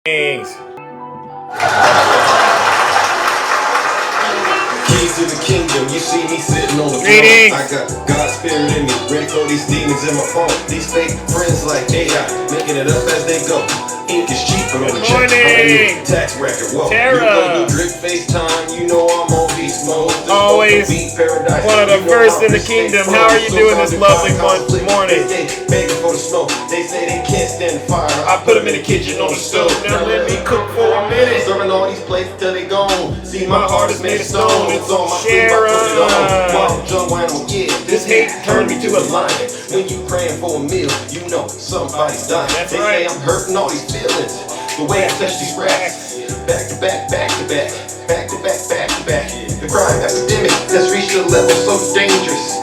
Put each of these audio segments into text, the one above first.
Thanks. Keys to the kingdom, you see me sitting on the Greetings. throne. I got God's spirit in me, ready for these demons in my phone. These fake friends like AI, making it up as they go. Ink is cheap, but on the check, I'm tax record. Whoa, Tara. you drip FaceTime, you know I'm on beast mode. Always one of the first in the kingdom. How are you doing this lovely morning? Begging for the smoke, they say they can't stand the fire. I put them in the kitchen on the stove. Now let me cook for a minute. Serving all these plates till they gone. See, my heart is made of stone. It's on my sleeve, I Sharon. put it on. Wow, jungle animal, yeah. This hate turned me to a lion. When you praying for a meal, you know somebody's dying. That's they right. say I'm hurting all these feelings. The way I touch these racks. Back to back, back to back. Back to back, back to back. The crime epidemic has reached a level so dangerous.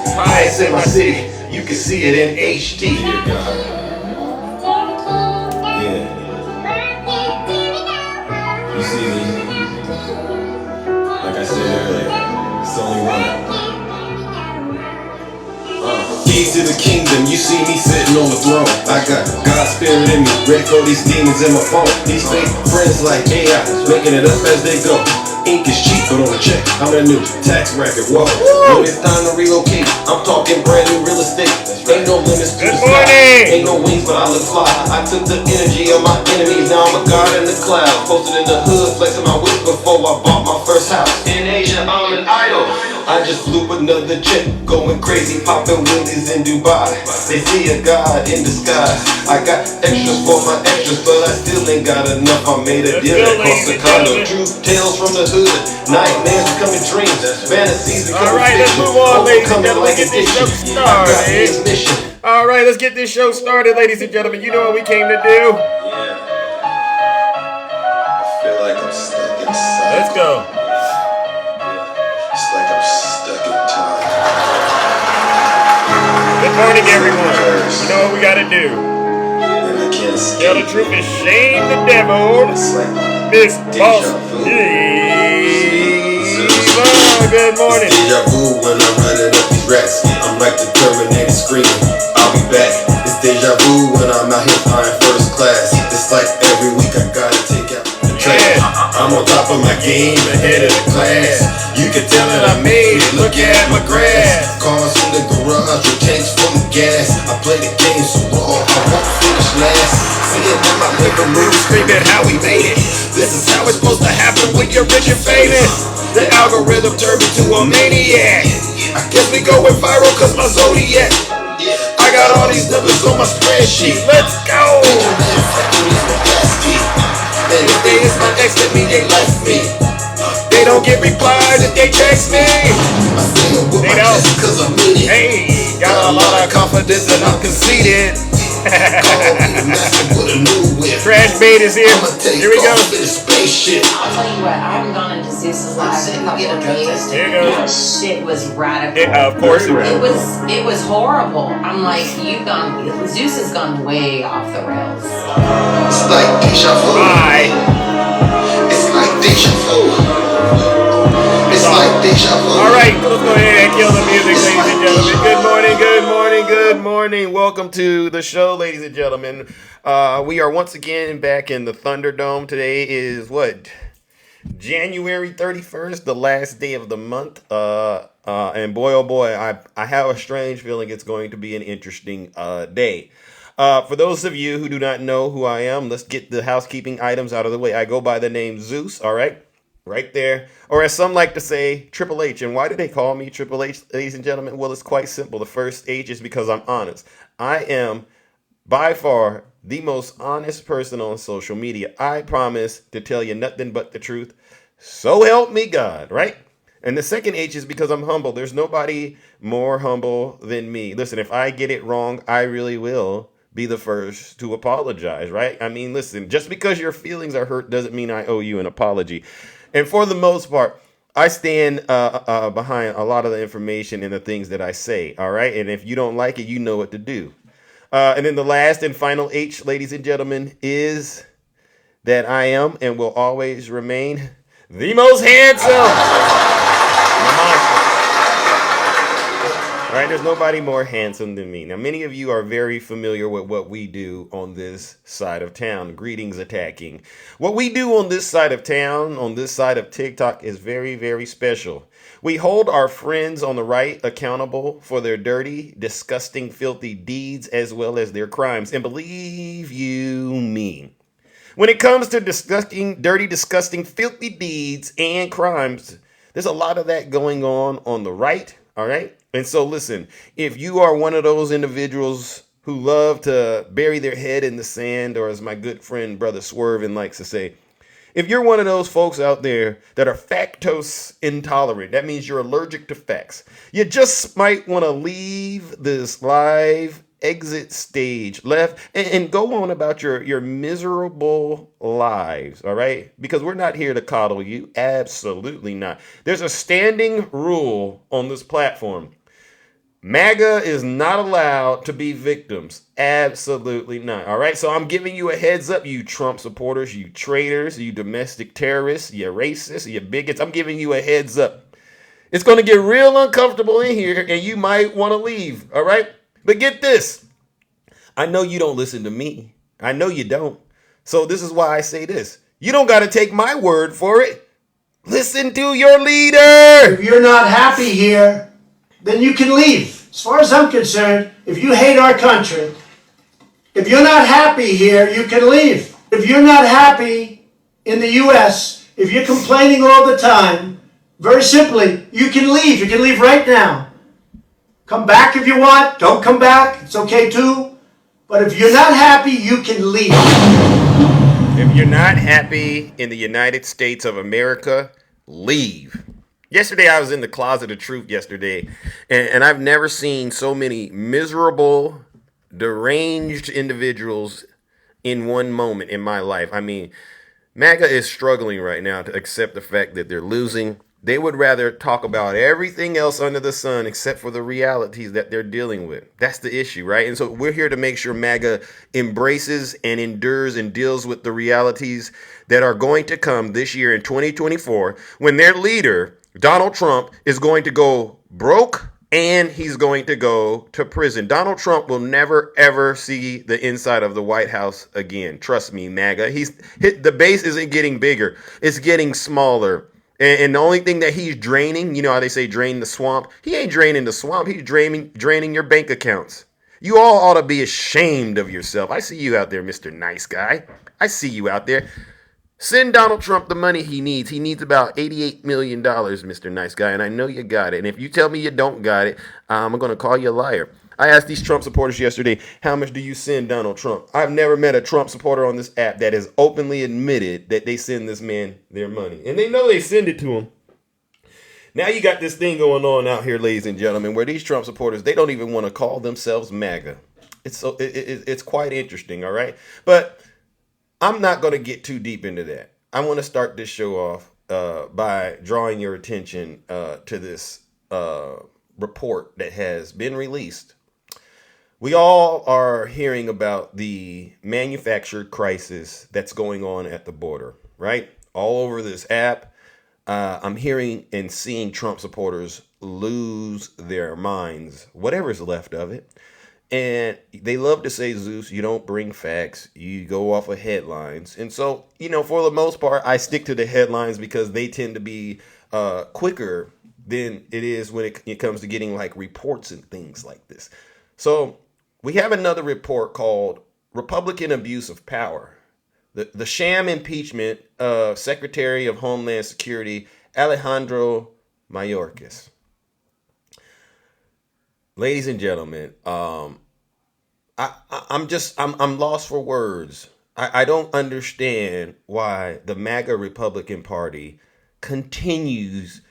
It's in my city. You can see it in HD. Yeah. You see me? Like I said earlier, it's only one. Keys to the kingdom, you see me sitting on the throne. I got God's spirit in me, ready for these demons in my phone. These fake friends like AI, making it up as they go. Ink is cheap, but on the check, I'm a new tax record. Whoa, when it's time to relocate, I'm talking brand new real estate. Ain't no limits to the sky, ain't no wings, but I live fly. I took the energy of my enemies, now I'm a god in the cloud. Posted in the hood, flexing my whip before I bought my first house. In Asia, I'm an idol. I just flew another jet, going crazy, popping wheelies in Dubai. They see a god in disguise. I got extras for my extras, but I still ain't got enough. I made a deal that cost a condo. True tales from the hood, nightmares becoming dreams, fantasies becoming Alright, let's move on, ladies and gentlemen. Get this show started. Alright, let's get this show started, ladies and gentlemen. You know what we came to do. Yeah. I feel like I'm stuck inside. Let's go. It's like I'm stuck in time. Good morning, everyone. You know what we gotta do. And I can't escape. Tell the truth and shame the devil. It's like Miss Boss. Good morning. It's deja vu when I'm running up these racks. I'm like the Terminator screaming, I'll be back. It's deja vu when I'm out here flying first class. It's like every week I gotta take out the trash. I'm on top of my game, ahead of the class. You can tell that I made it, look at my grass. Cars in the garage with tanks full of gas. I play the game so raw, I won't finish last. Seeing in my living room, screaming how we made it. This is how it's supposed to happen when you're rich and famous. The algorithm turned me to a maniac. I guess we going viral cause my zodiac. I got all these numbers on my spreadsheet. Let's go! And if they is my ex, that mean they left me. They don't get replies if they text me. They don't. Hey, got a lot of confidence and I'm conceited. Trash bait is here. Here we go. I'll tell you what, I haven't gone into Zeus's live in a couple of days. Here you go. That shit was radical. Of course it was. It was horrible. I'm like, Zeus has gone way off the rails. It's like deja vu. Bye. It's like deja vu. It's like deja vu. All right, let's go ahead and kill the music, ladies and gentlemen. Good morning, good morning, good morning. Welcome to the show, ladies and gentlemen. We are once again back in the Thunderdome. Today is what? January 31st, the last day of the month. And boy, oh boy, I have a strange feeling it's going to be an interesting day. For those of you who do not know who I am, let's get the housekeeping items out of the way. I go by the name Zeus, all right? Right there. Or as some like to say, Triple H. And why do they call me Triple H, ladies and gentlemen? Well, it's quite simple. The first H is because I'm honest. I am by far the most honest person on social media. I promise to tell you nothing but the truth. So help me God, right? And the second H is because I'm humble. There's nobody more humble than me. Listen, if I get it wrong, I really will be the first to apologize, right? I mean, listen, just because your feelings are hurt doesn't mean I owe you an apology. And for the most part, I stand behind a lot of the information and the things that I say, all right? And if you don't like it, you know what to do. And then the last and final H, ladies and gentlemen, is that I am and will always remain the most handsome. All right, there's nobody more handsome than me. Now, many of you are very familiar with what we do on this side of town. Greetings, attacking. What we do on this side of town, on this side of TikTok, is very, very special. We hold our friends on the right accountable for their dirty, disgusting, filthy deeds as well as their crimes. And believe you me, when it comes to disgusting, dirty, disgusting, filthy deeds and crimes, there's a lot of that going on the right. All right. And so listen, if you are one of those individuals who love to bury their head in the sand, or as my good friend Brother Swervin likes to say, if you're one of those folks out there that are lactose intolerant, that means you're allergic to facts, you just might want to leave this live exit stage left and go on about your miserable lives. All right, because we're not here to coddle you. Absolutely not. There's a standing rule on this platform. MAGA is not allowed to be victims. Absolutely not. All right. So I'm giving you a heads up, you Trump supporters, you traitors, you domestic terrorists, you racists, you bigots. I'm giving you a heads up. It's going to get real uncomfortable in here and you might want to leave. All right. But get this. I know you don't listen to me. I know you don't. So this is why I say this. You don't got to take my word for it. Listen to your leader. If you're not happy here, then you can leave. As far as I'm concerned, if you hate our country, if you're not happy here, you can leave. If you're not happy in the U.S., if you're complaining all the time, very simply, you can leave. You can leave right now. Come back if you want. Don't come back. It's okay too. But if you're not happy, you can leave. If you're not happy in the United States of America, leave. Yesterday, I was in the closet of truth yesterday, and I've never seen so many miserable, deranged individuals in one moment in my life. I mean, MAGA is struggling right now to accept the fact that they're losing. They would rather talk about everything else under the sun except for the realities that they're dealing with. That's the issue, right? And so we're here to make sure MAGA embraces and endures and deals with the realities that are going to come this year in 2024 when their leader, Donald Trump, is going to go broke and he's going to go to prison. Donald Trump will never, ever see the inside of the White House again. Trust me, MAGA. The base isn't getting bigger. It's getting smaller. And the only thing that he's draining, you know how they say drain the swamp? He ain't draining the swamp. He's draining your bank accounts. You all ought to be ashamed of yourself. I see you out there, Mr. Nice Guy. I see you out there. Send Donald Trump the money he needs. He needs about $88 million, Mr. Nice Guy, and I know you got it. And if you tell me you don't got it, I'm going to call you a liar. I asked these Trump supporters yesterday, how much do you send Donald Trump? I've never met a Trump supporter on this app that has openly admitted that they send this man their money. And they know they send it to him. Now you got this thing going on out here, ladies and gentlemen, where these Trump supporters, they don't even want to call themselves MAGA. It's quite interesting, all right? But I'm not going to get too deep into that. I want to start this show off by drawing your attention to this report that has been released. We all are hearing about the manufactured crisis that's going on at the border, right? All over this app, I'm hearing and seeing Trump supporters lose their minds, whatever's left of it. And they love to say, Zeus, you don't bring facts. You go off of headlines. And so, you know, for the most part, I stick to the headlines because they tend to be quicker than it is when it comes to getting like reports and things like this. So we have another report called Republican Abuse of Power. The sham impeachment of Secretary of Homeland Security, Alejandro Mayorkas. Ladies and gentlemen, I'm lost for words. I don't understand why the MAGA Republican Party continues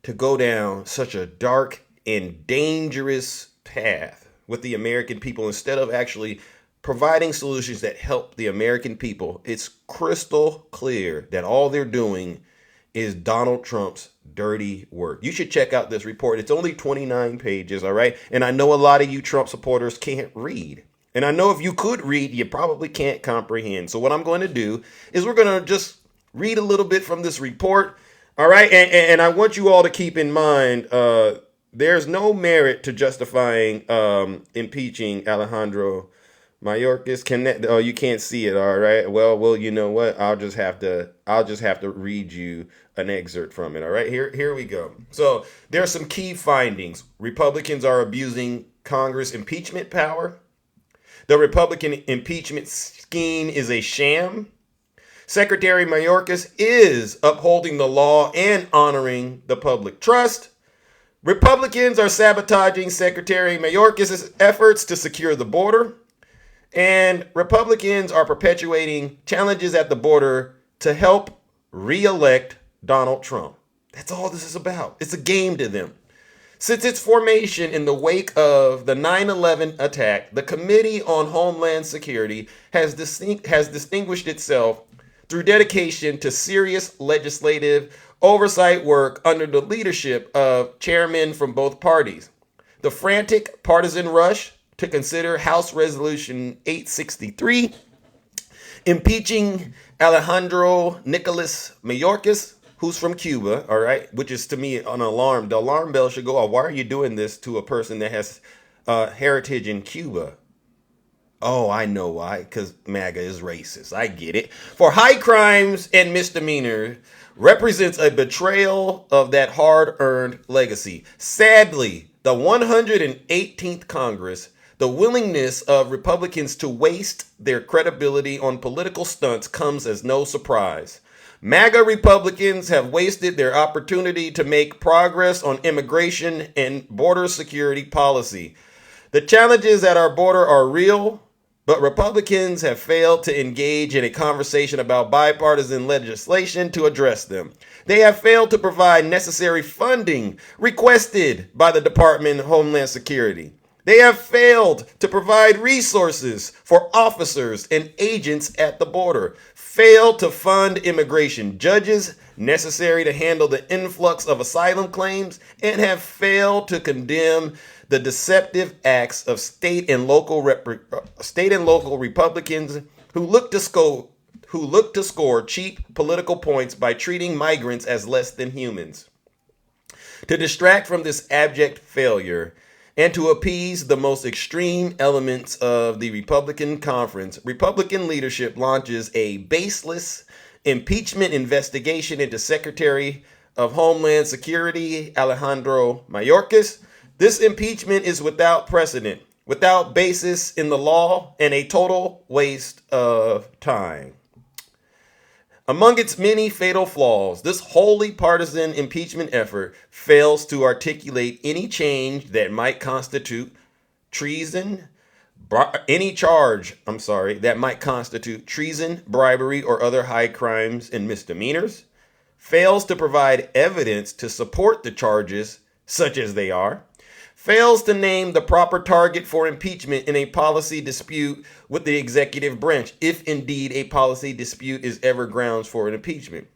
to go down such a dark and dangerous path with the American people instead of actually providing solutions that help the American people. It's crystal clear that all they're doing is Donald Trump's dirty work. You should check out this report. It's only 29 pages, all right? And I know a lot of you Trump supporters can't read. And I know if you could read, you probably can't comprehend. So what I'm going to do is we're going to just read a little bit from this report, all right? And I want you all to keep in mind there's no merit to justifying impeaching Alejandro Mayorkas. Oh, you can't see it. All right. Well, you know what? I'll just have to read you an excerpt from it. All right. Here we go. So there are some key findings. Republicans are abusing Congress impeachment power. The Republican impeachment scheme is a sham. Secretary Mayorkas is upholding the law and honoring the public trust. Republicans are sabotaging Secretary Mayorkas' efforts to secure the border. And Republicans are perpetuating challenges at the border to help re-elect Donald Trump. That's all this is about. It's a game to them. Since its formation in the wake of the 9/11 attack, the Committee on Homeland Security has distinguished itself through dedication to serious legislative oversight work under the leadership of chairmen from both parties. The frantic partisan rush to consider House Resolution 863, impeaching Alejandro Nicolas Mayorkas, who's from Cuba, all right, which is to me an alarm. The alarm bell should go off. Why are you doing this to a person that has heritage in Cuba? Oh, I know why. Because MAGA is racist. I get it. For high crimes and misdemeanors represents a betrayal of that hard-earned legacy. Sadly, the 118th Congress, the willingness of Republicans to waste their credibility on political stunts comes as no surprise. MAGA Republicans have wasted their opportunity to make progress on immigration and border security policy. The challenges at our border are real, but Republicans have failed to engage in a conversation about bipartisan legislation to address them. They have failed to provide necessary funding requested by the Department of Homeland Security. They have failed to provide resources for officers and agents at the border, failed to fund immigration judges necessary to handle the influx of asylum claims, and have failed to condemn the deceptive acts of state and local Republicans who look to score cheap political points by treating migrants as less than humans. To distract from this abject failure and to appease the most extreme elements of the Republican conference, Republican leadership launches a baseless impeachment investigation into Secretary of Homeland Security Alejandro Mayorkas. This impeachment is without precedent, without basis in the law, and a total waste of time. Among its many fatal flaws, this wholly partisan impeachment effort fails to articulate any change that might constitute treason, that might constitute treason, bribery, or other high crimes and misdemeanors, fails to provide evidence to support the charges, such as they are, fails to name the proper target for impeachment in a policy dispute with the executive branch, if indeed a policy dispute is ever grounds for an impeachment,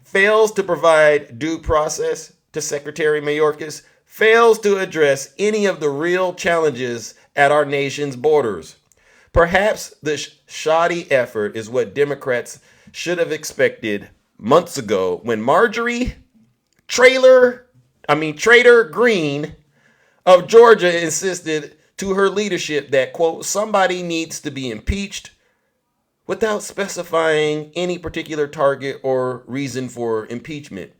fails to provide due process to Secretary Mayorkas, fails to address any of the real challenges at our nation's borders. Perhaps this shoddy effort is what Democrats should have expected months ago when Marjorie Trader Greene of Georgia insisted to her leadership that, quote, somebody needs to be impeached without specifying any particular target or reason for impeachment.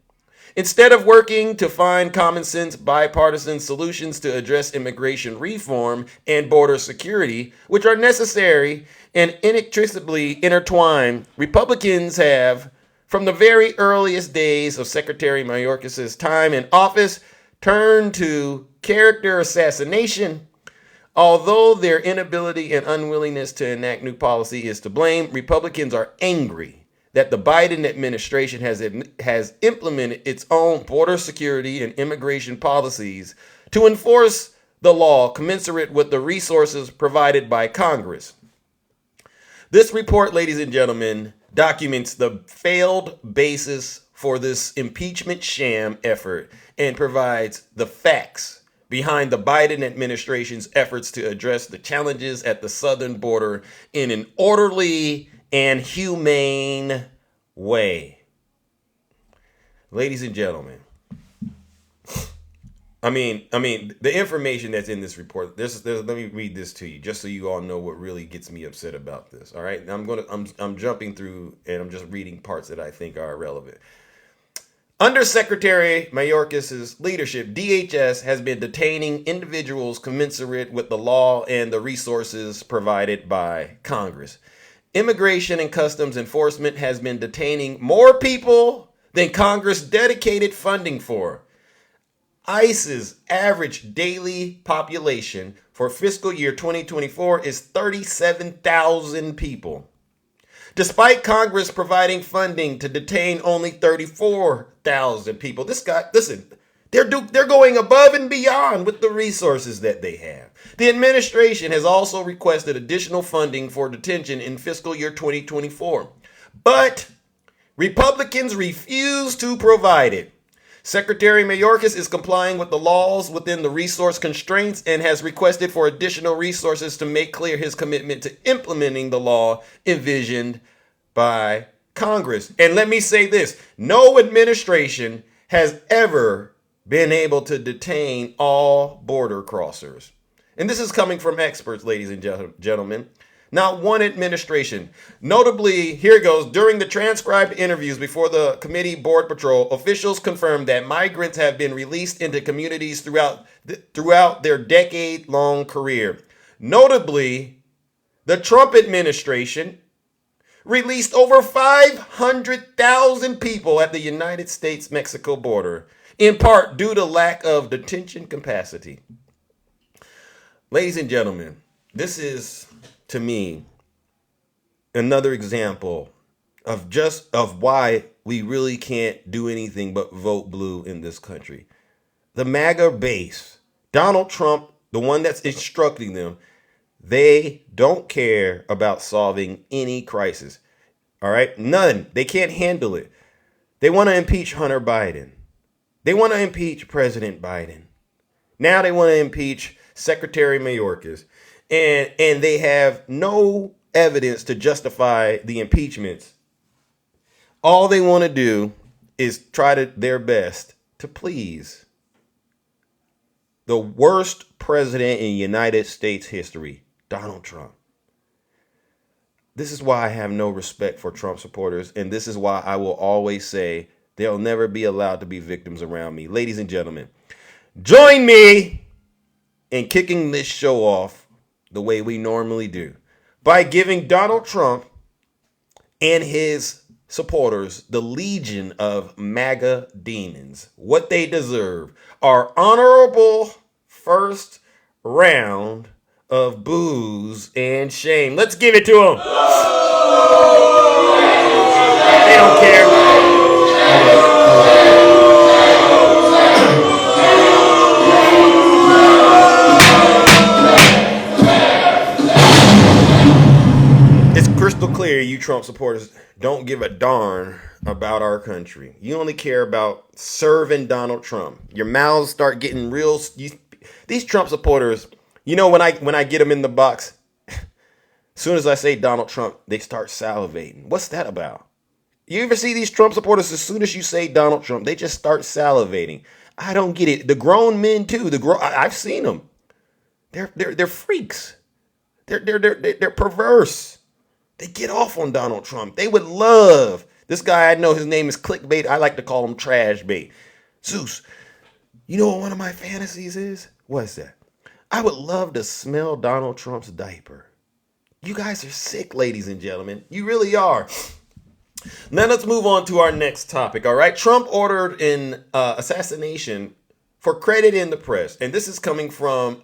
Instead of working to find common sense bipartisan solutions to address immigration reform and border security, which are necessary and inextricably intertwined, Republicans have, from the very earliest days of Secretary Mayorkas' time in office, turned to character assassination. Although their inability and unwillingness to enact new policy is to blame, Republicans are angry that the Biden administration has implemented its own border security and immigration policies to enforce the law commensurate with the resources provided by Congress. This report, ladies and gentlemen, documents the failed basis for this impeachment sham effort and provides the facts behind the Biden administration's efforts to address the challenges at the southern border in an orderly and humane way. Ladies and gentlemen, the information that's in this report. Let me read this to you, just so you all know what really gets me upset about this. All right, I'm jumping through and I'm just reading parts that I think are relevant. Under Secretary Mayorkas' leadership, DHS has been detaining individuals commensurate with the law and the resources provided by Congress. Immigration and Customs Enforcement has been detaining more people than Congress dedicated funding for. ICE's average daily population for fiscal year 2024 is 37,000 people. Despite Congress providing funding to detain only 34,000 people, they're going above and beyond with the resources that they have. The administration has also requested additional funding for detention in fiscal year 2024, but Republicans refuse to provide it. Secretary Mayorkas is complying with the laws within the resource constraints and has requested for additional resources to make clear his commitment to implementing the law envisioned by Congress. And let me say this, no administration has ever been able to detain all border crossers. And this is coming from experts, ladies and gentlemen. Not one administration. Notably, here it goes, during the transcribed interviews before the committee board patrol, officials confirmed that migrants have been released into communities throughout their decade-long career. Notably, the Trump administration released over 500,000 people at the United States-Mexico border, in part due to lack of detention capacity. Ladies and gentlemen, this is, to me, another example of why we really can't do anything but vote blue in this country. The MAGA base, Donald Trump, the one that's instructing them, they don't care about solving any crisis. All right? None. They can't handle it. They want to impeach Hunter Biden. They want to impeach President Biden. Now they want to impeach Secretary Mayorkas. And they have no evidence to justify the impeachments. All they want to do is try their best to please the worst president in United States history, Donald Trump. This is why I have no respect for Trump supporters, and this is why I will always say they'll never be allowed to be victims around me. Ladies and gentlemen, join me in kicking this show off the way we normally do, by giving Donald Trump and his supporters the legion of MAGA demons what they deserve, our honorable first round of booze and shame. Let's give it to them. They don't care. It's crystal clear you Trump supporters don't give a darn about our country. You only care about serving Donald Trump. Your mouths start getting real. These Trump supporters, you know, when I get them in the box, as soon as I say Donald Trump, they start salivating. What's that about? You ever see these Trump supporters, as soon as you say Donald Trump, they just start salivating. I don't get it. The grown men too. I've seen them. They're freaks. They're perverse. They get off on Donald Trump. They would love this guy. I know his name is Clickbait. I like to call him Trash Bait. Zeus, you know what one of my fantasies is? What's that? I would love to smell Donald Trump's diaper. You guys are sick, ladies and gentlemen. You really are. Now let's move on to our next topic. All right. Trump ordered an assassination for credit in the press. And this is coming from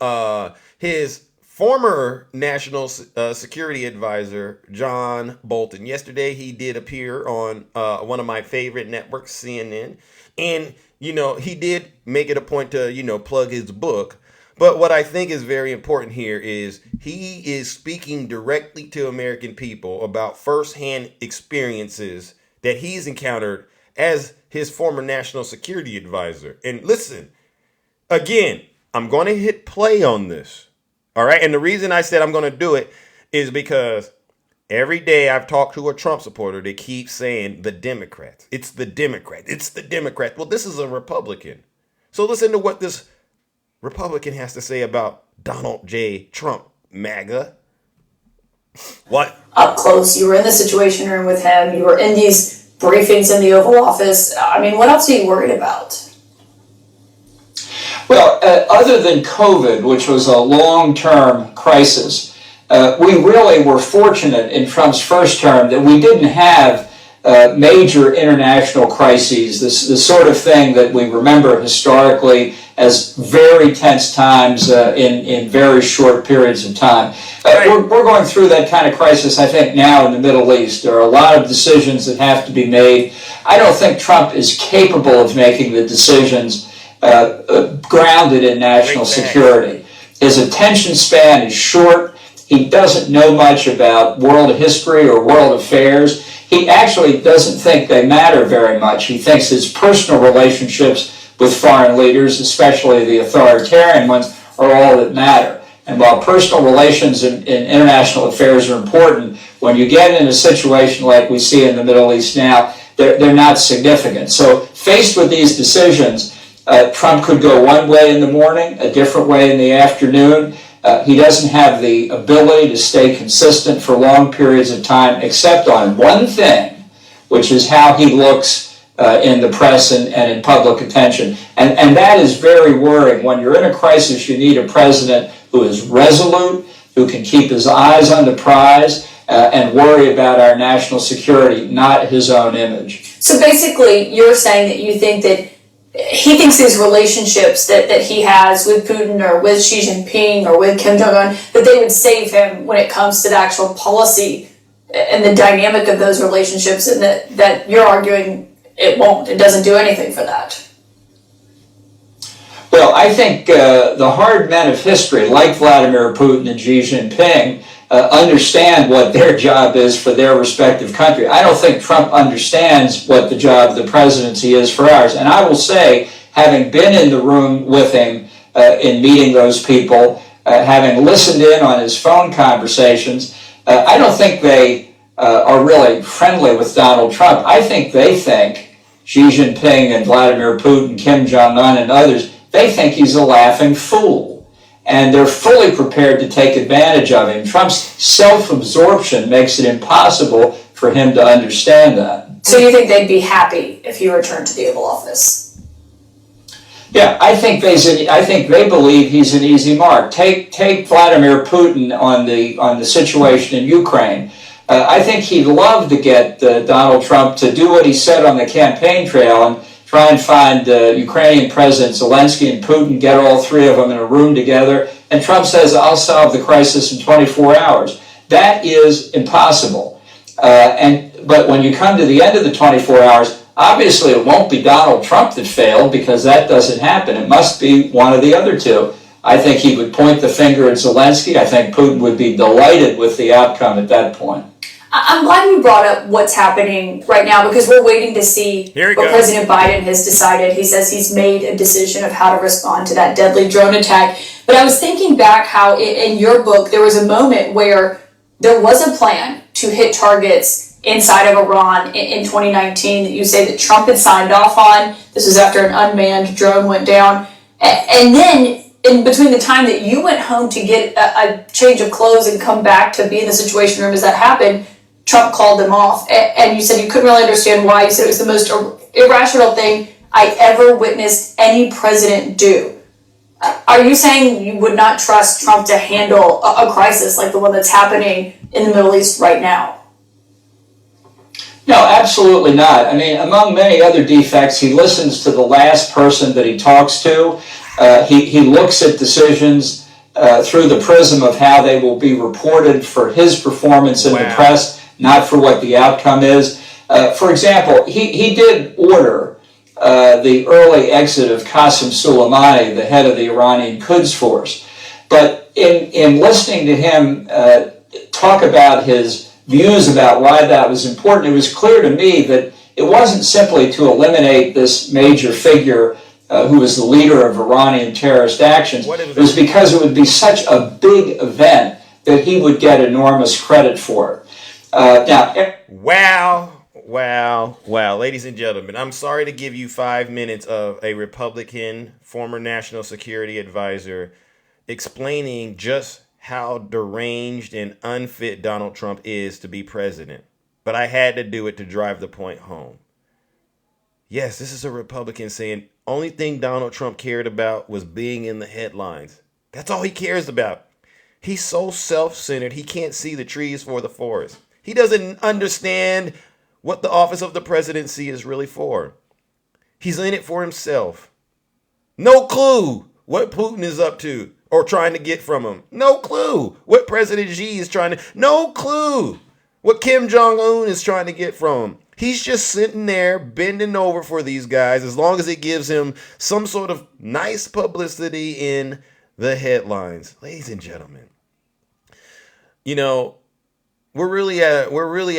his former national security advisor, John Bolton. Yesterday, he did appear on one of my favorite networks, CNN. And, you know, he did make it a point to, you know, plug his book. But what I think is very important here is he is speaking directly to American people about firsthand experiences that he's encountered as his former national security advisor. And listen, again, I'm going to hit play on this. All right. And the reason I said I'm going to do it is because every day I've talked to a Trump supporter, they keep saying the Democrats. It's the Democrats. It's the Democrats. Well, this is a Republican. So listen to what this Republican has to say about Donald J. Trump, MAGA. What? Up close, you were in the Situation Room with him, you were in these briefings in the Oval Office. I mean, what else are you worried about? Well, other than COVID, which was a long-term crisis, we really were fortunate in Trump's first term that we didn't have major international crises, the sort of thing that we remember historically as very tense times in very short periods of time. We're going through that kind of crisis, I think, now in the Middle East. There are a lot of decisions that have to be made. I don't think Trump is capable of making the decisions grounded in national security. His attention span is short. He doesn't know much about world history or world affairs. He actually doesn't think they matter very much. He thinks his personal relationships with foreign leaders, especially the authoritarian ones, are all that matter. And while personal relations in international affairs are important, when you get in a situation like we see in the Middle East now, they're not significant. So faced with these decisions, Trump could go one way in the morning, a different way in the afternoon. He doesn't have the ability to stay consistent for long periods of time, except on one thing, which is how he looks in the press and in public attention. And that is very worrying. When you're in a crisis, you need a president who is resolute, who can keep his eyes on the prize, and worry about our national security, not his own image. So basically, you're saying that you think that he thinks these relationships that he has with Putin or with Xi Jinping or with Kim Jong-un, that they would save him when it comes to the actual policy and the dynamic of those relationships, and that you're arguing it won't. It doesn't do anything for that. Well, I think the hard men of history, like Vladimir Putin and Xi Jinping, understand what their job is for their respective country. I don't think Trump understands what the job of the presidency is for ours. And I will say, having been in the room with him in meeting those people, having listened in on his phone conversations, I don't think they are really friendly with Donald Trump. I think they think, Xi Jinping and Vladimir Putin, Kim Jong-un and others, they think he's a laughing fool. And they're fully prepared to take advantage of him. Trump's self-absorption makes it impossible for him to understand that. So you think they'd be happy if he returned to the Oval Office? Yeah, I think they believe he's an easy mark. Take Vladimir Putin on the situation in Ukraine. I think he'd love to get Donald Trump to do what he said on the campaign trail and try and find Ukrainian President Zelensky and Putin, get all three of them in a room together. And Trump says, I'll solve the crisis in 24 hours. That is impossible. But when you come to the end of the 24 hours, obviously it won't be Donald Trump that failed, because that doesn't happen. It must be one of the other two. I think he would point the finger at Zelensky. I think Putin would be delighted with the outcome at that point. I'm glad you brought up what's happening right now, because we're waiting to see what President Biden has decided. He says he's made a decision of how to respond to that deadly drone attack. But I was thinking back how in your book there was a moment where there was a plan to hit targets inside of Iran in 2019 that you say that Trump had signed off on. This was after an unmanned drone went down. And then in between the time that you went home to get a change of clothes and come back to be in the Situation Room as that happened, Trump called them off, and you said you couldn't really understand why. You said it was the most irrational thing I ever witnessed any president do. Are you saying you would not trust Trump to handle a crisis like the one that's happening in the Middle East right now? No, absolutely not. I mean, among many other defects, he listens to the last person that he talks to. He looks at decisions through the prism of how they will be reported for his performance in the press, not for what the outcome is. For example, he did order the early exit of Qasem Soleimani, the head of the Iranian Quds Force. But in listening to him talk about his views about why that was important, it was clear to me that it wasn't simply to eliminate this major figure who was the leader of Iranian terrorist actions. It was because it would be such a big event that he would get enormous credit for it. Wow. Wow. Ladies and gentlemen, I'm sorry to give you 5 minutes of a Republican, former national security advisor, explaining just how deranged and unfit Donald Trump is to be president. But I had to do it to drive the point home. Yes, this is a Republican saying only thing Donald Trump cared about was being in the headlines. That's all he cares about. He's so self-centered, he can't see the trees for the forest. He doesn't understand what the office of the presidency is really for. He's in it for himself. No clue what Putin is up to or trying to get from him. No clue what President Xi is trying to. No clue what Kim Jong-un is trying to get from him. He's just sitting there bending over for these guys as long as it gives him some sort of nice publicity in the headlines. Ladies and gentlemen, you know, we're really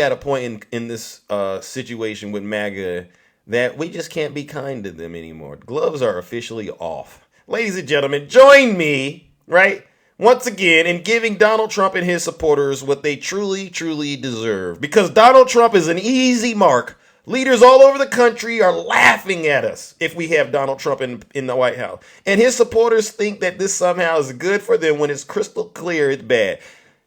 at a point in this situation with MAGA that we just can't be kind to them anymore. Gloves are officially off. Ladies and gentlemen, join me, right, once again in giving Donald Trump and his supporters what they truly, truly deserve. Because Donald Trump is an easy mark. Leaders all over the country are laughing at us if we have Donald Trump in the White House. And his supporters think that this somehow is good for them when it's crystal clear it's bad.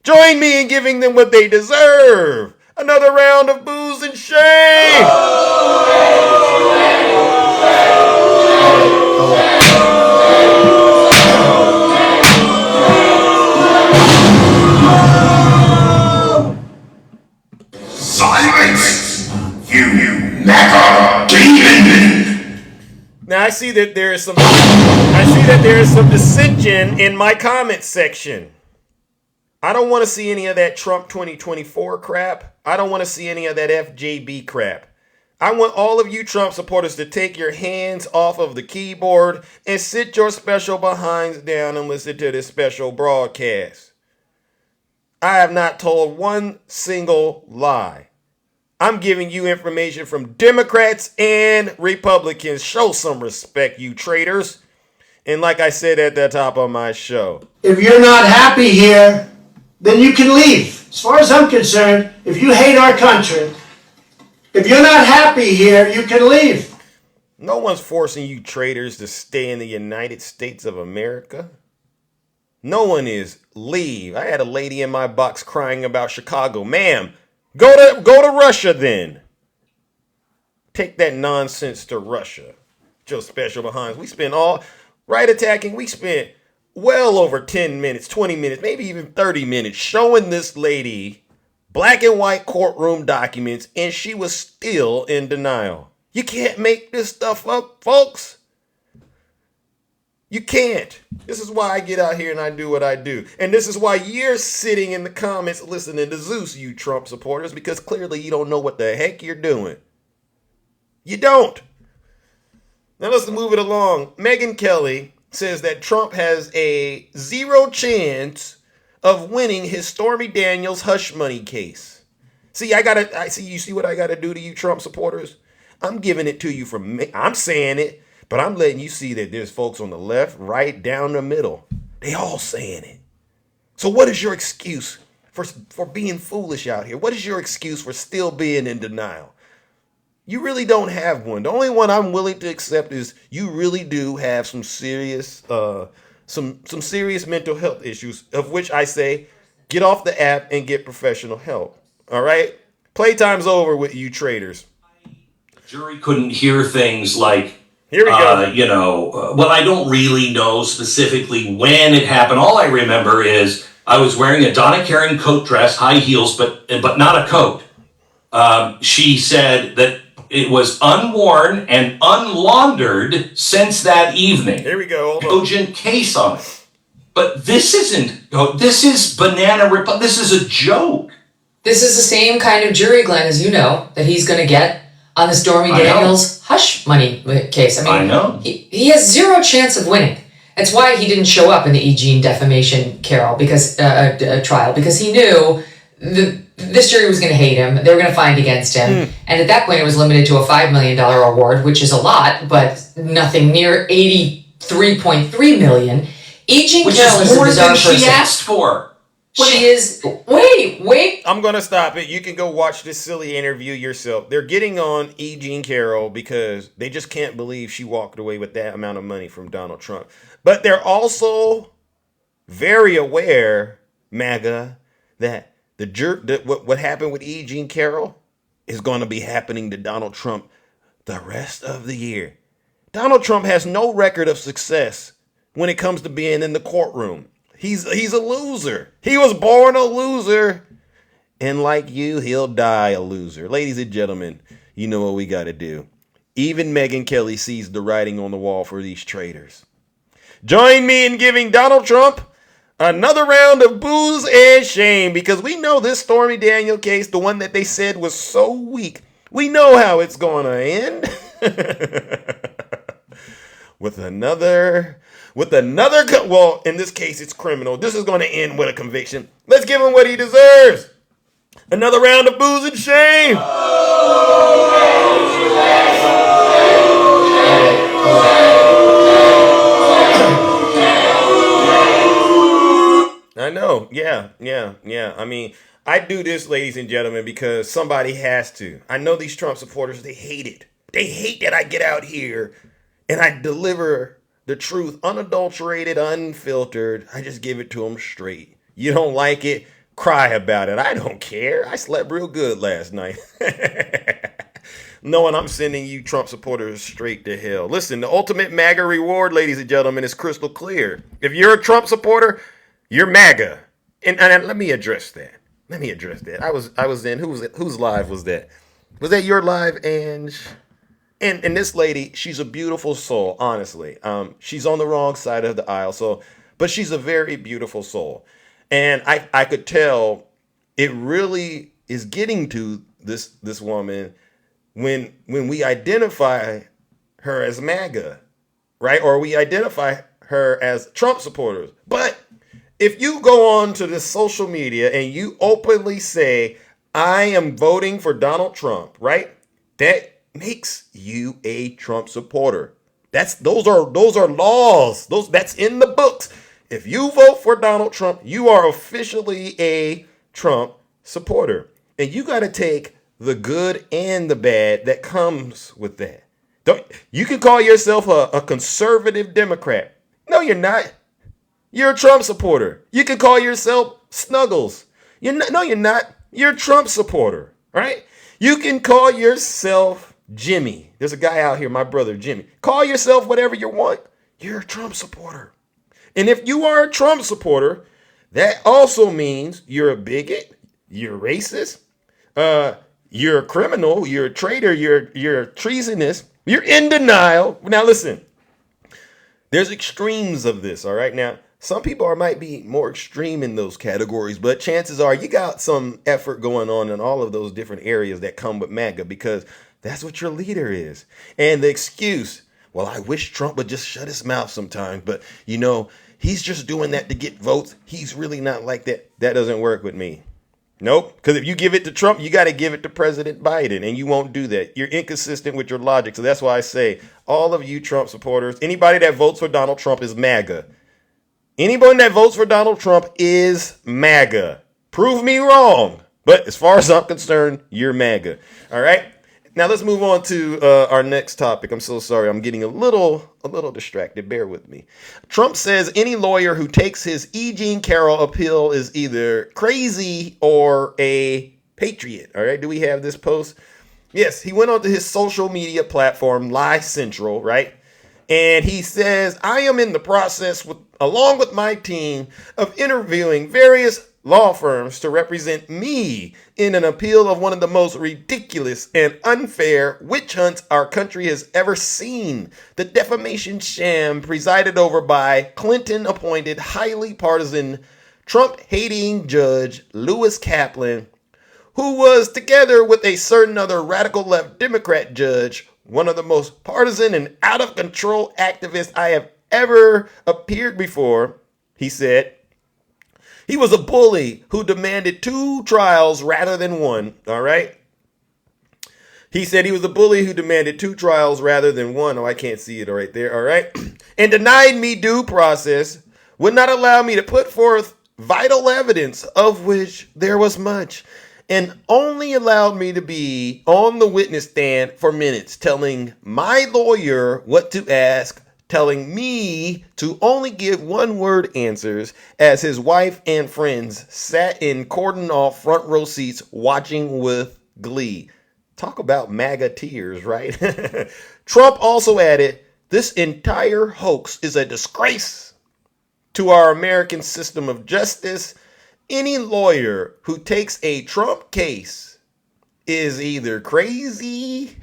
Join me in giving them what they deserve. Another round of booze and shame. Silence, you MAGA demon! Now I see that there is some dissension in my comment section. I don't want to see any of that Trump 2024 crap. I don't want to see any of that FJB crap. I want all of you Trump supporters to take your hands off of the keyboard and sit your special behinds down and listen to this special broadcast. I have not told one single lie. I'm giving you information from Democrats and Republicans. Show some respect, you traitors. And like I said at the top of my show, If you're not happy here, then you can leave. As far as I'm concerned, if you hate our country, if you're not happy here, you can leave. no one's forcing you traitors to stay in the United States of America. No one is. Leave. I had a lady in my box crying about Chicago. Ma'am, go to Russia then. Take that nonsense to Russia. Joe Special Behinds. We spent well over 10 minutes, 20 minutes, maybe even 30 minutes showing this lady black and white courtroom documents, and she was still in denial. You can't make this stuff up, folks. You can't. This is why I get out here and I do what I do. And this is why you're sitting in the comments listening to Zeus, you Trump supporters, because clearly you don't know what the heck you're doing. You don't. Now let's move it along. Megyn Kelly says that Trump has a 0 chance of winning his Stormy Daniels hush money case. See, you see what I gotta do to you Trump supporters? I'm giving it to you from me. I'm saying it, but I'm letting you see that there's folks on the left, right, down the middle. They all saying it. So what is your excuse for being foolish out here? What is your excuse for still being in denial? You really don't have one. The only one I'm willing to accept is you really do have some serious serious mental health issues, of which I say get off the app and get professional help. All right? Playtime's over with you traitors. Jury couldn't hear things like, here we go. Well, I don't really know specifically when it happened. All I remember is I was wearing a Donna Karan coat dress, high heels, but not a coat. She said that it was unworn and unlaundered since that evening. Here we go. Cogent case on it. But this isn't. This is Banana Republic. This is a joke. This is the same kind of jury, Glenn, as you know, that he's going to get on the Stormy Daniels hush money case. I know. He has 0 chance of winning. That's why he didn't show up in the E. Jean defamation trial, because he knew this jury was going to hate him. They were going to find against him. And at that point, it was limited to a $5 million award, which is a lot, but nothing near $83.3 million. E. Jean Which Carroll is is a more bizarre than she person. asked for. She is. Wait. I'm going to stop it. You can go watch this silly interview yourself. They're getting on E. Jean Carroll because they just can't believe she walked away with that amount of money from Donald Trump. But they're also very aware, MAGA, that what happened with E. Jean Carroll is going to be happening to Donald Trump the rest of the year. Donald Trump has no record of success when it comes to being in the courtroom. He's a loser. He was born a loser. And like you, he'll die a loser. Ladies and gentlemen, you know what we got to do. Even Megyn Kelly sees the writing on the wall for these traitors. Join me in giving Donald Trump another round of booze and shame, because we know this Stormy Daniels case, the one that they said was so weak, we know how it's going to end. Well, in this case, it's criminal. This is going to end with a conviction. Let's give him what he deserves. Another round of booze and shame. I know. Yeah. I mean, I do this, ladies and gentlemen, because somebody has to. I know these Trump supporters, they hate it. They hate that I get out here and I deliver the truth, unadulterated, unfiltered. I just give it to them straight. You don't like it? Cry about it. I don't care. I slept real good last night. Knowing I'm sending you Trump supporters straight to hell. Listen, the ultimate MAGA reward, ladies and gentlemen, is crystal clear. If you're a Trump supporter, you're MAGA. And let me address that. I was in, whose live was that? Was that your live, Ange? And this lady, she's a beautiful soul, honestly. She's on the wrong side of the aisle, but she's a very beautiful soul. And I could tell it really is getting to this woman when we identify her as MAGA, right? Or we identify her as Trump supporters. But if you go on to this social media and you openly say, I am voting for Donald Trump, right? That makes you a Trump supporter. Those are laws. That's in the books. If you vote for Donald Trump, you are officially a Trump supporter. And you got to take the good and the bad that comes with that. You can call yourself a conservative Democrat. No, you're not. You're a Trump supporter. You can call yourself Snuggles. You're not. You're a Trump supporter, right? You can call yourself Jimmy. There's a guy out here, my brother Jimmy. Call yourself whatever you want. You're a Trump supporter. And if you are a Trump supporter, that also means you're a bigot, you're racist, you're a criminal, you're a traitor, you're treasonous, you're in denial. Now listen, there's extremes of this, all right? Now, some people might be more extreme in those categories, but chances are you got some effort going on in all of those different areas that come with MAGA, because that's what your leader is. And the excuse, well, I wish Trump would just shut his mouth sometimes, but he's just doing that to get votes. He's really not like that. That doesn't work with me. Nope. Because if you give it to Trump, you got to give it to President Biden, and you won't do that. You're inconsistent with your logic. So that's why I say all of you Trump supporters, anybody that votes for Donald Trump is MAGA. Anyone that votes for Donald Trump is MAGA. Prove me wrong. But as far as I'm concerned, you're MAGA. All right. Now let's move on to our next topic. I'm so sorry. I'm getting a little distracted. Bear with me. Trump says any lawyer who takes his E. Jean Carroll appeal is either crazy or a patriot. All right. Do we have this post? Yes. He went onto his social media platform, Lie Central, right? And he says, I am in the process along with my team of interviewing various law firms to represent me in an appeal of one of the most ridiculous and unfair witch hunts our country has ever seen. The defamation sham presided over by Clinton-appointed, highly partisan, Trump-hating judge Lewis Kaplan, who was, together with a certain other radical left Democrat judge, one of the most partisan and out-of-control activists I have ever appeared before, he said. He was a bully who demanded 2 trials rather than 1, all right? He said he was a bully who demanded 2 trials rather than 1. Oh, I can't see it right there, all right? And denied me due process, would not allow me to put forth vital evidence of which there was much, and only allowed me to be on the witness stand for minutes, telling my lawyer what to ask, telling me to only give one-word answers as his wife and friends sat in cordon-off front row seats watching with glee. Talk about MAGA tears, right? Trump also added, "This entire hoax is a disgrace to our American system of justice. Any lawyer who takes a Trump case is either crazy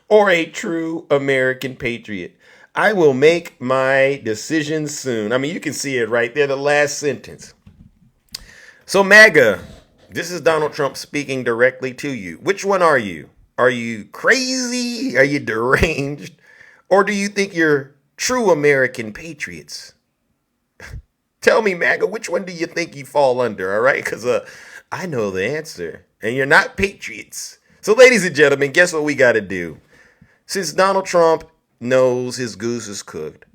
or a true American patriot. I will make my decision soon." I mean, you can see it right there, the last sentence. So MAGA, this is Donald Trump speaking directly to you. Which one are you? Are you crazy? Are you deranged? Or do you think you're true American patriots? Tell me, MAGA, which one do you think you fall under, all right? Because I know the answer, and you're not patriots. So, ladies and gentlemen, guess what we got to do? Since Donald Trump knows his goose is cooked,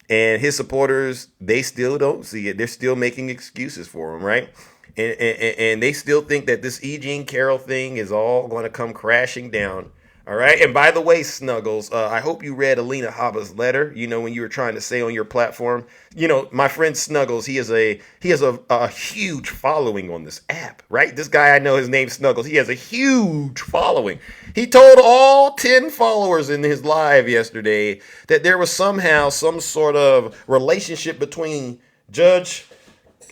and his supporters, they still don't see it. They're still making excuses for him, right? And they still think that this E. Jean Carroll thing is all going to come crashing down. All right. And by the way, Snuggles, I hope you read Alina Habba's letter, when you were trying to say on your platform, my friend Snuggles, he has a huge following on this app, right? This guy, I know his name's Snuggles. He has a huge following. He told all 10 followers in his live yesterday that there was somehow some sort of relationship between Judge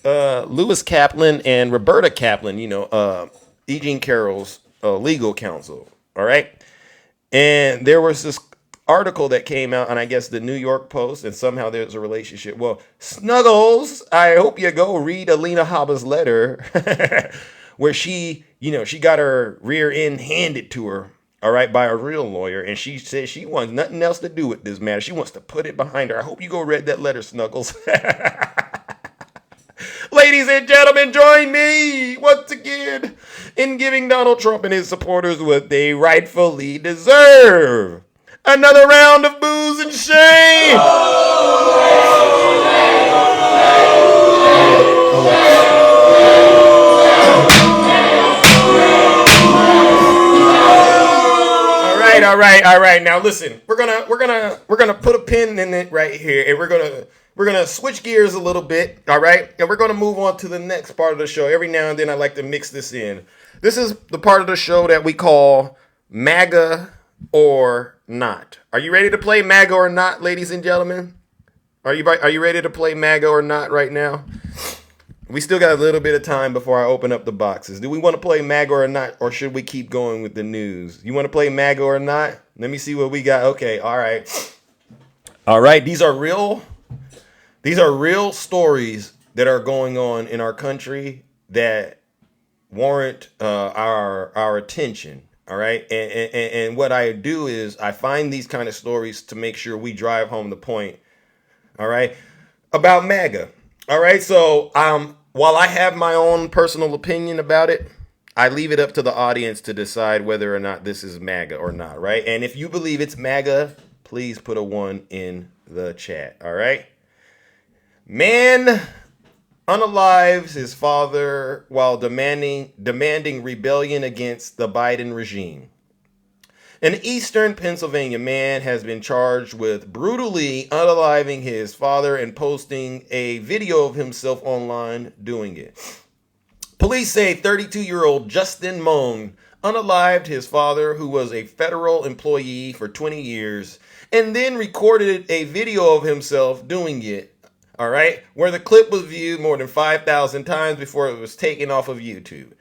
Lewis Kaplan and Roberta Kaplan, E. Jean Carroll's legal counsel. All right. And there was this article that came out on, I guess, the New York Post, and somehow there's a relationship. Well, Snuggles, I hope you go read Alina Habba's letter where she got her rear end handed to her, all right, by a real lawyer. And she says she wants nothing else to do with this matter. She wants to put it behind her. I hope you go read that letter, Snuggles. Ladies and gentlemen, join me once again in giving Donald Trump and his supporters what they rightfully deserve. Another round of booze and shame. All right. Now listen, we're gonna put a pin in it right here, and we're gonna switch gears a little bit, all right? And we're gonna move on to the next part of the show. Every now and then I like to mix this in. This is the part of the show that we call MAGA or Not. Are you ready to play MAGA or Not, ladies and gentlemen? Are you ready to play MAGA or Not right now? We still got a little bit of time before I open up the boxes. Do we want to play MAGA or Not, or should we keep going with the news? You want to play MAGA or Not? Let me see what we got. Okay, all right. These are real stories that are going on in our country that warrant our attention. All right. And what I do is I find these kind of stories to make sure we drive home the point. All right. About MAGA. All right. So while I have my own personal opinion about it, I leave it up to the audience to decide whether or not this is MAGA or not. Right. And if you believe it's MAGA, please put a 1 in the chat. All right. Man unalives his father while demanding rebellion against the Biden regime. An eastern Pennsylvania man has been charged with brutally unaliving his father and posting a video of himself online doing it. Police say 32-year-old Justin Moan unalived his father, who was a federal employee for 20 years, and then recorded a video of himself doing it. All right, where the clip was viewed more than 5,000 times before it was taken off of YouTube.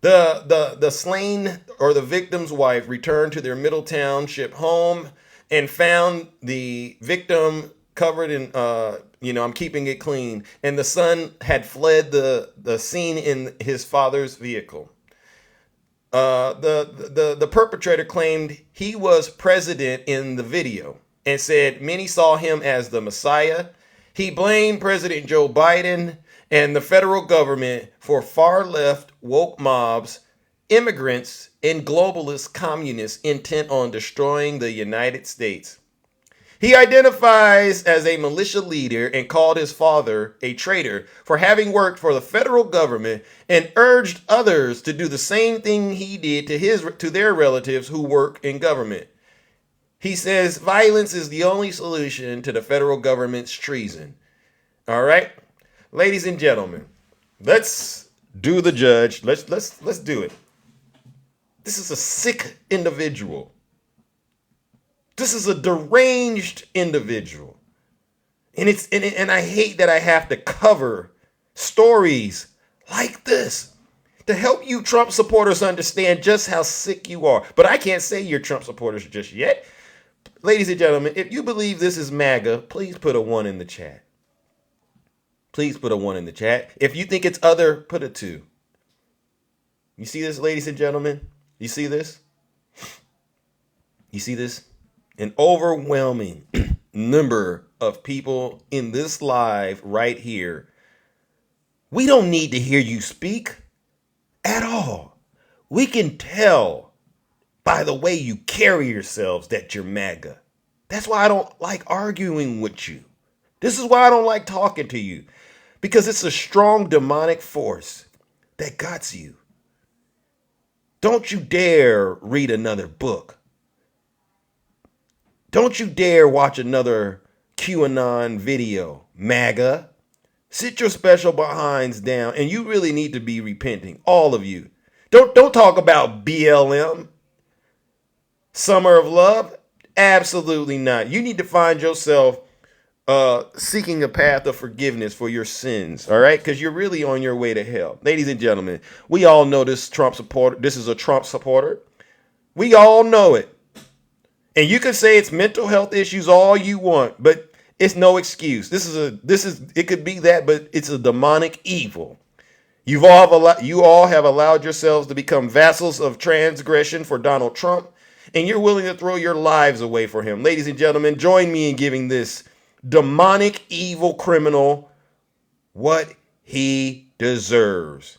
The slain or the victim's wife returned to their Middle Township home and found the victim covered in, I'm keeping it clean. And the son had fled the scene in his father's vehicle. The perpetrator claimed he was president in the video and said many saw him as the Messiah. He blamed President Joe Biden and the federal government for far-left woke mobs, immigrants, and globalist communists intent on destroying the United States. He identifies as a militia leader and called his father a traitor for having worked for the federal government and urged others to do the same thing he did to their relatives who work in government. He says violence is the only solution to the federal government's treason. All right, ladies and gentlemen, let's do the judge. Let's do it. This is a sick individual. This is a deranged individual. And I hate that I have to cover stories like this to help you Trump supporters understand just how sick you are. But I can't say you're Trump supporters just yet. Ladies and gentlemen, if you believe this is MAGA, please put a 1 in the chat. Please put a 1 in the chat. If you think it's other, put a 2. You see this, ladies and gentlemen? You see this? You see this? An overwhelming number of people in this live right here. We don't need to hear you speak at all. We can tell by the way you carry yourselves that you're MAGA. That's why I don't like arguing with you. This is why I don't like talking to you. Because it's a strong demonic force that got you. Don't you dare read another book. Don't you dare watch another QAnon video, MAGA. Sit your special behinds down, and you really need to be repenting, all of you. Don't talk about BLM. Summer of Love? Absolutely not. You need to find yourself seeking a path of forgiveness for your sins, all right? Because you're really on your way to hell. Ladies and gentlemen, we all know this Trump supporter. This is a Trump supporter. We all know it. And you can say it's mental health issues all you want, but it's no excuse. It could be that, but it's a demonic evil. You all have allowed yourselves to become vassals of transgression for Donald Trump, and you're willing to throw your lives away for him. Ladies and gentlemen, join me in giving this demonic evil criminal what he deserves.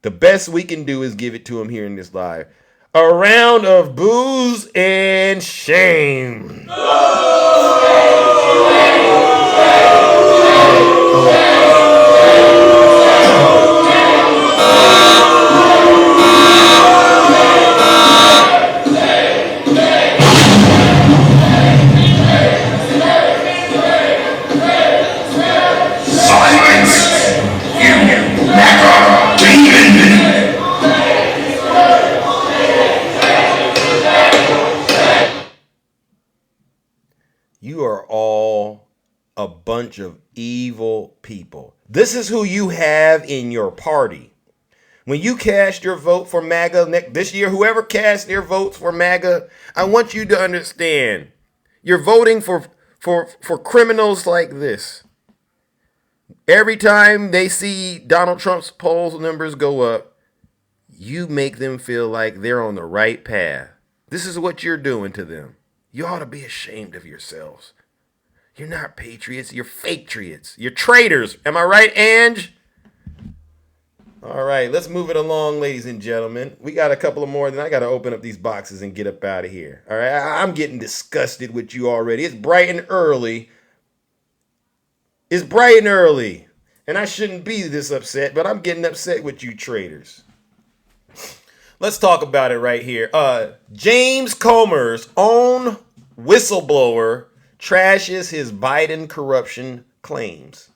The best we can do is give it to him here in this live. A round of boos and shame. You are all a bunch of evil people. This is who you have in your party. When you cast your vote for MAGA this year, whoever cast their votes for MAGA, I want you to understand, you're voting for criminals like this. Every time they see Donald Trump's poll numbers go up, you make them feel like they're on the right path. This is what you're doing to them. You ought to be ashamed of yourselves. You're not patriots. You're fake-triots. You're traitors. Am I right, Ange? All right, let's move it along, ladies and gentlemen. We got a couple of more, then I got to open up these boxes and get up out of here. All right, I'm getting disgusted with you already. It's bright and early. It's bright and early. And I shouldn't be this upset, but I'm getting upset with you traitors. Let's talk about it right here. James Comer's own whistleblower trashes his Biden corruption claims.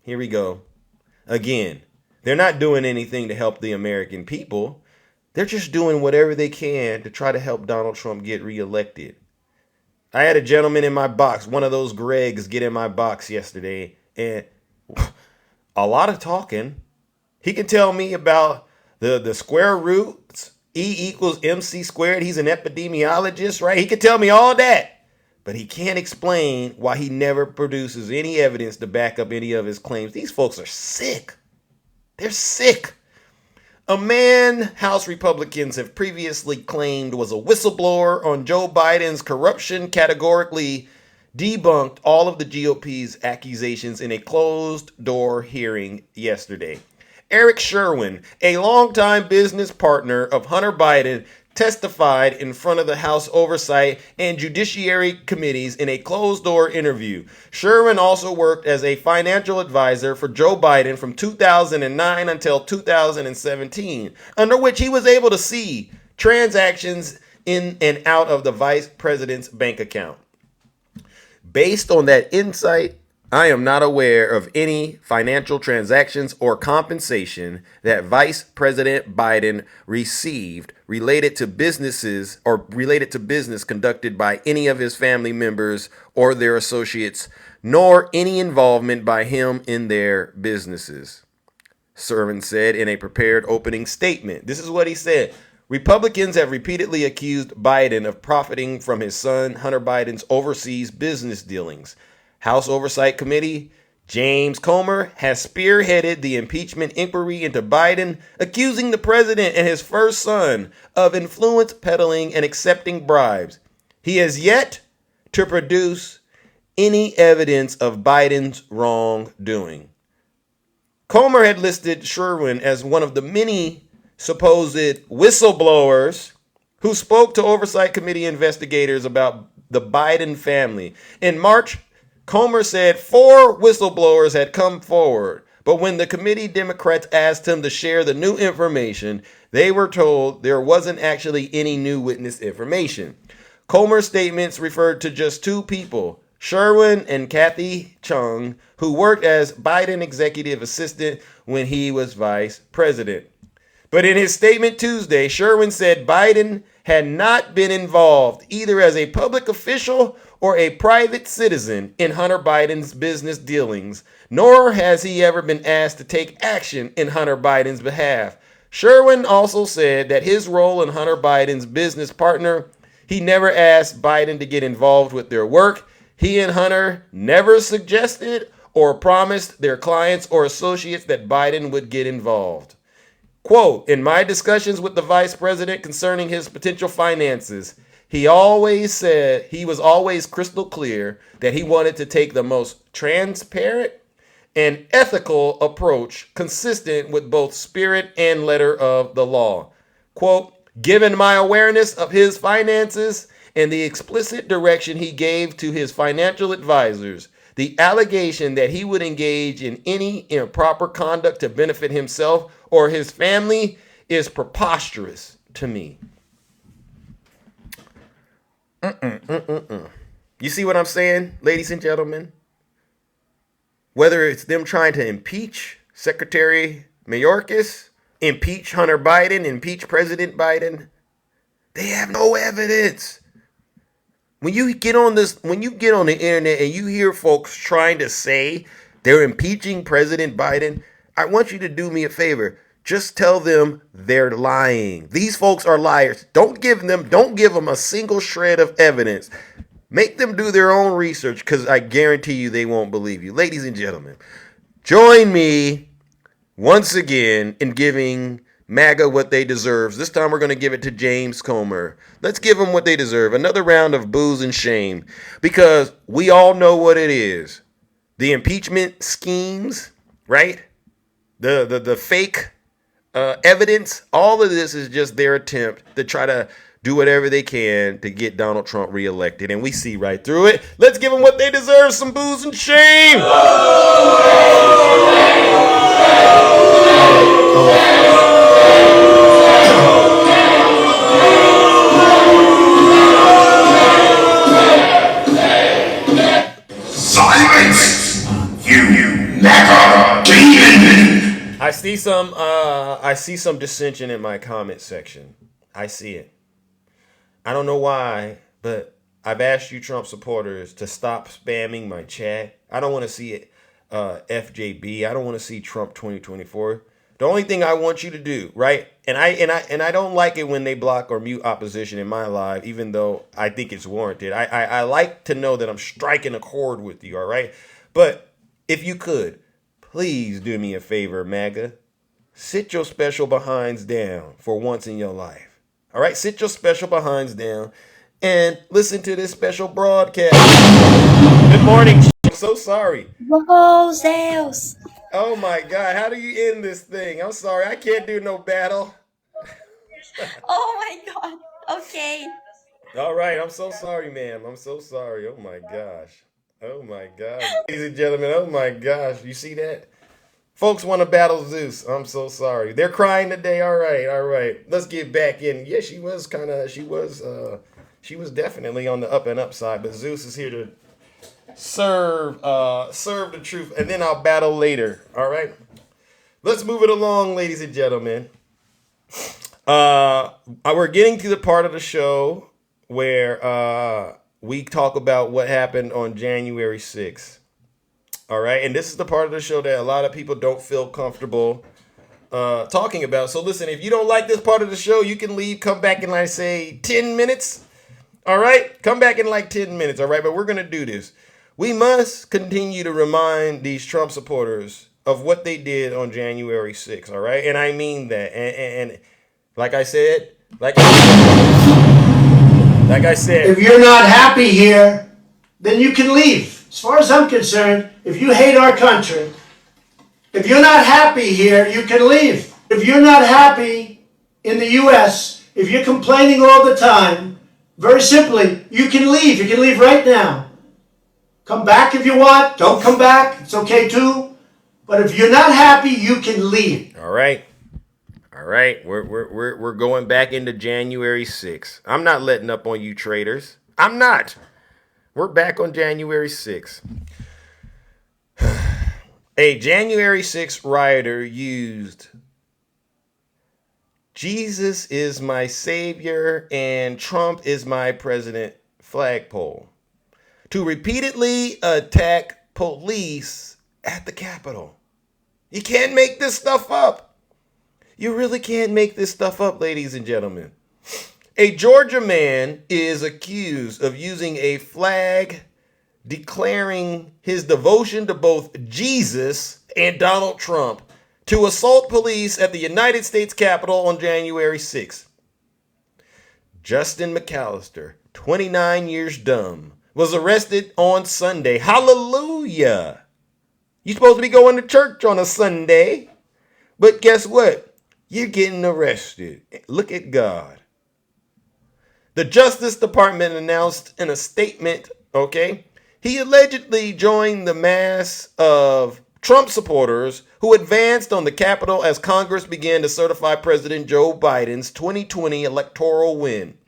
Here we go. Again, they're not doing anything to help the American people. They're just doing whatever they can to try to help Donald Trump get reelected. I had a gentleman in my box, one of those Gregs, get in my box yesterday, and a lot of talking. He can tell me about the square roots, E equals MC squared. He's an epidemiologist, right? He can tell me all that, but he can't explain why he never produces any evidence to back up any of his claims. These folks are sick. They're sick. A man House Republicans have previously claimed was a whistleblower on Joe Biden's corruption categorically debunked all of the GOP's accusations in a closed-door hearing yesterday. Eric Sherwin, a longtime business partner of Hunter Biden, testified in front of the House Oversight and Judiciary Committees in a closed-door interview. Sherwin also worked as a financial advisor for Joe Biden from 2009 until 2017, under which he was able to see transactions in and out of the vice president's bank account. Based on that insight, I am not aware of any financial transactions or compensation that Vice President Biden received related to business conducted by any of his family members or their associates, nor any involvement by him in their businesses. Sherwin said in a prepared opening statement. This is what he said. Republicans have repeatedly accused Biden of profiting from his son Hunter Biden's overseas business dealings. House Oversight Committee James Comer has spearheaded the impeachment inquiry into Biden, accusing the president and his first son of influence peddling and accepting bribes. He has yet to produce any evidence of Biden's wrongdoing. Comer had listed Sherwin as one of the many supposed whistleblowers who spoke to Oversight Committee investigators about the Biden family. In March, Comer said 4 whistleblowers had come forward, but when the committee Democrats asked him to share the new information, they were told there wasn't actually any new witness information. Comer's statements referred to just 2 people, Sherwin and Kathy Chung, who worked as Biden executive assistant when he was vice president. But in his statement Tuesday, Sherwin said Biden had not been involved either as a public official or a private citizen in Hunter Biden's business dealings, nor has he ever been asked to take action in Hunter Biden's behalf. Sherwin also said that his role in Hunter Biden's business partner, he never asked Biden to get involved with their work. He and Hunter never suggested or promised their clients or associates that Biden would get involved. Quote, in my discussions with the vice president concerning his potential finances, he was always crystal clear that he wanted to take the most transparent and ethical approach consistent with both spirit and letter of the law. Quote, given my awareness of his finances and the explicit direction he gave to his financial advisors, the allegation that he would engage in any improper conduct to benefit himself or his family is preposterous to me. You see what I'm saying, ladies and gentlemen? Whether it's them trying to impeach Secretary Mayorkas, impeach Hunter Biden, impeach President Biden, they have no evidence. When you get on the internet and you hear folks trying to say they're impeaching President Biden, I want you to do me a favor. Just tell them they're lying. These folks are liars. Don't give them a single shred of evidence. Make them do their own research, because I guarantee you they won't believe you. Ladies and gentlemen, join me once again in giving MAGA what they deserve. This time we're going to give it to James Comer. Let's give them what they deserve. Another round of booze and shame, because we all know what it is. The impeachment schemes, right? The fake evidence, all of this is just their attempt to try to do whatever they can to get Donald Trump reelected. And we see right through it. Let's give them what they deserve, some booze and shame. Silence, you MAGA demon! I see some dissension in my comment section. I see it. I don't know why, but I've asked you Trump supporters to stop spamming my chat. I don't want to see it FJB. I don't want to see Trump 2024. The only thing I want you to do, right? And I don't like it when they block or mute opposition in my live, even though I think it's warranted. I like to know that I'm striking a chord with you, all right? But if you could, please do me a favor, MAGA. Sit your special behinds down for once in your life. All right, sit your special behinds down and listen to this special broadcast. Good morning. I'm so sorry. Rosales. Oh my God, how do you end this thing? I'm sorry, I can't do no battle. Oh my God. Okay. All right, I'm so sorry, ma'am. I'm so sorry. Oh my gosh. Oh my gosh. Ladies and gentlemen, oh my gosh. You see that? Folks want to battle Zeus. I'm so sorry. They're crying today. All right, all right. Let's get back in. Yeah, she was definitely on the up and up side, but Zeus is here to serve the truth, and then I'll battle later. All right. Let's move it along, ladies and gentlemen. We're getting to the part of the show where we talk about what happened on January 6th. All right. And this is the part of the show that a lot of people don't feel comfortable talking about. So listen, if you don't like this part of the show, you can leave, come back in, like, say, 10 minutes. All right. Come back in like 10 minutes. All right. But we're going to do this. We must continue to remind these Trump supporters of what they did on January 6th. All right. And I mean that. And like I said, if you're not happy here, then you can leave. As far as I'm concerned, if you hate our country, if you're not happy here, you can leave. If you're not happy in the U.S., if you're complaining all the time, very simply, you can leave. You can leave right now. Come back if you want. Don't come back. It's okay too. But if you're not happy, you can leave. All right. All right. We're going back into January 6th. I'm not letting up on you traitors. I'm not. We're back on January 6th. A January 6th rioter used "Jesus is my savior and Trump is my president" flagpole to repeatedly attack police at the Capitol. You can't make this stuff up. You really can't make this stuff up, ladies and gentlemen. A Georgia man is accused of using a flag declaring his devotion to both Jesus and Donald Trump to assault police at the United States Capitol on January 6th. Justin McAllister, 29 years dumb, was arrested on Sunday. Hallelujah! You're supposed to be going to church on a Sunday, but guess what? You're getting arrested. Look at God. The Justice Department announced in a statement, he allegedly joined the mass of Trump supporters who advanced on the Capitol as Congress began to certify President Joe Biden's 2020 electoral win.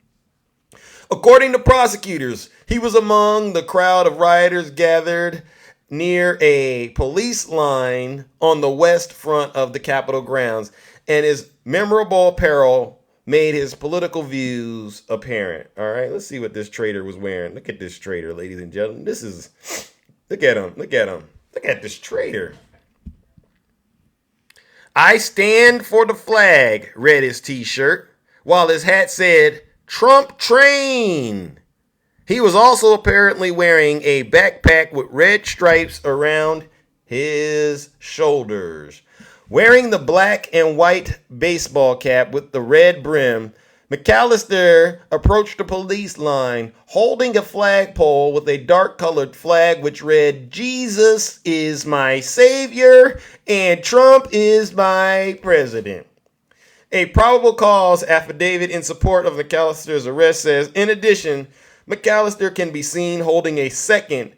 According to prosecutors, he was among the crowd of rioters gathered near a police line on the west front of the Capitol grounds, and his memorable apparel made his political views apparent. All right, let's see what this traitor was wearing. Look at this traitor, ladies and gentlemen. Look at him. Look at this traitor. "I stand for the flag," read his t-shirt, while his hat said, "Trump train." He was also apparently wearing a backpack with red stripes around his shoulders. Wearing the black and white baseball cap with the red brim, McAllister approached the police line holding a flagpole with a dark-colored flag which read, "Jesus is my savior and Trump is my president." A probable cause affidavit in support of McAllister's arrest says, in addition, McAllister can be seen holding a second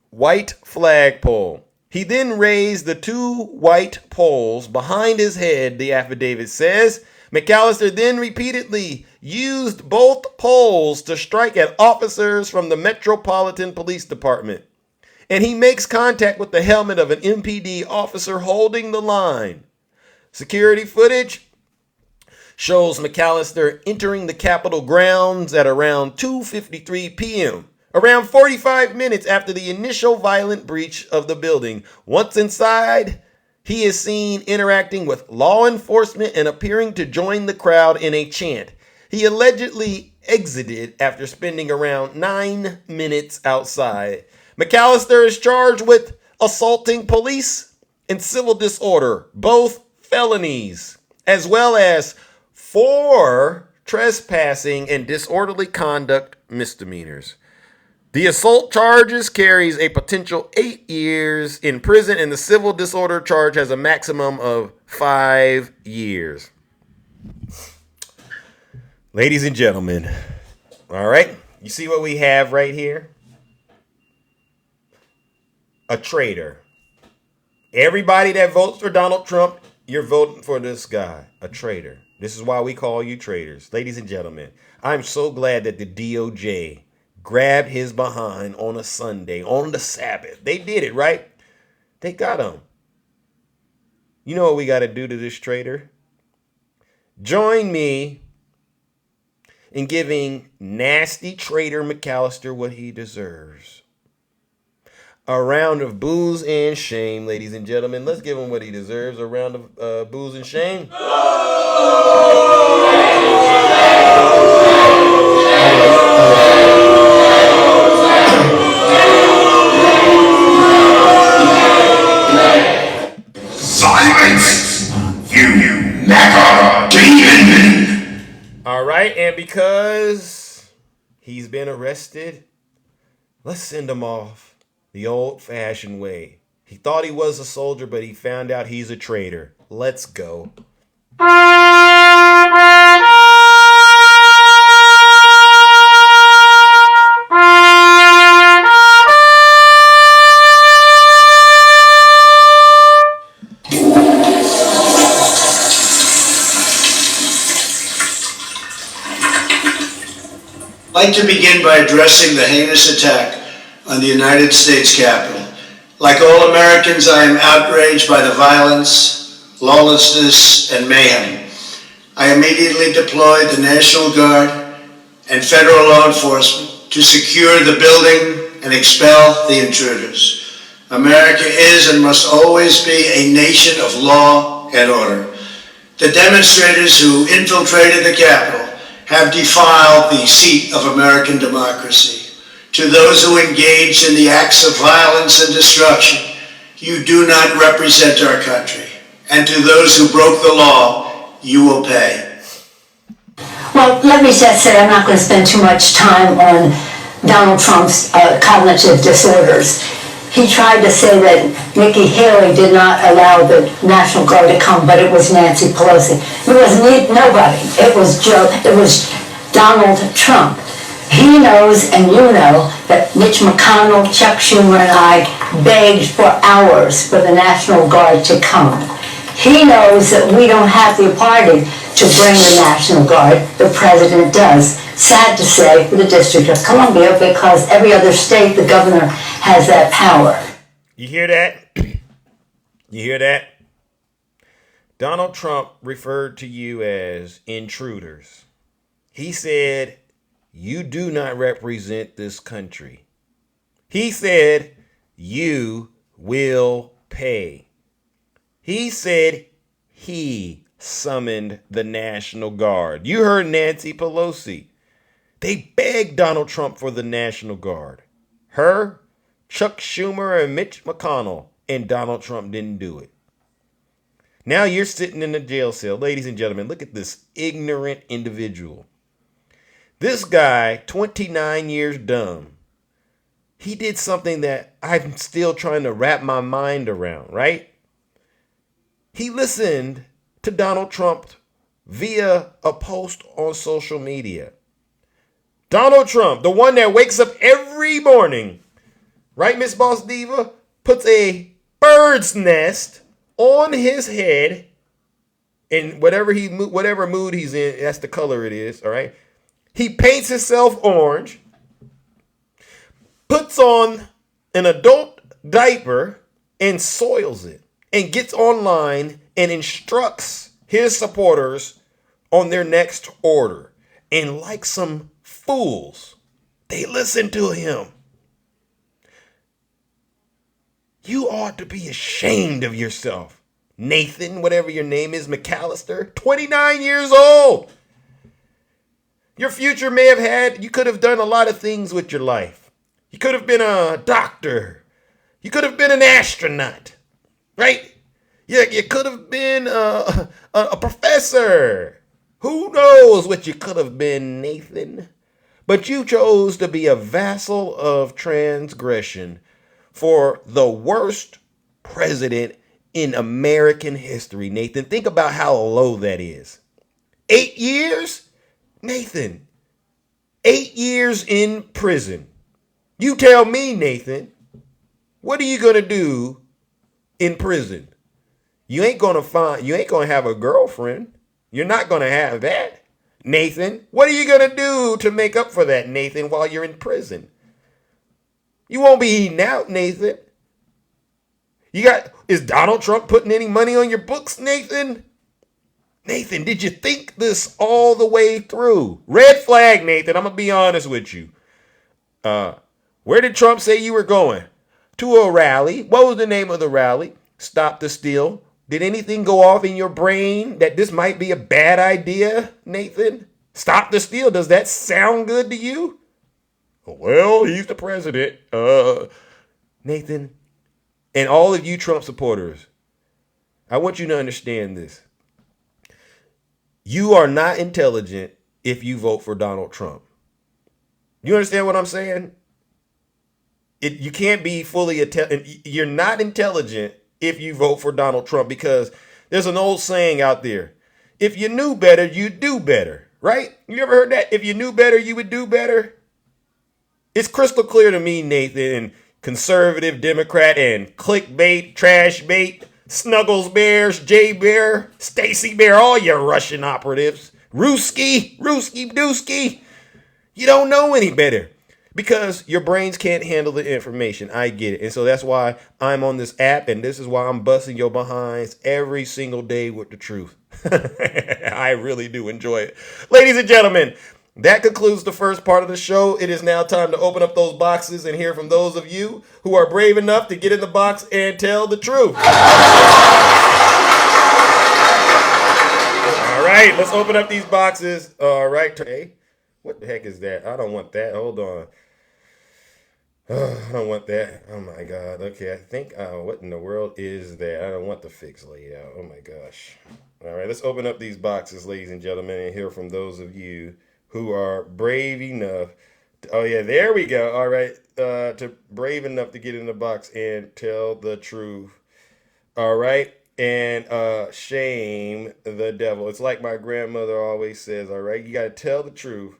white flagpole. He then raised the two white poles behind his head, the affidavit says. McAllister then repeatedly used both poles to strike at officers from the Metropolitan Police Department. And he makes contact with the helmet of an MPD officer holding the line. Security footage shows McAllister entering the Capitol grounds at around 2:53 p.m., around 45 minutes after the initial violent breach of the building. Once inside, he is seen interacting with law enforcement and appearing to join the crowd in a chant. He allegedly exited after spending around 9 minutes outside. McAllister is charged with assaulting police and civil disorder, both felonies, as well as 4 trespassing and disorderly conduct misdemeanors. The assault charges carries a potential 8 years in prison, and the civil disorder charge has a maximum of 5 years. Ladies and gentlemen, all right, you see what we have right here? A traitor. Everybody that votes for Donald Trump, you're voting for this guy, a traitor. This is why we call you traitors. Ladies and gentlemen, I'm so glad that the DOJ grabbed his behind on a Sunday, on the Sabbath. They did it, right? They got him. You know what we got to do to this traitor? Join me in giving nasty traitor McAllister what he deserves. A round of booze and shame, ladies and gentlemen. Let's give him what he deserves. A round of booze and shame. Silence! You MAGA demon! All right, and because he's been arrested, let's send him off the old-fashioned way. He thought he was a soldier, but he found out he's a traitor. Let's go. I'd like to begin by addressing the heinous attack on the United States Capitol. Like all Americans, I am outraged by the violence, lawlessness, and mayhem. I immediately deployed the National Guard and federal law enforcement to secure the building and expel the intruders. America is and must always be a nation of law and order. The demonstrators who infiltrated the Capitol have defiled the seat of American democracy. To those who engaged in the acts of violence and destruction, you do not represent our country. And to those who broke the law, you will pay. Well, let me just say I'm not going to spend too much time on Donald Trump's cognitive disorders. He tried to say that Nikki Haley did not allow the National Guard to come, but it was Nancy Pelosi. It was nobody. It was Donald Trump. He knows, and you know, that Mitch McConnell, Chuck Schumer, and I begged for hours for the National Guard to come. He knows that we don't have the authority to bring the National Guard. The president does. Sad to say for the District of Columbia, because every other state, the governor has that power. You hear that? You hear that? Donald Trump referred to you as intruders. He said, you do not represent this country. He said, you will pay. He said he summoned the National Guard. You heard Nancy Pelosi. They begged Donald Trump for the National Guard. Her, Chuck Schumer, and Mitch McConnell, and Donald Trump didn't do it. Now you're sitting in a jail cell. Ladies and gentlemen, look at this ignorant individual. This guy, 29 years dumb, he did something that I'm still trying to wrap my mind around, right? He listened to Donald Trump via a post on social media. Donald Trump, the one that wakes up every morning, right, Miss Boss Diva, puts a bird's nest on his head in whatever mood he's in. That's the color it is, all right? He paints himself orange, puts on an adult diaper and soils it, and gets online and instructs his supporters on their next order. And like some fools, they listen to him. You ought to be ashamed of yourself. Nathan, whatever your name is, McAllister, 29 years old. Your future you could have done a lot of things with your life. You could have been a doctor. You could have been an astronaut, right? You could have been a professor. Who knows what you could have been, Nathan? But you chose to be a vassal of transgression for the worst president in American history, Nathan. Think about how low that is. 8 years? Nathan, 8 years in prison. You tell me, Nathan, what are you going to do in prison? You ain't going to have a girlfriend. You're not going to have that. Nathan, what are you going to do to make up for that, Nathan, while you're in prison? You won't be eating out, Nathan. Is Donald Trump putting any money on your books, Nathan? Nathan, did you think this all the way through? Red flag, Nathan. I'm going to be honest with you. Where did Trump say you were going? To a rally. What was the name of the rally? Stop the Steal. Did anything go off in your brain that this might be a bad idea, Nathan? Stop the Steal. Does that sound good to you? Well, he's the president. Nathan, and all of you Trump supporters, I want you to understand this. You are not intelligent if you vote for Donald Trump. You understand what I'm saying? You can't be fully you're not intelligent if you vote for Donald Trump, because there's an old saying out there. If you knew better, you'd do better, right? You ever heard that? If you knew better, you would do better. It's crystal clear to me, Nathan, conservative Democrat and clickbait, trash bait, Snuggles Bears, Jay Bear, Stacy Bear, all your Russian operatives, Ruski Dusky. You don't know any better because your brains can't handle the information. I get it. And so that's why I'm on this app, and this is why I'm busting your behinds every single day with the truth. I really do enjoy it. Ladies and gentlemen, that concludes the first part of the show. It is now time to open up those boxes and hear from those of you who are brave enough to get in the box and tell the truth. All right, let's open up these boxes. All right. Hey, what the heck is that? I don't want that. Hold on. I don't want that. Oh, my God. Okay, I think, what in the world is that? I don't want the fixed layout. Oh, my gosh. All right, let's open up these boxes, ladies and gentlemen, and hear from those of you who are brave enough. Oh, yeah, there we go. All right, to brave enough to get in the box and tell the truth. All right, and shame the devil. It's like my grandmother always says, all right? You got to tell the truth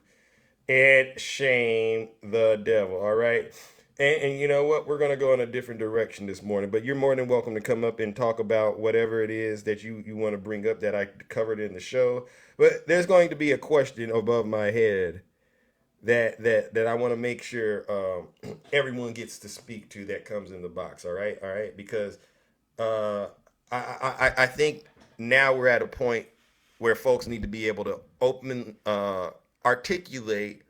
and shame the devil, all right? And you know what? We're going to go in a different direction this morning, but you're more than welcome to come up and talk about whatever it is that you want to bring up that I covered in the show. But there's going to be a question above my head that I want to make sure everyone gets to speak to that comes in the box, all right? All right, because I think now we're at a point where folks need to be able to articulate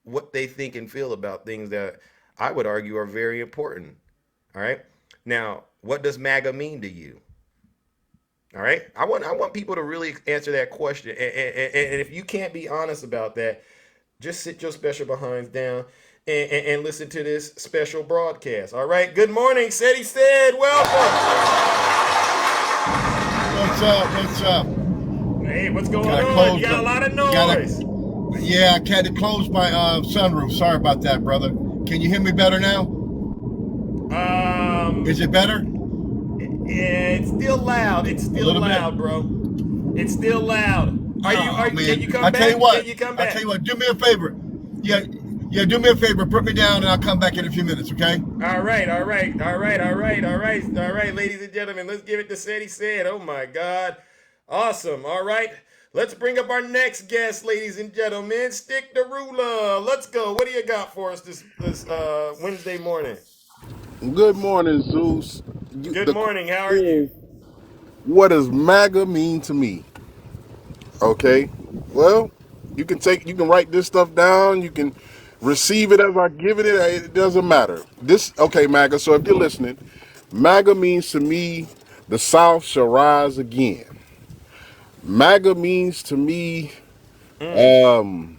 what they think and feel about things that I would argue are very important. All right. Now, what does MAGA mean to you? All right. I want people to really answer that question. And if you can't be honest about that, just sit your special behinds down and listen to this special broadcast. All right. Good morning. Said he said, welcome. What's up? What's up? Hey, what's going on? You got a lot of noise. Yeah, I had to close my sunroof. Sorry about that, brother. Can you hear me better now? Is it better? Yeah, it's still loud. It's still loud, bro. It's still loud. Can you come back? Tell you what, Can you come back? I tell you what, do me a favor. Yeah, do me a favor. Put me down and I'll come back in a few minutes, okay? All right, ladies and gentlemen, let's give it to Said he said. Oh my God. Awesome. All right. Let's bring up our next guest, ladies and gentlemen. Stick the ruler. Let's go. What do you got for us this Wednesday morning? Good morning, Zeus. Good morning. How are you? What does MAGA mean to me? Okay. Well, you can write this stuff down. You can receive it as I give it. It doesn't matter. Okay, MAGA. So if you're listening, MAGA means to me, the South shall rise again. MAGA means to me, it's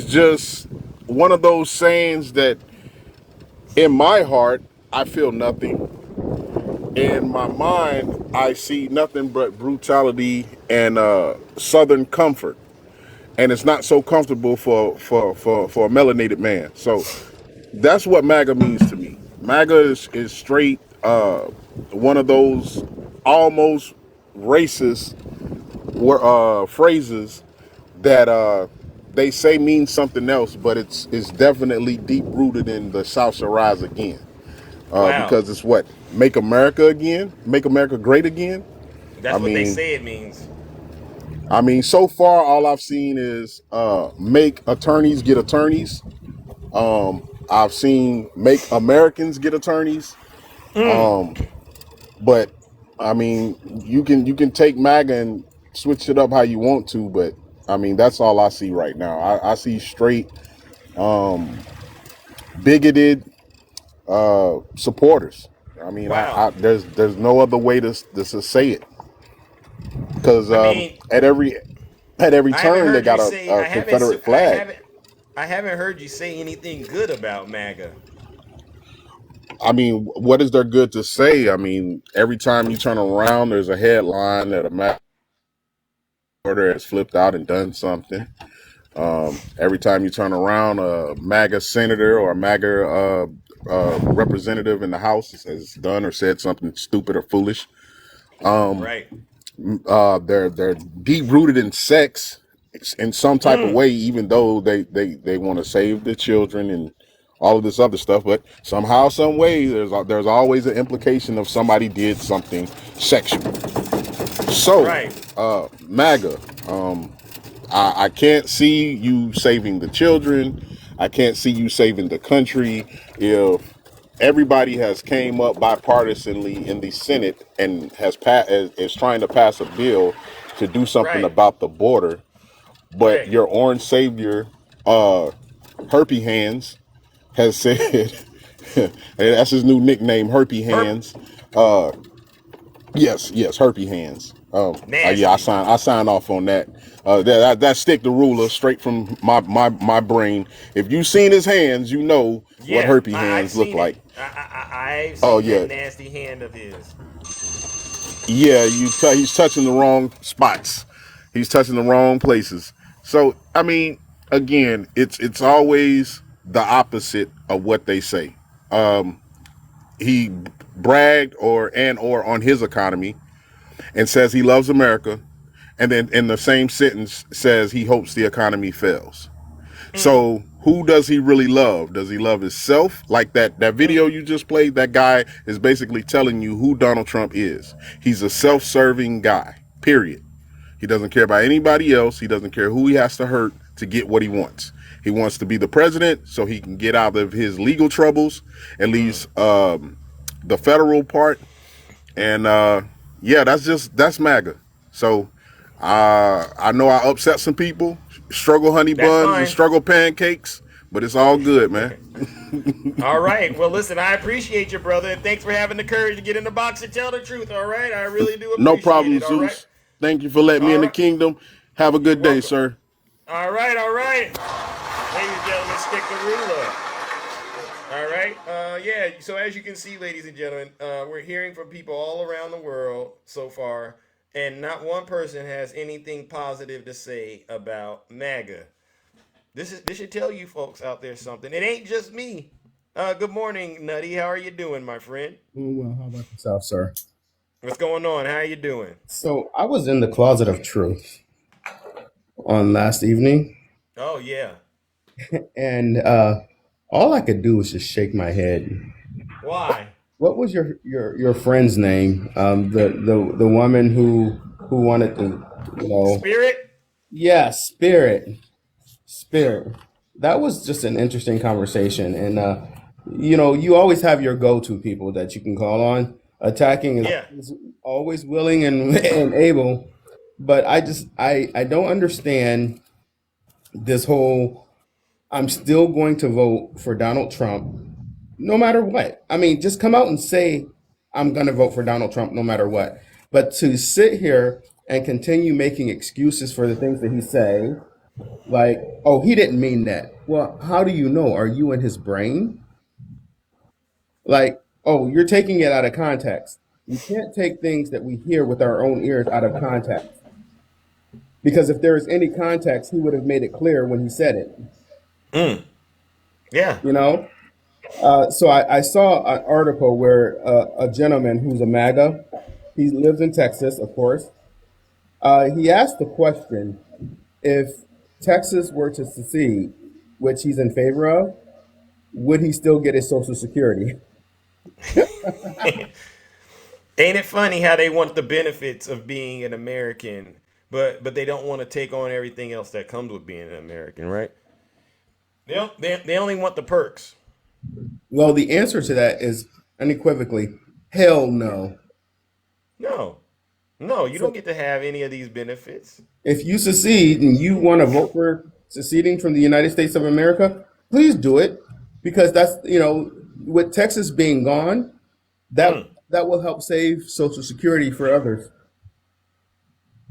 just one of those sayings that in my heart, I feel nothing. In my mind, I see nothing but brutality and Southern comfort. And it's not so comfortable for a melanated man. So that's what MAGA means to me. MAGA is straight one of those almost racist phrases that they say mean something else, but it's definitely deep rooted in the South shall rise again. Wow. Because it's what? Make America again? Make America great again? That's what they say it means. I mean, so far all I've seen is make attorneys get attorneys. I've seen make Americans get attorneys. But I mean, you can take MAGA and switch it up how you want to, but I mean, that's all I see right now. I see straight bigoted supporters. I mean, Wow. there's no other way to say it, because at every turn they got a Confederate flag. I haven't heard you say anything good about MAGA. I mean, what is there good to say? I mean, every time you turn around, there's a headline that a MAGA supporter has flipped out and done something. Every time you turn around, a MAGA senator or a MAGA representative in the House has done or said something stupid or foolish. Right. They're deep rooted in sex in some type of way, even though they want to save the children and all of this other stuff. But somehow, some way, there's always an implication of somebody did something sexual. So, MAGA, I can't see you saving the children. I can't see you saving the country if everybody has came up bipartisanly in the Senate and is trying to pass a bill to do something about the border. But your orange savior, Herpy Hands, has said, that's his new nickname, Herpy Hands. Yes, Herpy Hands. Yeah, I sign off on that. That stick the ruler straight from my brain. If you've seen his hands, you know what Herpy Hands look like. I've seen that nasty hand of his. Yeah, he's touching the wrong spots. He's touching the wrong places. So, I mean, again, it's always the opposite of what they say. He bragged or on his economy and says he loves America, and then in the same sentence says he hopes the economy fails. So who does he really love? Does he love himself? Like that video you just played, that guy is basically telling you who Donald Trump is. He's a self-serving guy, period. He doesn't care about anybody else. He doesn't care who he has to hurt to get what he wants. He wants to be the president so he can get out of his legal troubles, at least the federal part. And that's MAGA. So I know I upset some people, struggle honey buns and struggle pancakes, but it's all good, man. All right. Well, listen, I appreciate you, brother, and thanks for having the courage to get in the box and tell the truth. All right, I really do appreciate it. No problem, Zeus. Right? Thank you for letting me in the kingdom. Have a good day, sir. All right. Ladies and gentlemen, stick the ruler. All right. So as you can see, ladies and gentlemen, we're hearing from people all around the world so far, and not one person has anything positive to say about MAGA. This should tell you folks out there something. It ain't just me. Good morning, Nutty. How are you doing, my friend? Well, how about yourself, sir? What's going on? How are you doing? So I was in the closet of truth on last evening. Oh yeah. And all I could do was just shake my head. Why? What was your friend's name? The woman who wanted to, Spirit? Yeah, Spirit. That was just an interesting conversation. And you always have your go-to people that you can call on. Attacking is always willing and able, but I don't understand this whole I'm still going to vote for Donald Trump no matter what. I mean, just come out and say I'm going to vote for Donald Trump no matter what. But to sit here and continue making excuses for the things that he say, like, oh, he didn't mean that. Well, how do you know? Are you in his brain? Like, oh, you're taking it out of context. You can't take things that we hear with our own ears out of context. Because if there is any context, he would have made it clear when he said it. Yeah. So I saw an article where a gentleman who's a MAGA He lives in Texas, of course. He asked the question, if Texas were to secede, which he's in favor of, would he still get his Social Security? Ain't it funny how they want the benefits of being an American, but they don't want to take on everything else that comes with being an American, right? They only want the perks. Well, the answer to that is unequivocally, hell no. No, you don't get to have any of these benefits. If you secede and you want to vote for seceding from the United States of America, please do it, because that's, with Texas being gone, that will help save Social Security for others,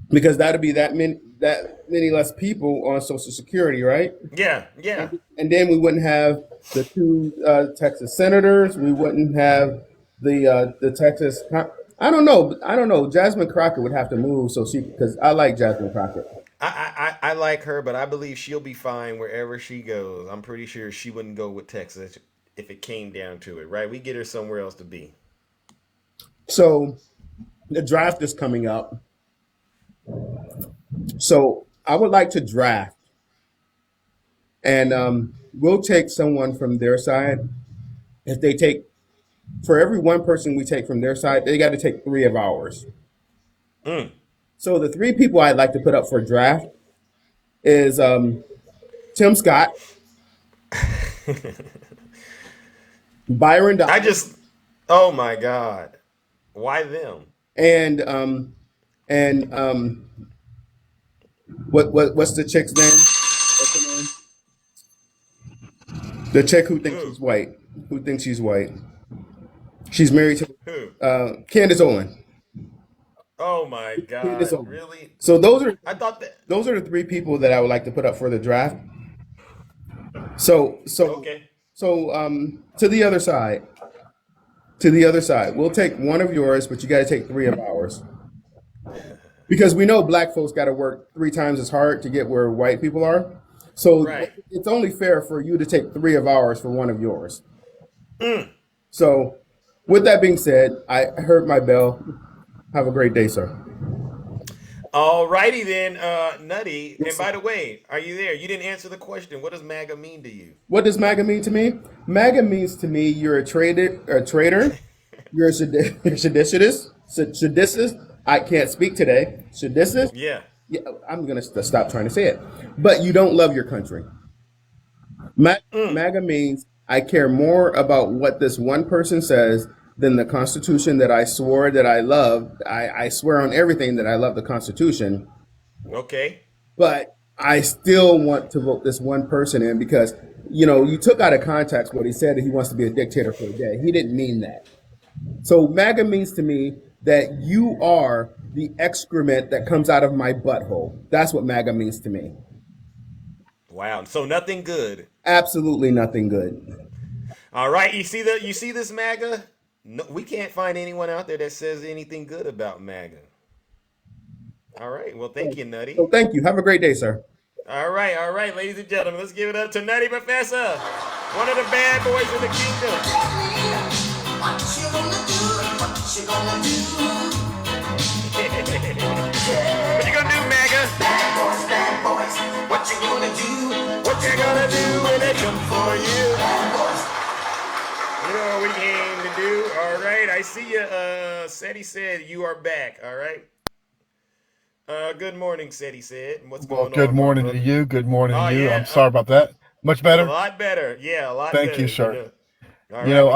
because that'll be that many less people on Social Security, right? Yeah. And then we wouldn't have the two Texas senators. We wouldn't have the Texas. I don't know. Jasmine Crockett would have to move because I like Jasmine Crockett. I like her, but I believe she'll be fine wherever she goes. I'm pretty sure she wouldn't go with Texas if it came down to it, right? We get her somewhere else to be. So the draft is coming up. So I would like to draft, and we'll take someone from their side. If they take, for every one person we take from their side, they got to take 3 of ours. So the 3 people I'd like to put up for draft is Tim Scott, Byron Donalds. Oh my God, why them? And what's the chick's name? What's her name? The chick who thinks she's white. Who thinks she's white? She's married to Candace Owen. Oh my God! Candace Owen. Really? So those are the 3 people that I would like to put up for the draft. So okay. To the other side. We'll take 1 of yours, but you got to take 3 of ours. Because we know black folks got to work 3 times as hard to get where white people are. So It's only fair for you to take 3 of ours for 1 of yours. So with that being said, I heard my bell. Have a great day, sir. All righty then, Nutty. And by the way, are you there? You didn't answer the question. What does MAGA mean to you? What does MAGA mean to me? MAGA means to me you're a traitor. You're a seditious. I can't speak today. Seditious. Yeah. I'm gonna stop trying to say it. But you don't love your country. MAGA means I care more about what this one person says than the Constitution that I swore that I love. I swear on everything that I love the Constitution. Okay. But I still want to vote this one person in because, you took out of context what he said that he wants to be a dictator for a day. He didn't mean that. So MAGA means to me that you are the excrement that comes out of my butthole. That's what MAGA means to me. Wow. So nothing good. Absolutely nothing good. All right. You see this MAGA? No, we can't find anyone out there that says anything good about MAGA. All right. Well, thank you, Nutty. So thank you. Have a great day, sir. All right, ladies and gentlemen. Let's give it up to Nutty Professor, one of the bad boys in the kingdom. What you gonna do? What you gonna do? What you gonna do, MAGA? Bad boys. What you gonna do? What you gonna do when they come for you? Bad boys. You know what we came to do. All right, I see you. Seti said you are back. All right. Good morning, Seti said. What's going on? Good morning to you. Good morning to you. Yeah. I'm sorry about that. Much better. A lot better. Yeah, a lot better. Thank you, sir. You know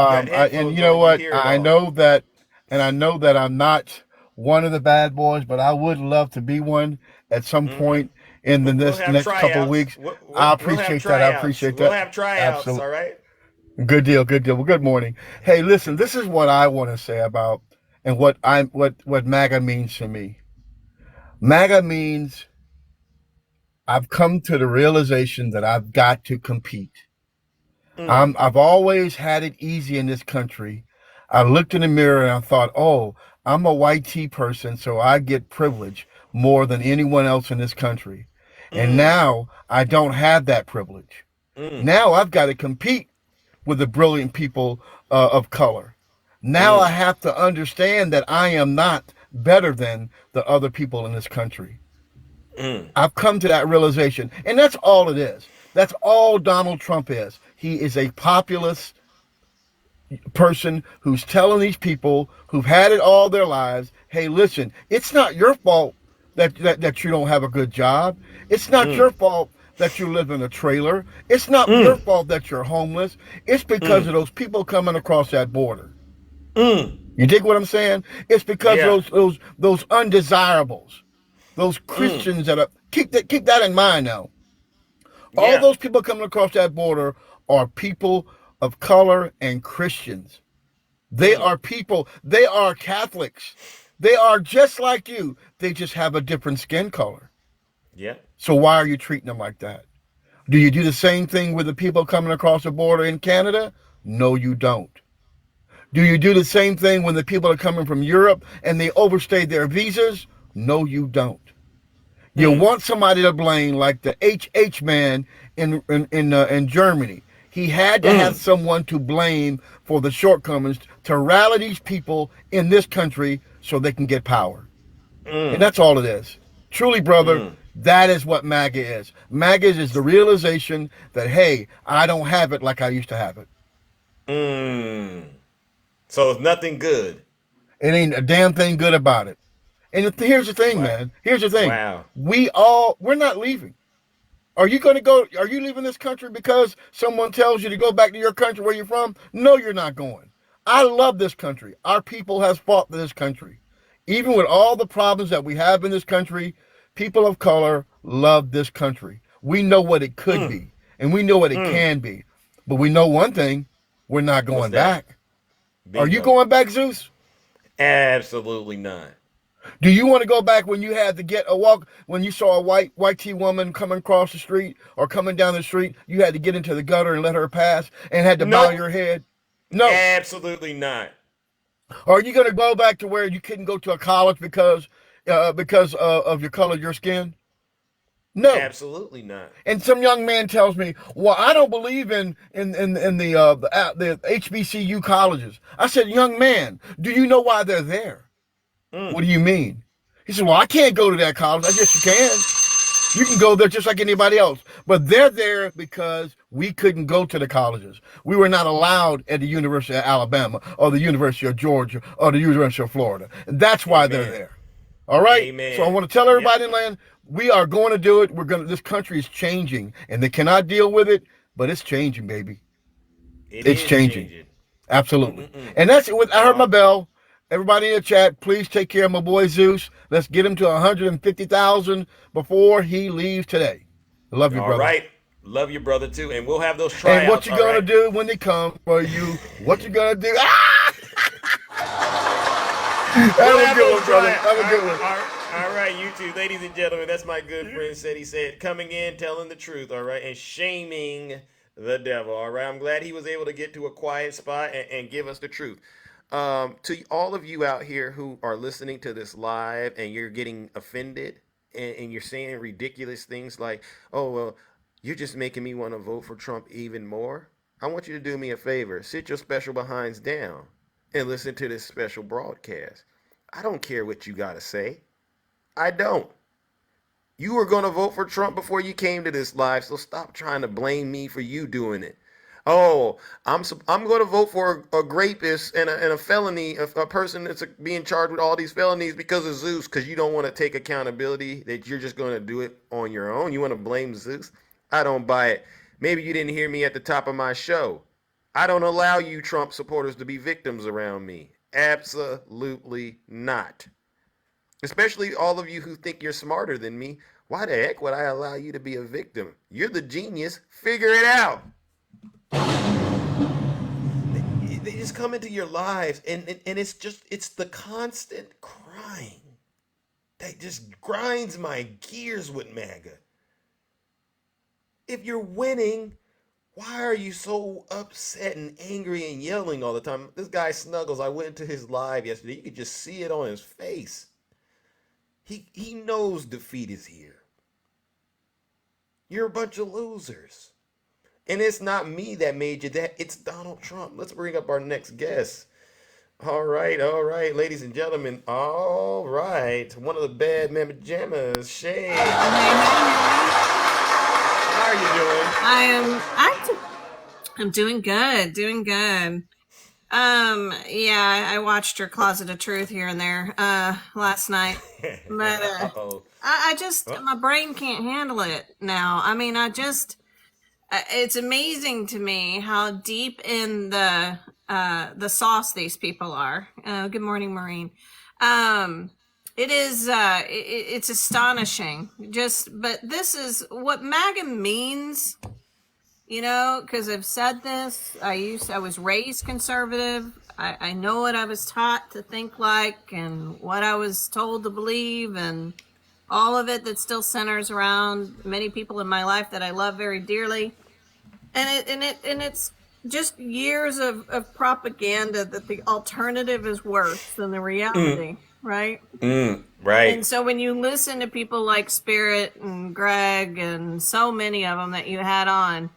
what? I know that I'm not one of the bad boys, but I would love to be one at some point in the next couple of weeks. I appreciate that. I appreciate that. We'll have tryouts. Absolutely. All right. Good deal. Well, good morning. Hey, listen, this is what I want to say about and what MAGA means to me. MAGA means I've come to the realization that I've got to compete. I've always had it easy in this country. I looked in the mirror and I thought, oh, I'm a white tea person, so I get privilege more than anyone else in this country. And now I don't have that privilege. Now I've got to compete with the brilliant people of color. Now I have to understand that I am not better than the other people in this country. I've come to that realization, and that's all it is. That's all Donald Trump is. He is a populist person who's telling these people who've had it all their lives, hey, listen, it's not your fault that you don't have a good job. It's not your fault that you live in a trailer. It's not your fault that you're homeless. It's because of those people coming across that border. You dig what I'm saying? It's because those undesirables, those Christians that are keep that in mind now. All those people coming across that border are people of color and Christians. They are people, they are Catholics. They are just like you. They just have a different skin color. Yeah. So why are you treating them like that? Do you do the same thing with the people coming across the border in Canada? No, you don't. Do you do the same thing when the people are coming from Europe and they overstay their visas? No, you don't. You want somebody to blame, like the HH man in Germany. He had to have someone to blame for the shortcomings to rally these people in this country so they can get power. And that's all it is. Truly, brother, that is what MAGA is. MAGA is the realization that, hey, I don't have it like I used to have it. So it's nothing good. It ain't a damn thing good about it. And here's the thing, man. Here's the thing. Wow. We're not leaving. Are you going to go? Are you leaving this country because someone tells you to go back to your country where you're from? No, you're not going. I love this country. Our people has fought for this country. Even with all the problems that we have in this country, people of color love this country. We know what it could be, and we know what it can be. But we know one thing, we're not going back. Are you going back, Zeus? Absolutely not. Do you want to go back when you had to get a walk, when you saw a white tea woman coming across the street or coming down the street, you had to get into the gutter and let her pass and had to bow your head? No. Absolutely not. Are you going to go back to where you couldn't go to a college because of your color of your skin? No. Absolutely not. And some young man tells me, well, I don't believe in the HBCU colleges. I said, young man, do you know why they're there? What do you mean? He said, well, I can't go to that college. I guess you can. You can go there just like anybody else. But they're there because we couldn't go to the colleges. We were not allowed at the University of Alabama or the University of Georgia or the University of Florida. And that's why they're there. All right? Amen. So I want to tell everybody in land, we are going to do it. This country is changing, and they cannot deal with it, but it's changing, baby. It's changing. Absolutely. And that's it. I heard my bell. Everybody in the chat, please take care of my boy Zeus. Let's get him to 150,000 before he leaves today. I love you, brother. All right. Love you, brother, too. And we'll have those tryouts. And what you going to do when they come for you? What you going to do? Have a good one, brother. Have a good one. All right, you two, ladies and gentlemen, that's my good friend said. He said, coming in, telling the truth, all right, and shaming the devil, all right? I'm glad he was able to get to a quiet spot and give us the truth. To all of you out here who are listening to this live and you're getting offended and you're saying ridiculous things like, oh, well, you're just making me want to vote for Trump even more. I want you to do me a favor. Sit your special behinds down and listen to this special broadcast. I don't care what you got to say. I don't. You were going to vote for Trump before you came to this live, so stop trying to blame me for you doing it. Oh, I'm going to vote for a rapist and a felony, a person that's being charged with all these felonies because of Zeus, because you don't want to take accountability, that you're just going to do it on your own. You want to blame Zeus? I don't buy it. Maybe you didn't hear me at the top of my show. I don't allow you Trump supporters to be victims around me. Absolutely not. Especially all of you who think you're smarter than me. Why the heck would I allow you to be a victim? You're the genius. Figure it out. They just come into your lives and it's the constant crying that just grinds my gears with MAGA. If you're winning, why are you so upset and angry and yelling all the time? This guy Snuggles, I went to his live yesterday. You could just see it on his face. He knows defeat is here. You're a bunch of losers. And it's not me that made you that. It's Donald Trump. Let's bring up our next guest. All right, ladies and gentlemen. All right, one of the bad mamma jammas, Shay. How are you doing? I'm doing good, doing good. Yeah, I watched your Closet of Truth here and there last night, but Uh-oh. I just my brain can't handle it now. I mean, it's amazing to me how deep in the sauce these people are. Good morning, Maureen. It is it's astonishing. But this is what MAGA means. You know, because I've said this. I was raised conservative. I know what I was taught to think like and what I was told to believe and all of it that still centers around many people in my life that I love very dearly. And it's just years of propaganda that the alternative is worse than the reality, right? Right. And so when you listen to people like Spirit and Greg and so many of them that you had on,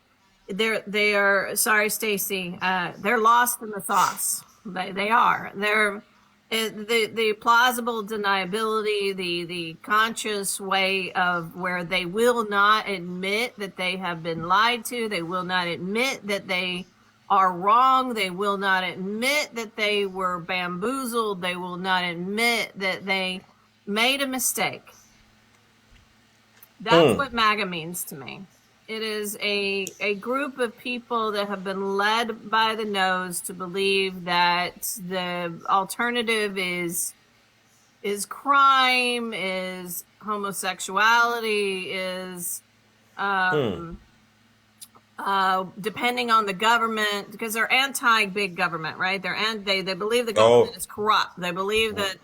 they are sorry, Stacy. They're lost in the sauce. They are. They're the plausible deniability, the conscious way of where they will not admit that they have been lied to. They will not admit that they are wrong. They will not admit that they were bamboozled. They will not admit that they made a mistake. That's what MAGA means to me. It is a group of people that have been led by the nose to believe that the alternative is crime, is homosexuality, is depending on the government, because they're anti-big government, right? They believe the government is corrupt. They believe that.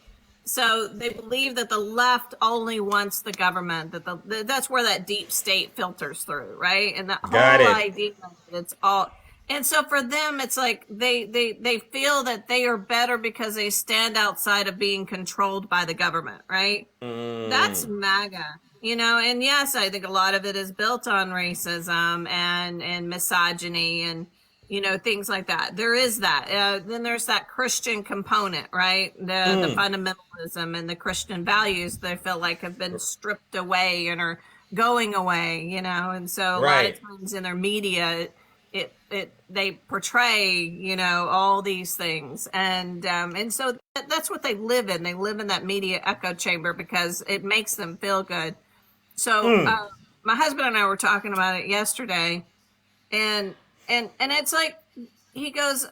So they believe that the left only wants the government, that's where that deep state filters through, right? And that whole idea that it's all, and so for them, it's like they feel that they are better because they stand outside of being controlled by the government, right? That's MAGA, you know, and yes, I think a lot of it is built on racism and misogyny and, you know, things like that. There is that. Then there's that Christian component, right? The fundamentalism and the Christian values they feel like have been stripped away and are going away, you know. And so a lot of times in their media, they portray, you know, all these things, and so that's what they live in. They live in that media echo chamber because it makes them feel good. So my husband and I were talking about it yesterday, and it's like, he goes,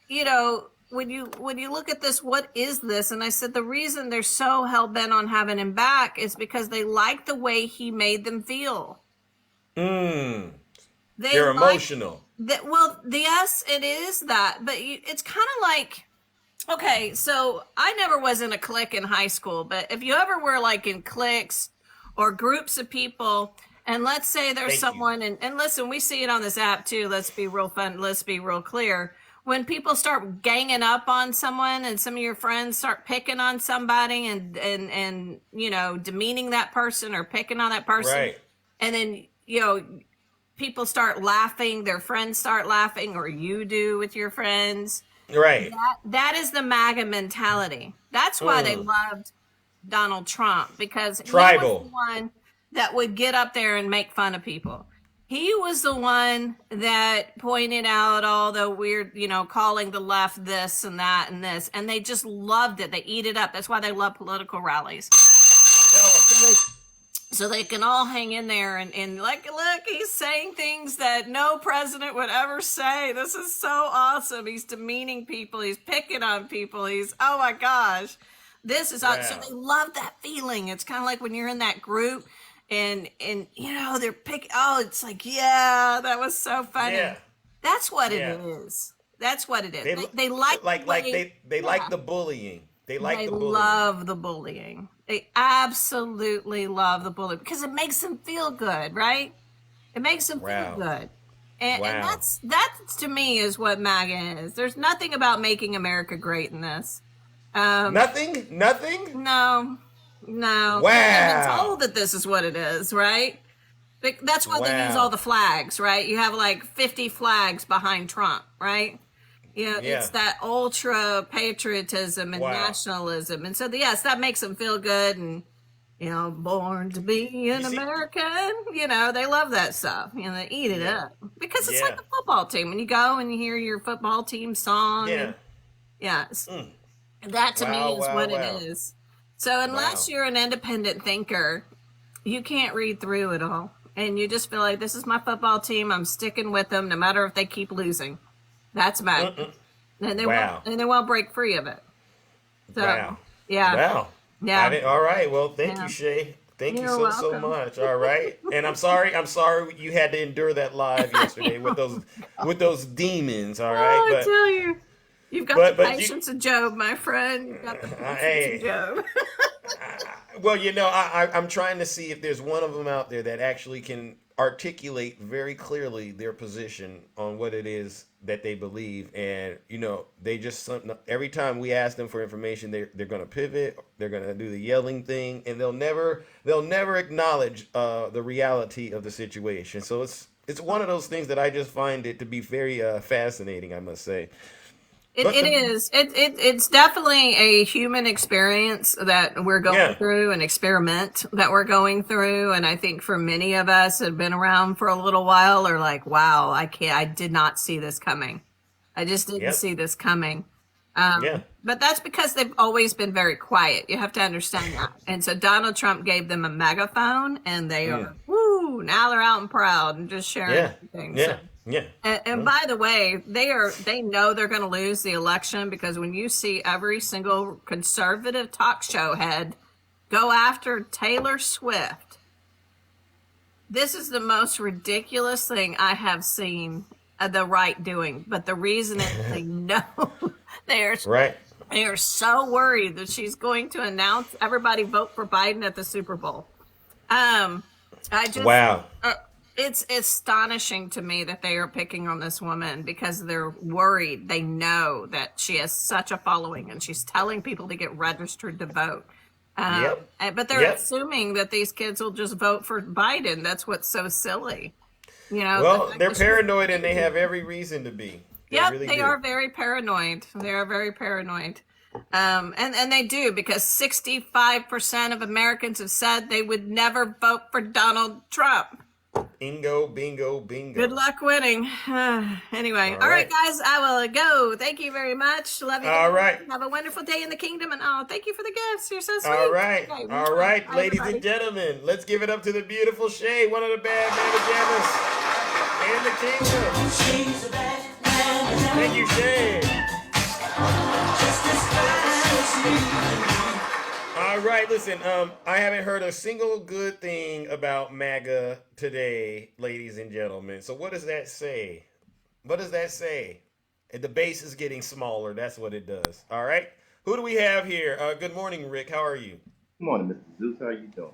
you know, when you look at this, what is this? And I said, the reason they're so hell-bent on having him back is because they like the way he made them feel. They're emotional. Yes, it is that. But it's kind of like, okay, so I never was in a clique in high school, but if you ever were like in cliques or groups of people, and let's say there's someone, and listen, we see it on this app too. Let's be real fun. Let's be real clear. When people start ganging up on someone and some of your friends start picking on somebody and you know, demeaning that person or picking on that person. Right. And then, you know, people start laughing, their friends start laughing, or you do with your friends. Right. That is the MAGA mentality. That's why they loved Donald Trump, because he was the one that would get up there and make fun of people. He was the one that pointed out all the weird, you know, calling the left this and that and this, and they just loved it. They eat it up. That's why they love political rallies. So they can all hang in there and like, look, he's saying things that no president would ever say. This is so awesome. He's demeaning people. He's picking on people. Oh my gosh, this is awesome. So they love that feeling. It's kind of like when you're in that group and you know, they're picking, it's like, yeah, that was so funny. Yeah. That's what it is. That's what it is. They like they like the bullying. They love the bullying. They absolutely love the bullying because it makes them feel good, right? It makes them feel good. And that to me is what MAGA is. There's nothing about making America great in this. Nothing? No. Wow. I've been told that this is what it is, right? That's why they use all the flags, right? You have like 50 flags behind Trump, right? It's that ultra patriotism and nationalism. And so, yes, that makes them feel good. And, born to be an American, they love that stuff. They eat it up. Because it's like a football team. When you go and you hear your football team song. That to me is what it is. So unless you're an independent thinker, you can't read through it all. And you just feel like, this is my football team. I'm sticking with them no matter if they keep losing. That's MAGA. And they won't break free of it. So, Wow. All right. Well, thank you, Shay. Thank you so much. All right. And I'm sorry you had to endure that live yesterday with those demons. All right. I tell you. You've got the patience of Job, my friend. You've got the patience of Job. Well, I'm trying to see if there's one of them out there that actually can articulate very clearly their position on what it is that they believe. And, they just, every time we ask them for information, they're going to pivot, they're going to do the yelling thing, and they'll never acknowledge the reality of the situation. So it's one of those things that I just find it to be very fascinating, I must say. It is. It's definitely a human experience that we're going through, an experiment that we're going through. And I think for many of us that have been around for a little while are like, wow, I did not see this coming. I just didn't see this coming. But that's because they've always been very quiet. You have to understand that. And so Donald Trump gave them a megaphone, and they are, now they're out and proud and just sharing everything. So. And by the way, they know they're going to lose the election, because when you see every single conservative talk show head go after Taylor Swift, this is the most ridiculous thing I have seen the right doing. But the reason is they know they are so worried that she's going to announce everybody vote for Biden at the Super Bowl. It's astonishing to me that they are picking on this woman, because they're worried. They know that she has such a following, and she's telling people to get registered to vote. But they're assuming that these kids will just vote for Biden. That's what's so silly. Well, they're paranoid, and they have every reason to be. They are very paranoid. They are very paranoid. And they do, because 65% of Americans have said they would never vote for Donald Trump. Bingo, bingo, bingo. Good luck winning. Anyway, all right, guys, I will go. Thank you very much. Love you. All right. Have a wonderful day in the kingdom. And thank you for the gifts. You're so sweet. All right. Okay, all right, bye, ladies everybody. and gentlemen, let's give it up to the beautiful Shay, one of the bad mama jammas in the kingdom. Thank you, Shay. All right, listen, I haven't heard a single good thing about MAGA today, ladies and gentlemen. So what does that say? What does that say? The base is getting smaller. That's what it does. All right. Who do we have here? Good morning, Rick. How are you? Good morning, Mr. Zeus. How you doing?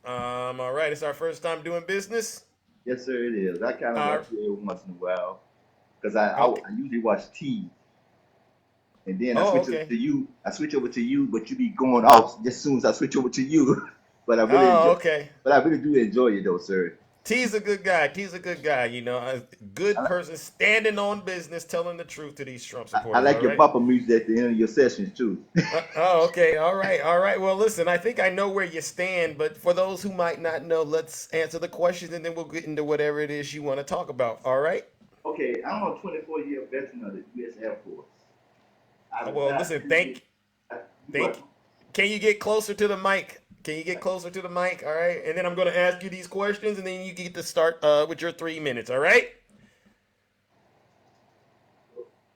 All right. It's our first time doing business. Yes, sir, it is. I kind of watch you every once in a while, because I usually watch T. And then I switch over to you. I switch over to you, but you be going off just as soon as I switch over to you. But I really But I really do enjoy you, though, sir. T's a good guy. T's a good guy. A good person standing on business, telling the truth to these Trump supporters. I like your bumper music at the end of your sessions too. Okay. All right. Well, listen, I think I know where you stand, but for those who might not know, let's answer the questions, and then we'll get into whatever it is you want to talk about. All right? Okay. I'm a 24-year veteran of the U.S. Air Force. Well, listen, thank. Can you get closer to the mic? Can you get closer to the mic? All right. And then I'm going to ask you these questions, and then you get to start with your 3 minutes. All right.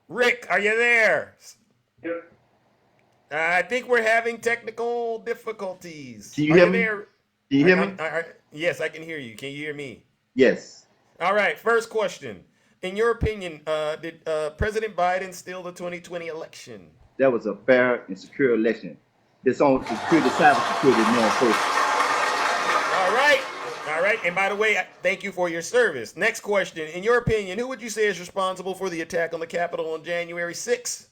Rick, are you there? Yep. I think we're having technical difficulties. Can you hear me? There? Can you hear me? Yes, I can hear you. Can you hear me? Yes. All right. First question. In your opinion, did President Biden steal the 2020 election? That was a fair and secure election. It's on security, cybersecurity, more first. All right. And by the way, thank you for your service. Next question. In your opinion, who would you say is responsible for the attack on the Capitol on January 6th?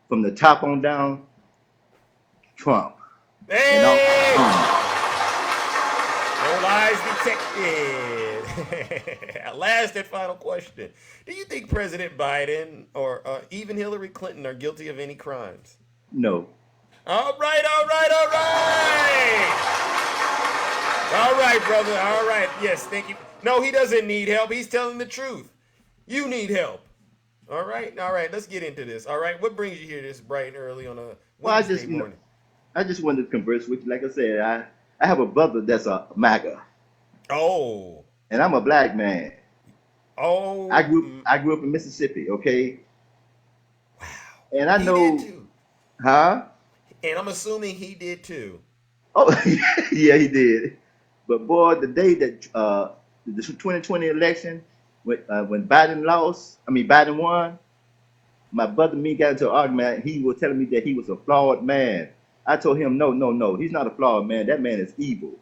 From the top on down, Trump. Hey! No lies detected. Last and final question. Do you think President Biden or even Hillary Clinton are guilty of any crimes? No. All right, all right, all right. All right, brother. All right. Yes, thank you. No, he doesn't need help. He's telling the truth. You need help. All right. All right. Let's get into this. All right. What brings you here this bright and early on a Wednesday morning? I just wanted to converse with you. Like I said, I have a brother that's a MAGA. Oh. And I'm a black man. Oh. I grew up in Mississippi, okay? Wow. And I know. Huh? And I'm assuming he did too. Oh, yeah, he did. But boy, the day that the 2020 election, when Biden won, my brother and me got into an argument. He was telling me that he was a flawed man. I told him, no, he's not a flawed man. That man is evil.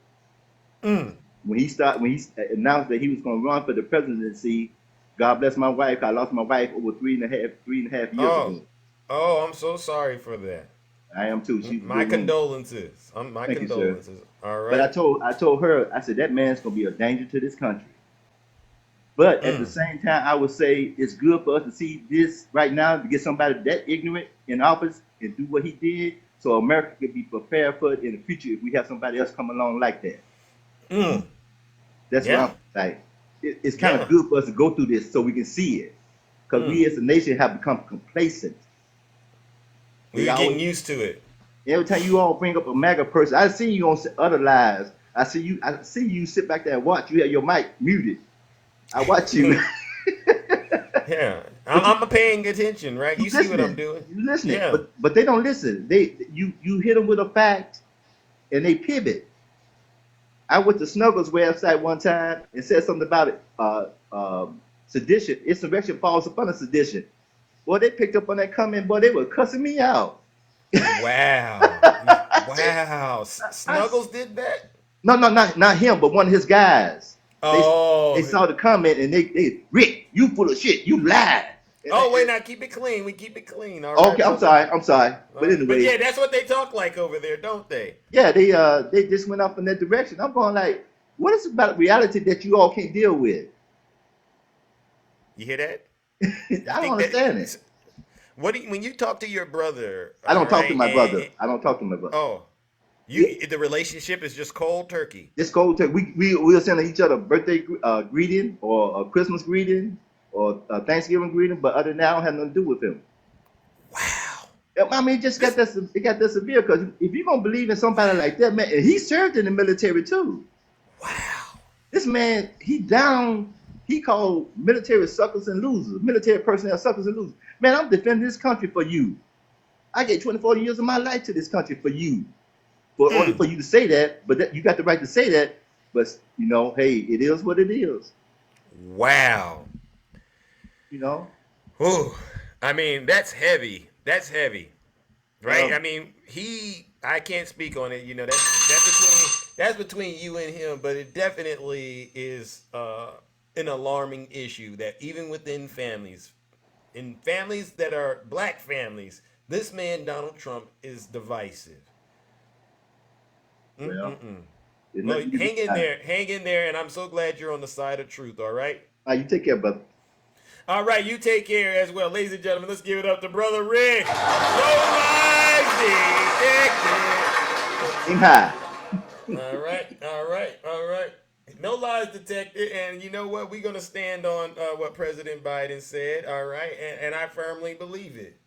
When he announced that he was going to run for the presidency, God bless my wife. I lost my wife over three and a half years ago. Oh, I'm so sorry for that. I am too. My condolences. My condolences. All right. But I told her, I said, that man's going to be a danger to this country. But at the same time, I would say it's good for us to see this right now, to get somebody that ignorant in office and do what he did, so America could be prepared for it in the future if we have somebody else come along like that. That's what I'm like. It's kind of good for us to go through this so we can see it. Because we as a nation have become complacent. We're getting used to it. Every time you all bring up a MAGA person, I see you on other lives. I see you sit back there and watch. You have your mic muted. I watch you. Yeah, I'm paying attention, right? You see what I'm doing? You listening? Yeah. But they don't listen. You hit them with a fact, and they pivot. I went to Snuggles' website one time and said something about it. Sedition. Insurrection falls upon a sedition. Boy, they picked up on that comment. Boy, they were cussing me out. Wow. Wow. Snuggles did that? No, not him, but one of his guys. They saw the comment and they Rick, you full of shit. You lied. Wait, now keep it clean. We keep it clean. All right. Okay, I'm sorry. But anyway. But yeah, that's what they talk like over there, don't they? Yeah, they just went off in that direction. I'm going like, what is about reality that you all can't deal with? You hear that? I don't understand it. When you talk to your brother? I don't talk to my brother. Oh, the relationship is just cold turkey. It's cold turkey. We'll send each other a birthday greeting or a Christmas greeting or a Thanksgiving greeting, but other than that, I don't have nothing to do with him. Wow. I mean, it got that severe because if you're gonna believe in somebody like that, man, and he served in the military too. Wow. This man, he called military suckers and losers, military personnel suckers and losers. Man, I'm defending this country for you. I gave 24 years of my life to this country for you. Only for you to say that, but you got the right to say that. But, hey, it is what it is. Wow. Ooh, I mean, that's heavy. That's heavy. Right? I mean, I can't speak on it. That's between you and him, but it definitely is an alarming issue that even within families, in families that are black families, this man, Donald Trump, is divisive. Well, hang in there, and I'm so glad you're on the side of truth, all right? You take care, brother. All right, you take care as well. Ladies and gentlemen, let's give it up to Brother Rick. Aim high. All right. No lies detected, and you know what? We're going to stand on what President Biden said, all right? And I firmly believe it.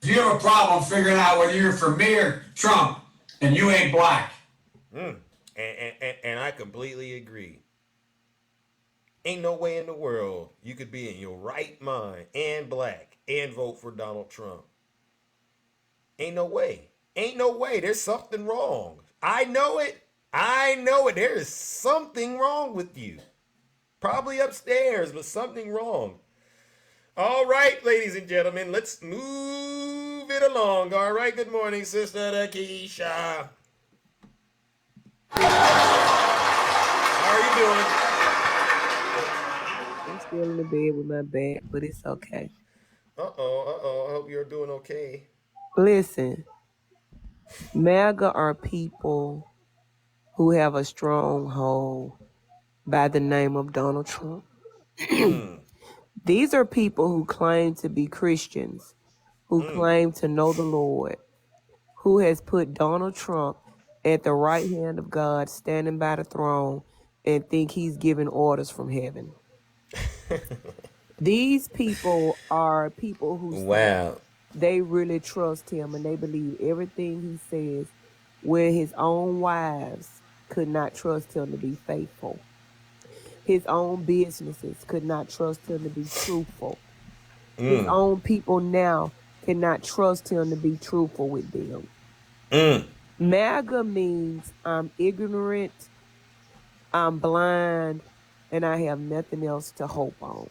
If you have a problem figuring out whether you're for me or Trump, and you ain't black. And I completely agree. Ain't no way in the world you could be in your right mind and black and vote for Donald Trump. Ain't no way. There's something wrong. I know it. There is something wrong with you. Probably upstairs, but something wrong. All right, ladies and gentlemen, let's move it along. All right, good morning, Sister Keisha. How are you doing? I'm still in the bed with my back, but it's okay. Uh-oh. I hope you're doing okay. Listen, MAGA are people who have a stronghold by the name of Donald Trump. These are people who claim to be Christians, who claim to know the Lord, who has put Donald Trump at the right hand of God, standing by the throne, and think he's giving orders from heaven. These people are people who say they really trust him and they believe everything he says, where his own wives could not trust him to be faithful. His own businesses could not trust him to be truthful. His own people now cannot trust him to be truthful with them. MAGA means I'm ignorant, I'm blind, and I have nothing else to hope on.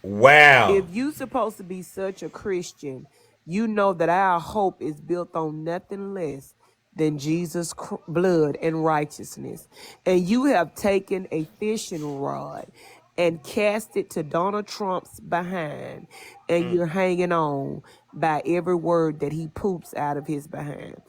Wow. If you're supposed to be such a Christian, you know that our hope is built on nothing less than Jesus' blood and righteousness. And you have taken a fishing rod and cast it to Donald Trump's behind, and you're hanging on by every word that he poops out of his behind.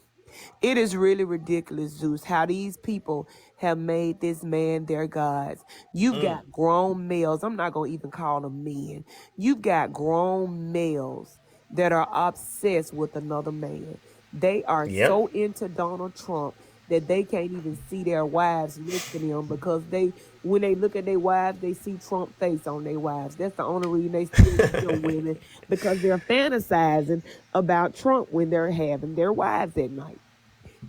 It is really ridiculous, Zeus, how these people have made this man their gods. You've got grown males. I'm not going to even call them men. You've got grown males that are obsessed with another man. They are so into Donald Trump that they can't even see their wives next to them because when they look at their wives, they see Trump face on their wives. That's the only reason they still kill women, because they're fantasizing about Trump when they're having their wives at night.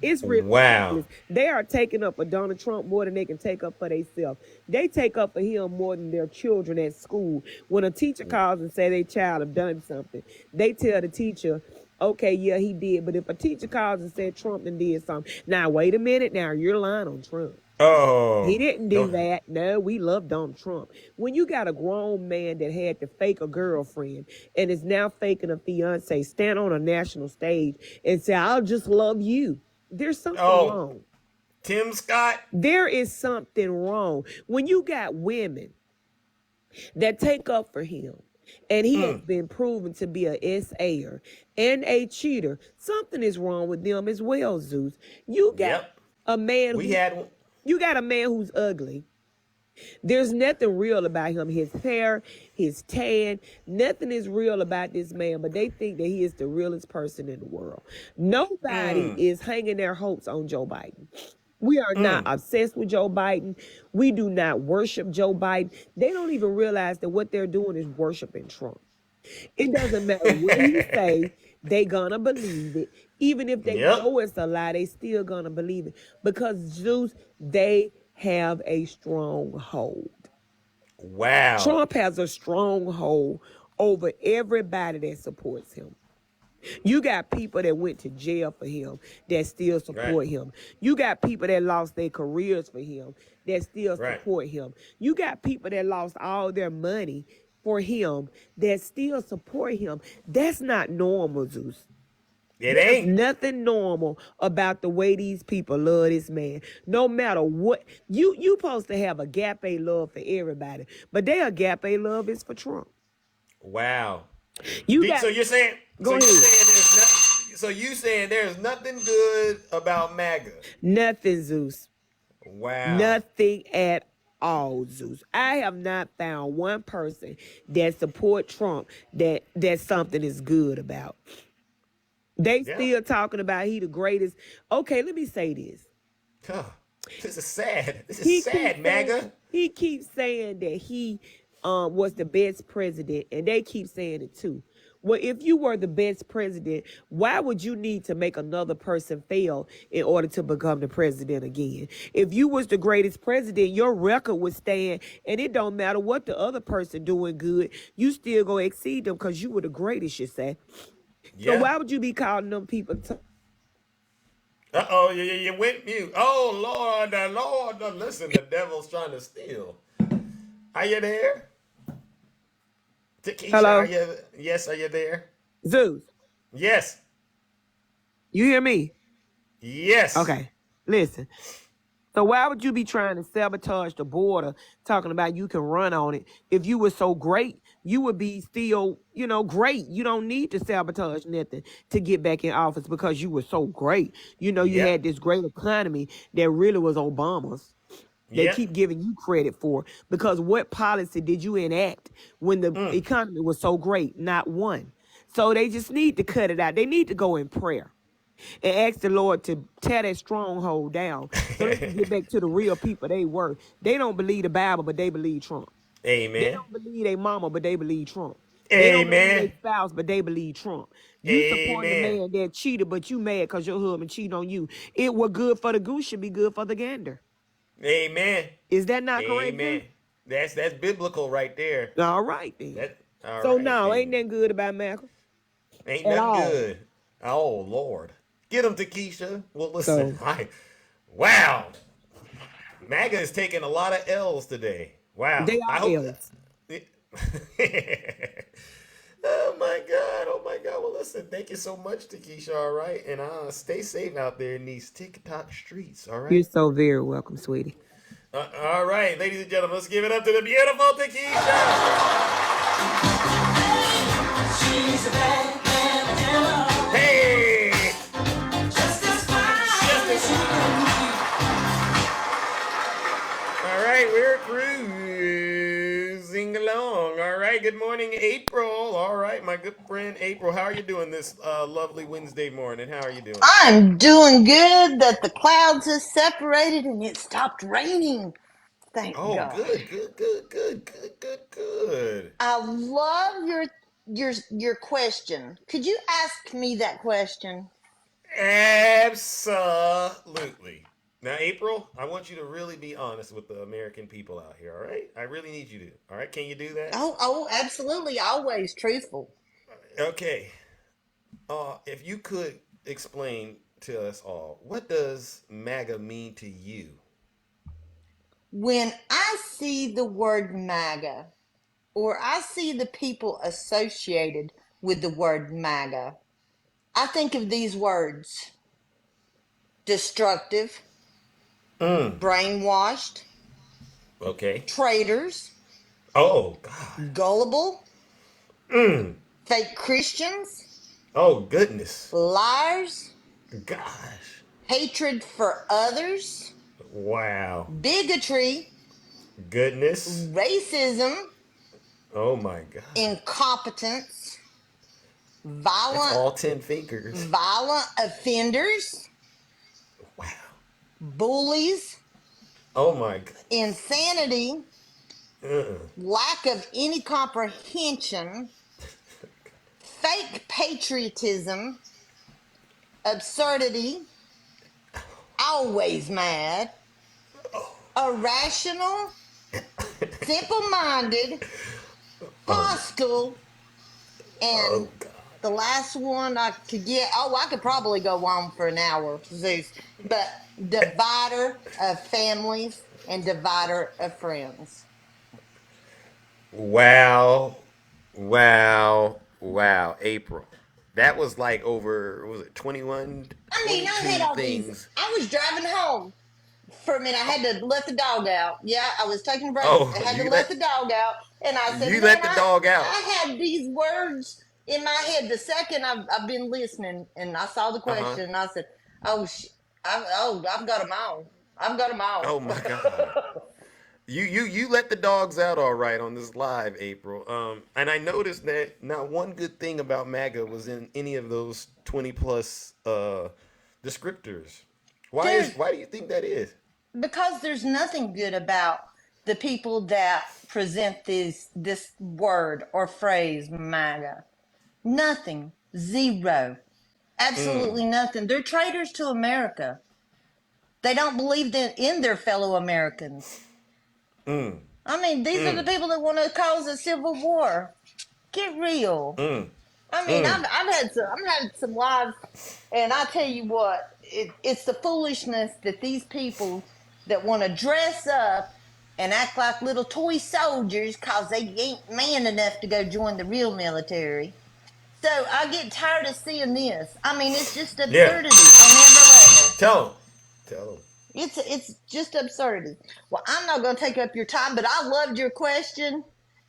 It's really ridiculous. They are taking up for Donald Trump more than they can take up for themselves. They take up for him more than their children at school. When a teacher calls and say their child have done something, they tell the teacher, okay, yeah, he did. But if a teacher calls and said Trump done did something, now wait a minute, now you're lying on Trump. Oh, he didn't do that. No, we love Donald Trump. When you got a grown man that had to fake a girlfriend and is now faking a fiance, stand on a national stage and say, I'll just love you. There's something wrong. Tim Scott? There is something wrong. When you got women that take up for him, and he has been proven to be a SA'er and a cheater, something is wrong with them as well, Zeus. You got a man you got a man who's ugly. There's nothing real about him. His hair, his tan, nothing is real about this man, but they think that he is the realest person in the world. Nobody is hanging their hopes on Joe Biden. We are not obsessed with Joe Biden. We do not worship Joe Biden. They don't even realize that what they're doing is worshiping Trump. It doesn't matter what he say, they gonna believe it. Even if they know it's a lie, they still gonna believe it. Because Zeus, they have a stronghold. Wow. Trump has a stronghold over everybody that supports him. You got people that went to jail for him that still support him. You got people that lost their careers for him that still support him. You got people that lost all their money for him that still support him. That's not normal, Zeus. There's nothing normal about the way these people love this man. No matter what, you supposed to have agape love for everybody, but their agape love is for Trump. Wow. So you're saying you saying there's nothing good about MAGA? Nothing, Zeus. Wow. Nothing at all, Zeus. I have not found one person that support Trump that something is good about. They still talking about he the greatest. Okay, let me say this. This is sad. This is sad, MAGA. He keeps saying that he was the best president, and they keep saying it too. Well, if you were the best president, why would you need to make another person fail in order to become the president again? If you was the greatest president, your record would stand, and it don't matter what the other person doing good, you still go exceed them because you were the greatest, you say. So why would you be calling them people? Uh-oh, you went mute. Oh, Lord, listen, the devil's trying to steal. Are you there? Keisha, Hello? are you there? Zeus. Yes. You hear me? Yes. Okay, listen. So why would you be trying to sabotage the border, talking about you can run on it? If you were so great, you would be still, great. You don't need to sabotage nothing to get back in office because you were so great. You had this great economy that really was Obama's. They keep giving you credit for, because what policy did you enact when the economy was so great? Not one. So they just need to cut it out. They need to go in prayer and ask the Lord to tear that stronghold down so they can get back to the real people they were. They don't believe the Bible, but they believe Trump. Amen. They don't believe their mama, but they believe Trump. They don't believe their spouse, but they believe Trump. You support the man that cheated, but you mad because your husband cheated on you. It was good for the goose should be good for the gander. Amen. Is that not correct? Amen. That's biblical right there. All right then. So now, ain't that good about Malcolm? Ain't nothing good. Oh Lord, get him, Takesha. Well, listen, wow, MAGA is taking a lot of L's today. Wow, they are L's. Oh my God. Well, listen, thank you so much, Takesha. All right, and stay safe out there in these TikTok streets. All right. You're so very welcome, sweetie. All right, ladies and gentlemen, let's give it up to the beautiful Takesha. Hey! All right, we're cruising along. All right, good morning, April. All right, my good friend April, how are you doing this lovely Wednesday morning? How are you doing? I'm doing good that the clouds have separated and it stopped raining. Thank God. Good. I love your question. Could you ask me that question? Absolutely. Now, April, I want you to really be honest with the American people out here, all right? I really need you to. All right, can you do that? Oh, absolutely. Always truthful. Okay. If you could explain to us all, what does MAGA mean to you? When I see the word MAGA, or I see the people associated with the word MAGA, I think of these words: destructive, brainwashed, traitors, gullible, fake Christians, goodness, liars, gosh, hatred for others, wow, bigotry, goodness, racism, oh my God, incompetence, violent, that's all 10 fingers, violent offenders, wow, bullies, oh my God, insanity, lack of any comprehension, fake patriotism, absurdity, always mad, irrational, simple-minded, hostile, and the last one I could get, I could probably go on for an hour, Zeus, but divider of families and divider of friends. Wow, April. That was like over, was it 21, I mean, I had all things. these. I was driving home for a minute. I had to let the dog out. Yeah, I was taking a break. I had to let the dog out. And I said, you let the dog out. I had these words in my head the second I've been listening, and I saw the question, and I said, I've got them all. I've got them all. Oh my God. You let the dogs out all right on this live, April. And I noticed that not one good thing about MAGA was in any of those 20 plus descriptors. Why do you think that is? Because there's nothing good about the people that present this word or phrase MAGA. Nothing. Zero. Absolutely nothing. They're traitors to America. They don't believe in their fellow Americans. I mean, these are the people that want to cause a civil war. Get real. I mean, I've had some lives, and I tell you what, it's the foolishness that these people that want to dress up and act like little toy soldiers because they ain't man enough to go join the real military. So I get tired of seeing this. I mean, it's just absurdity on every level. Tell them. It's just absurdity. Well, I'm not going to take up your time, but I loved your question,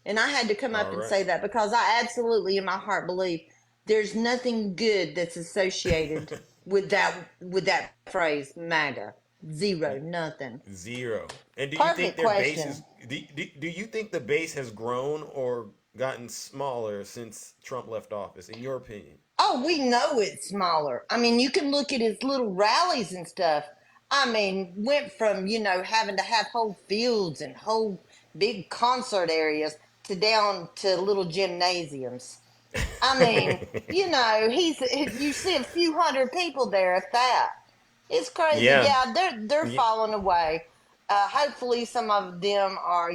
and I had to come up and say that because I absolutely, in my heart, believe there's nothing good that's associated with that phrase MAGA. Zero, nothing. Zero. And do you think Perfect their base is? question. Do you think the base has grown or gotten smaller since Trump left office? In your opinion? Oh, we know it's smaller. I mean, you can look at his little rallies and stuff. I mean, went from, having to have whole fields and whole big concert areas to down to little gymnasiums. I mean, you see a few hundred people there at that. It's crazy. Yeah. Yeah, they're falling away. Hopefully some of them are,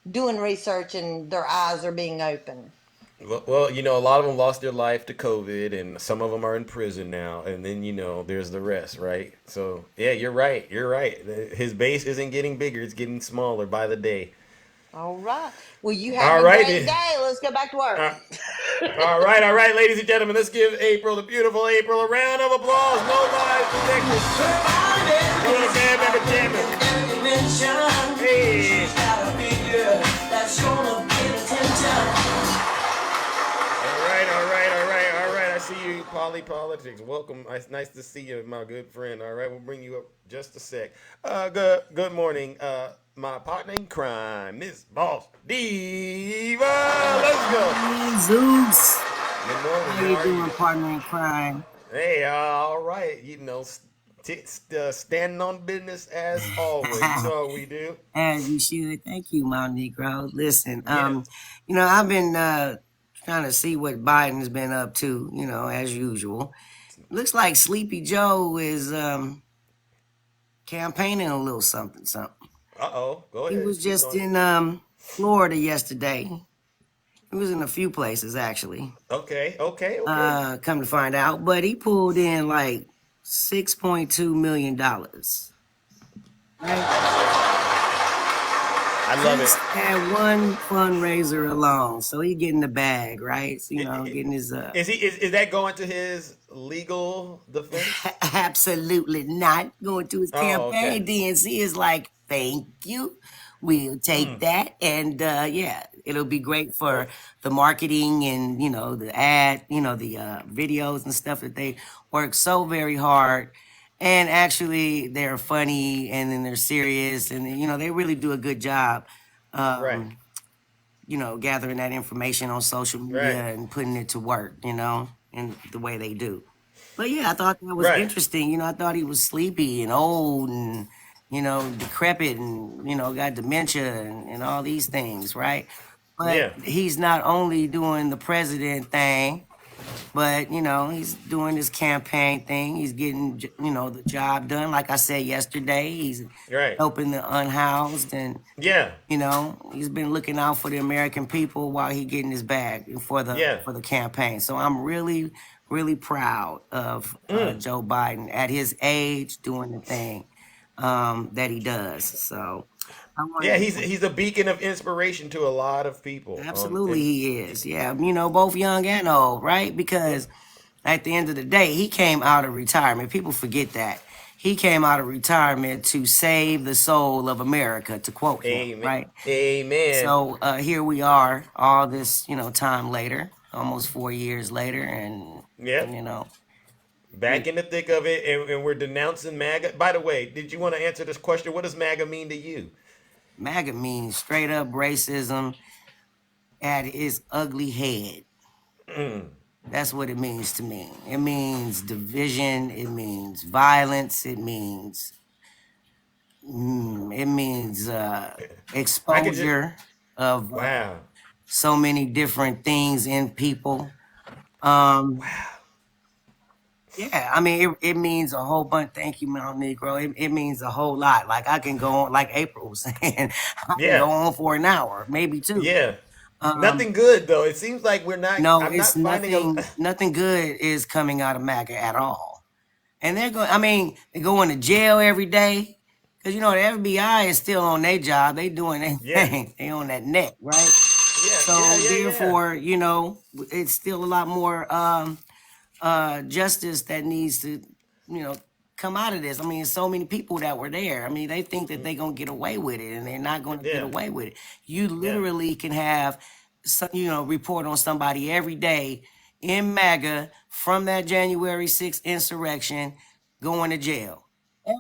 doing research and their eyes are being opened. Well, a lot of them lost their life to COVID, and some of them are in prison now. And then, there's the rest, right? So, yeah, you're right. You're right. His base isn't getting bigger; it's getting smaller by the day. All right. Well, you have All a right, great then. day. Let's go back to work. All right, ladies and gentlemen. Let's give April, the beautiful April, a round of applause. No lies detected. A little band member jamming. Hey. All right. I see you, Politics. Welcome. It's nice to see you, my good friend. All right, we'll bring you up just a sec. Good morning, my partner in crime, Miss Boss Diva. Let's go. Zeus. Good morning. How you doing, partner in crime? Hey, all right. Standing on business as always. You know what we do. As you should. Thank you, my Negro. Listen, Yeah. I've been trying to see what Biden's been up to, as usual. Looks like Sleepy Joe is campaigning a little something. Uh-oh. Go ahead. He was just in Florida yesterday. He was in a few places, actually. Okay. Come to find out. But he pulled in like $6.2 million. I love it. Had one fundraiser alone, so he getting the bag, right? So, getting his. Is that going to his legal defense? Absolutely not going to his campaign. Okay. DNC is like, thank you. We'll take that, and it'll be great for the marketing and the ad, the videos and stuff that they work so very hard. And actually, they're funny, and then they're serious, and they really do a good job, Right. Gathering that information on social media Right. and putting it to work, in the way they do. But yeah, I thought that was Right. interesting. I thought he was sleepy and old and decrepit and got dementia and all these things, right? But Yeah. he's not only doing the president thing. But, he's doing his campaign thing. He's getting, the job done. Like I said yesterday, he's Right. helping the unhoused. And, Yeah. he's been looking out for the American people while he getting his bag for the campaign. So I'm really, really proud of Joe Biden at his age doing the thing that he does. So Yeah, he's a beacon of inspiration to a lot of people. Absolutely, he is. Yeah, both young and old, right? Because at the end of the day, he came out of retirement. People forget that. He came out of retirement to save the soul of America, to quote him, Amen. right? Amen. So here we are, all this, time later, almost 4 years later, and, back in the thick of it, and we're denouncing MAGA. By the way, did you want to answer this question? What does MAGA mean to you? MAGA means straight up racism at its ugly head. That's what it means to me. It means division. It means violence. It means exposure of so many different things in people. Yeah, I mean, it means a whole bunch. Thank you, Mount Negro. It means a whole lot. Like, I can go on, like April was saying, I can go on for an hour, maybe two. Yeah. Nothing good, though. It seems like we're not. No, I'm it's not finding nothing good is coming out of MAGA at all. And they're going to jail every day. Because, the FBI is still on their job. They doing their thing. They on that neck, right? So, therefore, it's still a lot more justice that needs to, come out of this. I mean, so many people that were there. I mean, they think that they're going to get away with it, and they're not going to get away with it. You literally can have, report on somebody every day in MAGA from that January 6th insurrection going to jail.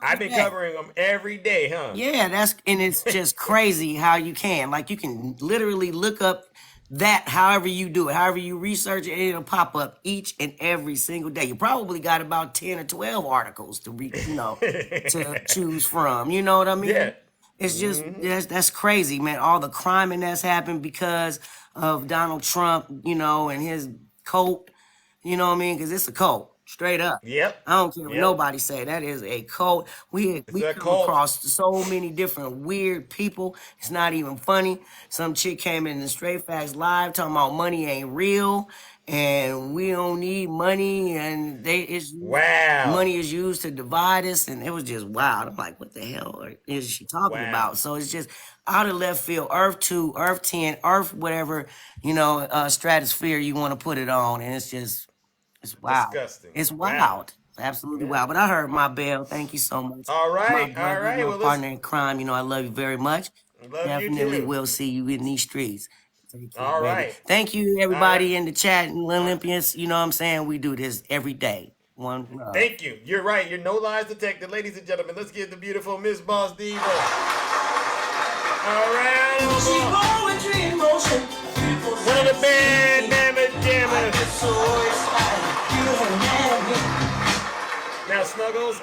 I've been covering them every day, huh? Yeah, and it's just crazy how you can. Like, you can literally look up that however you do it, however you research it, it'll pop up each and every single day. You probably got about 10 or 12 articles to read, to choose from. You know what I mean? Yeah. It's just that's crazy, man. All the crime that's happened because of Donald Trump, and his cult. You know what I mean? Because it's a cult. Straight up. Yep. I don't care what nobody say. That is a cult. We come across so many different weird people. It's not even funny. Some chick came in the Straight Facts Live talking about money ain't real and we don't need money and money is used to divide us, and it was just wild. I'm like, what the hell is she talking about? So it's just out of left field. Earth 2, Earth 10, Earth whatever, stratosphere you want to put it on, and it's wild. Disgusting. It's wild. Absolutely wild. But I heard my bell. Thank you so much. All right. My brother, my partner in crime. I love you very much. Definitely will see you in these streets. All right. Thank you, everybody in the chat and Olympians. You know what I'm saying? We do this every day. One love. Thank you. You're right. You're no lies detected. Ladies and gentlemen, let's give the beautiful Miss Boss Diva. All right. One of the bad mammoth jammers. Now, Snuggles,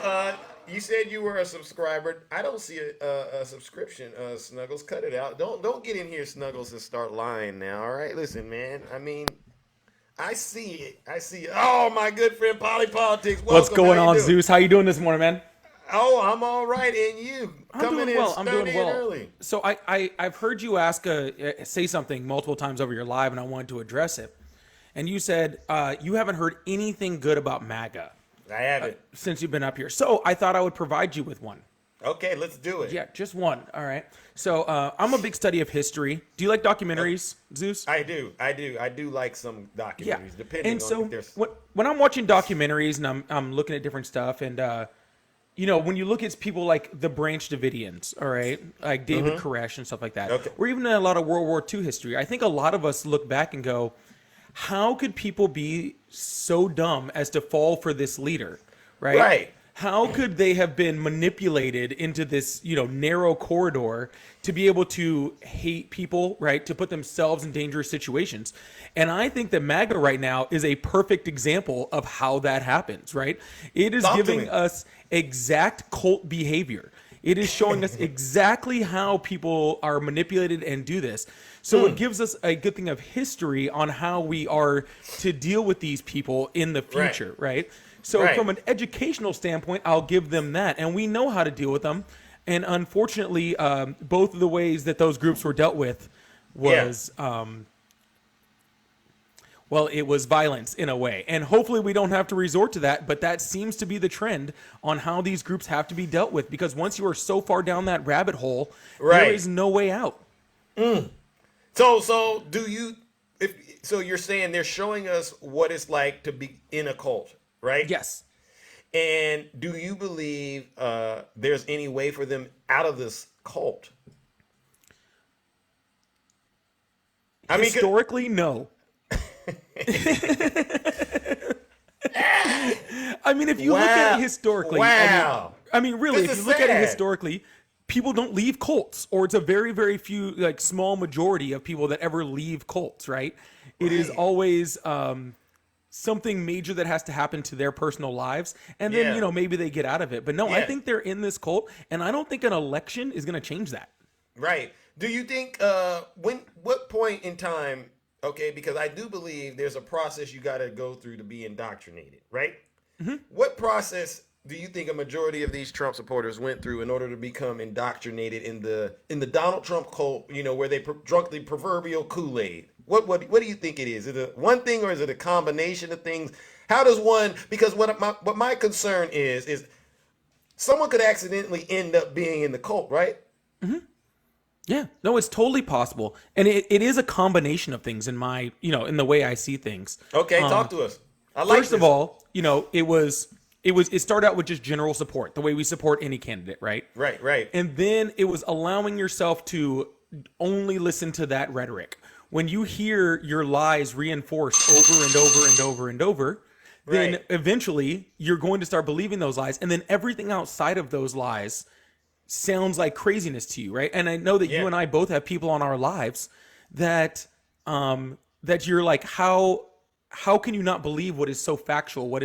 you said you were a subscriber. I don't see a subscription, Snuggles. Cut it out. Don't get in here, Snuggles, and start lying now. All right, listen, man. I mean, I see it. Oh, my good friend, Politics. Welcome. What's going on, Zeus? How you doing this morning, man? Oh, I'm all right, and you? I'm doing well. Early. So I've heard you say something multiple times over your live, and I wanted to address it. And you said you haven't heard anything good about MAGA. I haven't. Since you've been up here. So I thought I would provide you with one. Okay, let's do it. Yeah, just one. All right. So I'm a big study of history. Do you like documentaries, Zeus? I do. I do like some documentaries, depending on if there's... when I'm watching documentaries and I'm looking at different stuff, and when you look at people like the Branch Davidians, all right, like David Koresh and stuff like that, or even a lot of World War II history, I think a lot of us look back and go, how could people be so dumb as to fall for this leader, right? Right. How could they have been manipulated into this, narrow corridor to be able to hate people, right? To put themselves in dangerous situations. And I think that MAGA right now is a perfect example of how that happens, right? It is giving us exact cult behavior. It is showing us exactly how people are manipulated and do this. So it gives us a good thing of history on how we are to deal with these people in the future, right? So from an educational standpoint, I'll give them that. And we know how to deal with them. And unfortunately, both of the ways that those groups were dealt with was, it was violence in a way. And hopefully we don't have to resort to that. But that seems to be the trend on how these groups have to be dealt with. Because once you are so far down that rabbit hole, there is no way out. So so you're saying they're showing us what it's like to be in a cult, right? Yes. And do you believe there's any way for them out of this cult? Historically, no. I mean, if you look at it historically, really, if you look at it historically, people don't leave cults, or it's a very, very few, small majority of people that ever leave cults, right? It is always something major that has to happen to their personal lives, and then, maybe they get out of it. But no, I think they're in this cult, and I don't think an election is going to change that. Right. Do you think, what point in time, because I do believe there's a process you got to go through to be indoctrinated, right? What process do you think a majority of these Trump supporters went through in order to become indoctrinated in the Donald Trump cult, where they drunk the proverbial Kool-Aid? What do you think it is? Is it one thing, or is it a combination of things? How does one, because what my concern is someone could accidentally end up being in the cult, right? Yeah, no, it's totally possible. And it is a combination of things in my, in the way I see things. Okay, talk to us. First of all, it started out with just general support, the way we support any candidate, right? Right. And then it was allowing yourself to only listen to that rhetoric. When you hear your lies reinforced over and over and over and over, then eventually you're going to start believing those lies, and then everything outside of those lies sounds like craziness to you, right? And I know that you and I both have people on our lives that that you're like, how can you not believe what is so factual, what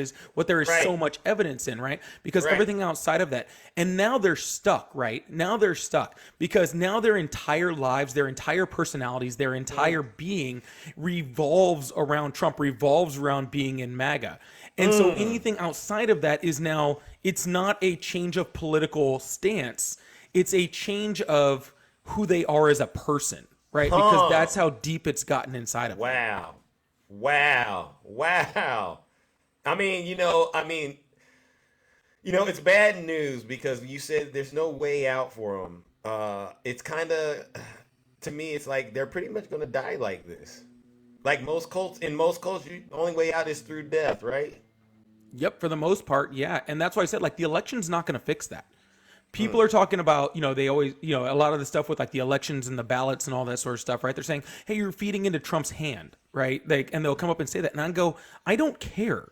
there is so much evidence in, right? Because everything outside of that, and now they're stuck, right? Now they're stuck because now their entire lives, their entire personalities, their entire being revolves around Trump, revolves around being in MAGA. And so anything outside of that is now, it's not a change of political stance. It's a change of who they are as a person, right? Because that's how deep it's gotten inside of them. Wow. I mean, it's bad news because you said there's no way out for them. It's kind of, to me, it's like they're pretty much going to die like this. Like most cults, the only way out is through death, right? Yep, for the most part, yeah. And that's why I said, like, the election's not going to fix that. People are talking about, they always, a lot of the stuff with like the elections and the ballots and all that sort of stuff, right? They're saying, hey, you're feeding into Trump's hand, right? And they'll come up and say that. And I go, I don't care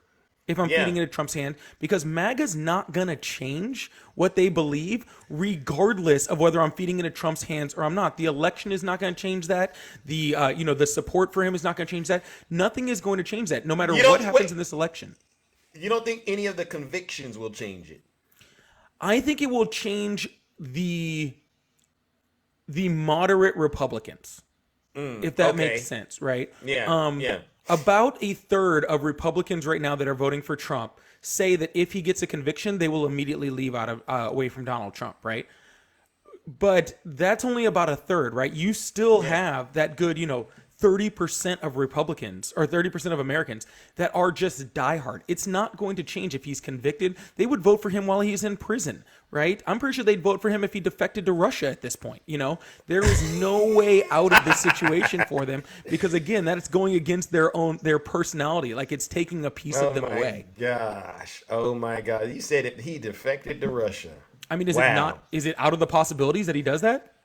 if I'm feeding into Trump's hand, because MAGA's not going to change what they believe regardless of whether I'm feeding into Trump's hands or I'm not. The election is not going to change that. The, the support for him is not going to change that. Nothing is going to change that no matter what happens in this election. You don't think any of the convictions will change it? I think it will change the moderate Republicans, if that makes sense, right? Yeah. About a third of Republicans right now that are voting for Trump say that if he gets a conviction, they will immediately leave away from Donald Trump, right? But that's only about a third, right? You still have that good, 30% of Republicans or 30% of Americans that are just diehard. It's not going to change if he's convicted. They would vote for him while he's in prison, right? I'm pretty sure they'd vote for him if he defected to Russia at this point. There is no way out of this situation for them because, again, that is going against their personality. Like, it's taking a piece of them away. Oh my God. You said it. He defected to Russia. I mean, is it out of the possibilities that he does that?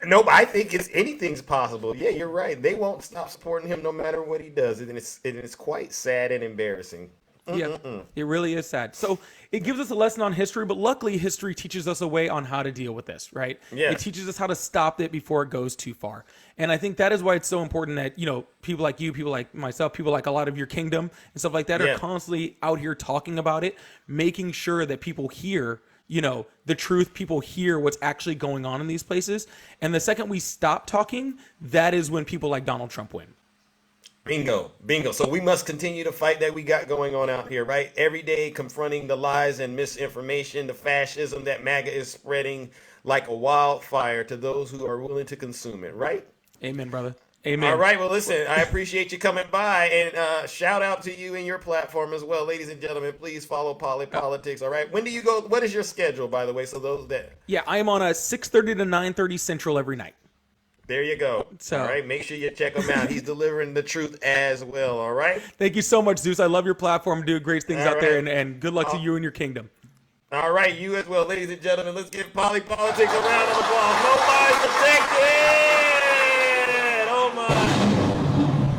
Nope, I think anything's possible. Yeah, you're right. They won't stop supporting him no matter what he does, and it's quite sad and embarrassing. Yeah, it really is sad. So it gives us a lesson on history, but luckily history teaches us a way on how to deal with this, right? Yeah. It teaches us how to stop it before it goes too far. And I think that is why it's so important that, people like you, people like myself, people like a lot of your kingdom and stuff like that are constantly out here talking about it, making sure that people hear the truth, people hear what's actually going on in these places. And the second we stop talking, that is when people like Donald Trump win. Bingo. So we must continue the fight that we got going on out here, right? Every day confronting the lies and misinformation, the fascism that MAGA is spreading like a wildfire to those who are willing to consume it, right? Amen, brother. Amen. All right. Well, listen, I appreciate you coming by, and shout out to you and your platform as well. Ladies and gentlemen, please follow Politics. All right. When do you go? What is your schedule, by the way? So those that. Yeah, I am on a 6:30 to 9:30 Central every night. There you go. So, all right. Make sure you check him out. He's delivering the truth as well. All right. Thank you so much, Zeus. I love your platform. Do great things out there, and good luck to you and your kingdom. All right. You as well, ladies and gentlemen. Let's give Politics a round of applause. No lies detected.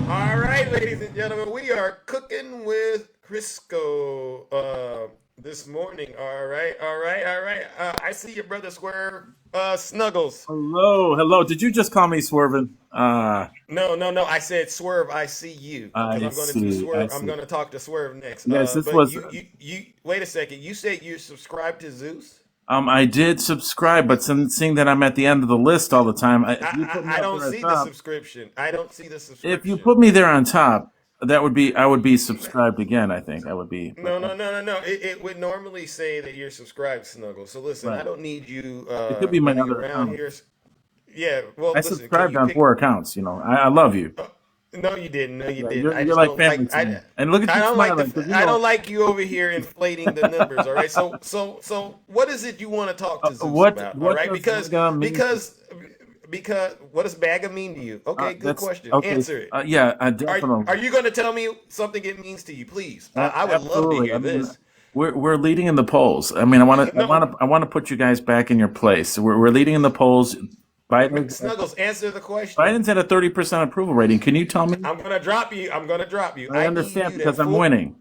All right, ladies and gentlemen, we are cooking with Crisco this morning. All right. I see your brother Swerve Snuggles. Hello. Did you just call me Swervin? No. I said Swerve. I see you. I'm going to Swerve. I'm going to talk to Swerve next. Yes, this was. You wait a second. You said you're subscribed to Zeus. I did subscribe, but seeing that I'm at the end of the list all the time, I don't see the subscription. If you put me there on top, I would be subscribed again. I think I would be. No. It would normally say that you're subscribed, Snuggle. So listen, right. I don't need you. It could be my other account. Here. Yeah, well, I subscribed on 4 accounts. I love you. No, you didn't. You're like family to me. And look at you smiling. I don't like you over here inflating the numbers. All right. So what is it you want to talk to Zeus about? All right. Because what does MAGA mean to you? Okay, good question. Okay. Answer it. Definitely. Are you going to tell me something it means to you, please? I would love to hear this. We're leading in the polls. I mean, I want to put you guys back in your place. We're leading in the polls. Biden, Snuggles, answer the question. Biden's at a 30% approval rating. Can you tell me? I'm gonna drop you. I understand because I'm winning.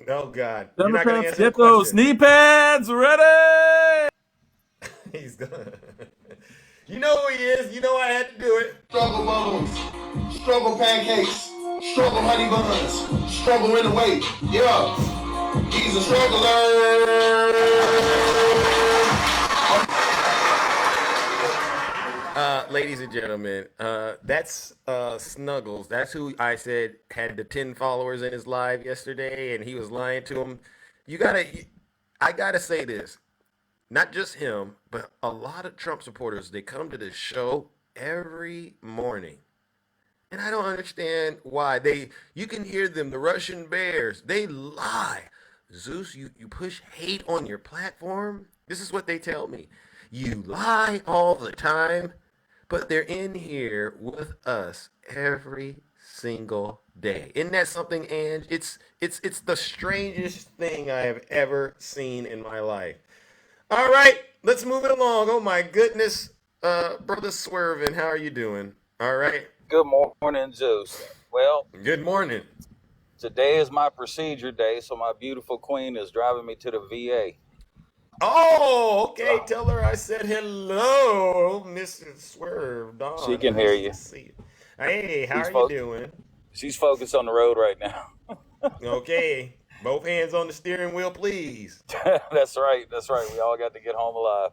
Oh God, you're not gonna Democrats, answer the get those question. knee pads ready. He's gonna. You know who he is. You know I had to do it. Struggle bubbles, struggle pancakes, struggle honey buns, struggle in the weight. Yeah, he's a struggler. Ladies and gentlemen, that's Snuggles. That's who I said had the 10 followers in his live yesterday, and he was lying to him. I gotta say this. Not just him, but a lot of Trump supporters, they come to this show every morning. And I don't understand why. You can hear them, the Russian bears, they lie. Zeus, you push hate on your platform? This is what they tell me. You lie all the time, but they're in here with us every single day. Isn't that something, Ange? It's the strangest thing I have ever seen in my life. All right, let's move it along. Oh my goodness, brother Swervin, how are you doing? All right. Good morning, Zeus. Well, good morning. Today is my procedure day, so my beautiful queen is driving me to the VA. Oh, okay. Tell her I said hello, Mrs. Swerve. Dawn. She can hear you. Hey, how are you doing? She's focused on the road right now. Okay. Both hands on the steering wheel, please. That's right. That's right. We all got to get home alive.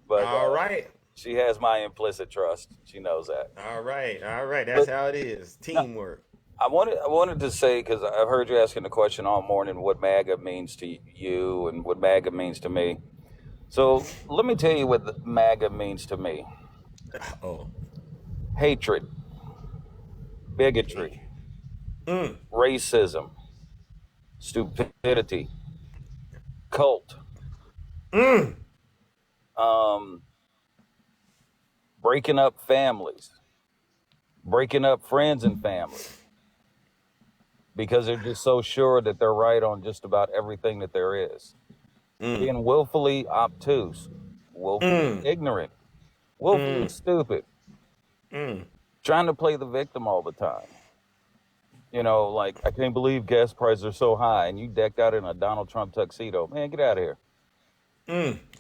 But all right. She has my implicit trust. She knows that. All right. All right. That's how it is. Teamwork. I wanted to say, because I've heard you asking the question all morning, what MAGA means to you and what MAGA means to me. So let me tell you what MAGA means to me. Oh. Hatred, bigotry, racism, stupidity, cult, breaking up families, breaking up friends and family, because they're just so sure that they're right on just about everything that there is. Being willfully obtuse, willfully ignorant, willfully stupid, trying to play the victim all the time. You know, like, I can't believe gas prices are so high, and you decked out in a Donald Trump tuxedo. Man, get out of here.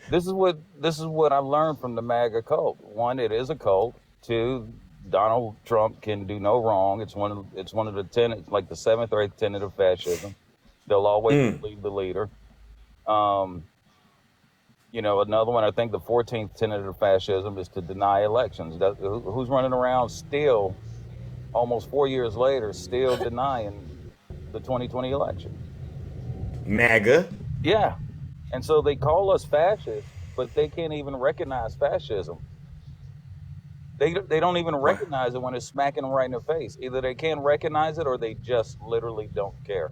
This is what I learned from the MAGA cult. One, it is a cult. Two, Donald Trump can do no wrong. It's one of the tenets, like the 7th or 8th tenet of fascism. They'll always believe the leader. You know, another one, I think the 14th tenet of fascism is to deny elections. Who's running around still, almost 4 years later, still denying the 2020 election? MAGA. Yeah. And so they call us fascists, but they can't even recognize fascism. They don't even recognize it when it's smacking them right in the face. Either they can't recognize it or they just literally don't care.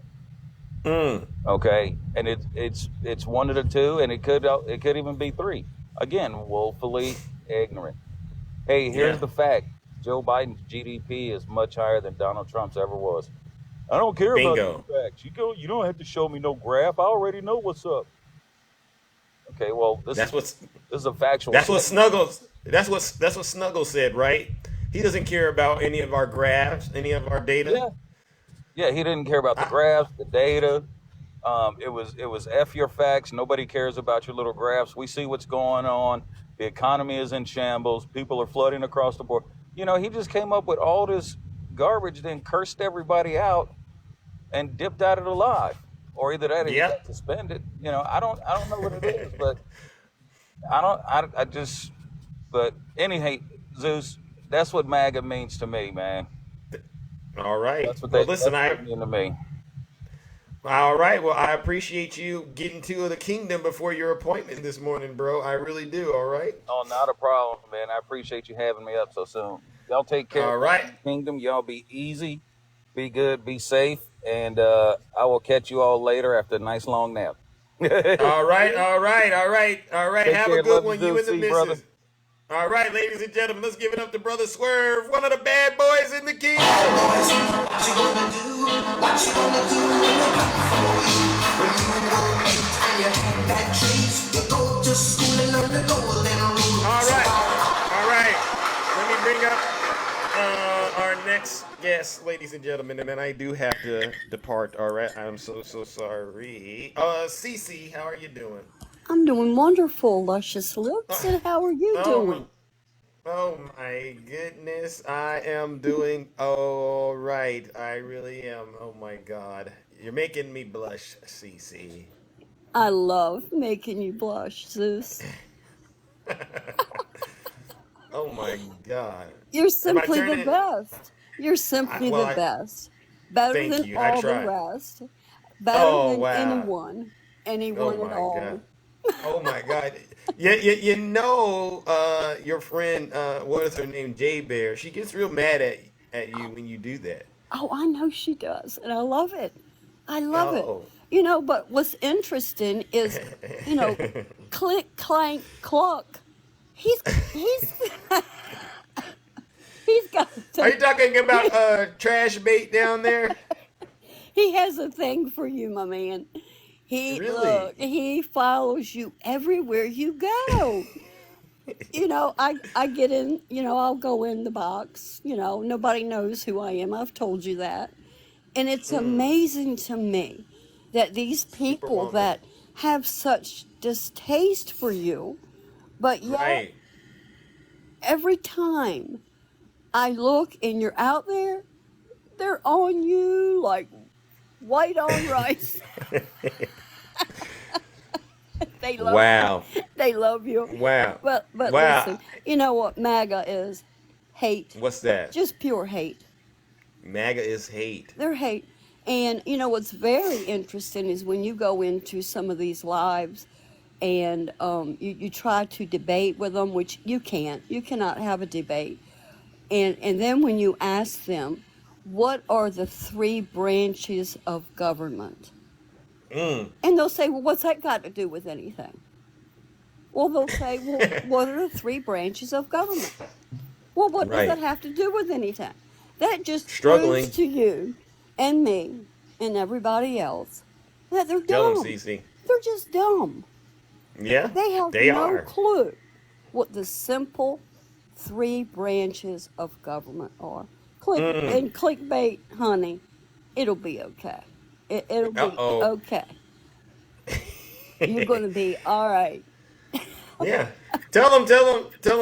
Okay, and it's one of the two, and it could even be three. Again, woefully ignorant. Hey, here's the fact: Joe Biden's GDP is much higher than Donald Trump's ever was. I don't care about the facts. You don't have to show me no graph. I already know what's up. Okay, well, this is a factual. That's what Snuggles. That's what Snuggles said, right? He doesn't care about any of our graphs, any of our data. Yeah, he didn't care about the graphs, the data. It was F your facts. Nobody cares about your little graphs. We see what's going on. The economy is in shambles. People are flooding across the board. You know, he just came up with all this garbage, then cursed everybody out and dipped out of the live. Or either that or he got suspended. You know, I don't know what it is, but but anyhow, Zeus, that's what MAGA means to me, man. All right. That's what mean to me. All right. Well, I appreciate you getting to the kingdom before your appointment this morning, bro. I really do. All right. Oh, not a problem, man. I appreciate you having me up so soon. Y'all take care. All right. Of the kingdom. Y'all be easy, be good, be safe, and I will catch you all later after a nice long nap. All right. Take Have care. a good Love one, you, you and the see, missus. brother. All right, ladies and gentlemen, let's give it up to Brother Swerve, one of the bad boys in the kingdom. What you gonna do? What you gonna do when they come for you? When you were 8 and you had that trees, you go to school and learn the golden rules. All right. Let me bring up Our next guest, ladies and gentlemen, and then I do have to depart. All right, I'm so sorry. Cece, how are you doing? I'm doing wonderful, luscious lips, and how are you Oh, doing? oh my goodness, I am doing all right. I really am. Oh my God, you're making me blush, Cece. I love making you blush, Zeus. Oh my God, You're am I simply the turning? best. You're simply Well, the I best. Better thank than you. I all the try. rest. Better Oh than wow. anyone. Oh Anyone at my God. all. Oh my God. Your friend, what is her name? Jay Bear. She gets real mad at you when you do that. Oh, I know she does, and I love it. I love it. Oh. But what's interesting is, you know, click, clank, cluck. He's he's got a Are thing. you talking about trash bait down there? He has a thing for you, my man. Really? He follows you everywhere you go. I get in, I'll go in the box, nobody knows who I am. I've told you that. And it's amazing to me that these people Superwoman. that have such distaste for you, but yet Right. every time I look and you're out there, they're on you like white on rice. They love you. Wow. They love you. Wow. But listen, Wow. you know what MAGA is? Hate. What's that? Just pure hate. MAGA is hate. They're hate. And what's very interesting is when you go into some of these lives and you try to debate with them, which you can't. You cannot have a debate. And then when you ask them, what are the three branches of government? And they'll say, well, what's that got to do with anything? Well, they'll say, well, what are the three branches of government? Well, what does that Right. have to do with anything? That just proves Struggling. to you and me and everybody else that they're Tell them, dumb. Cece. They're just dumb. Yeah, They have they no are. clue what the simple three branches of government are. Mm. Clickbait, honey, it'll be okay. It'll be Uh-oh. okay. You're going to be all right. Yeah. Tell him,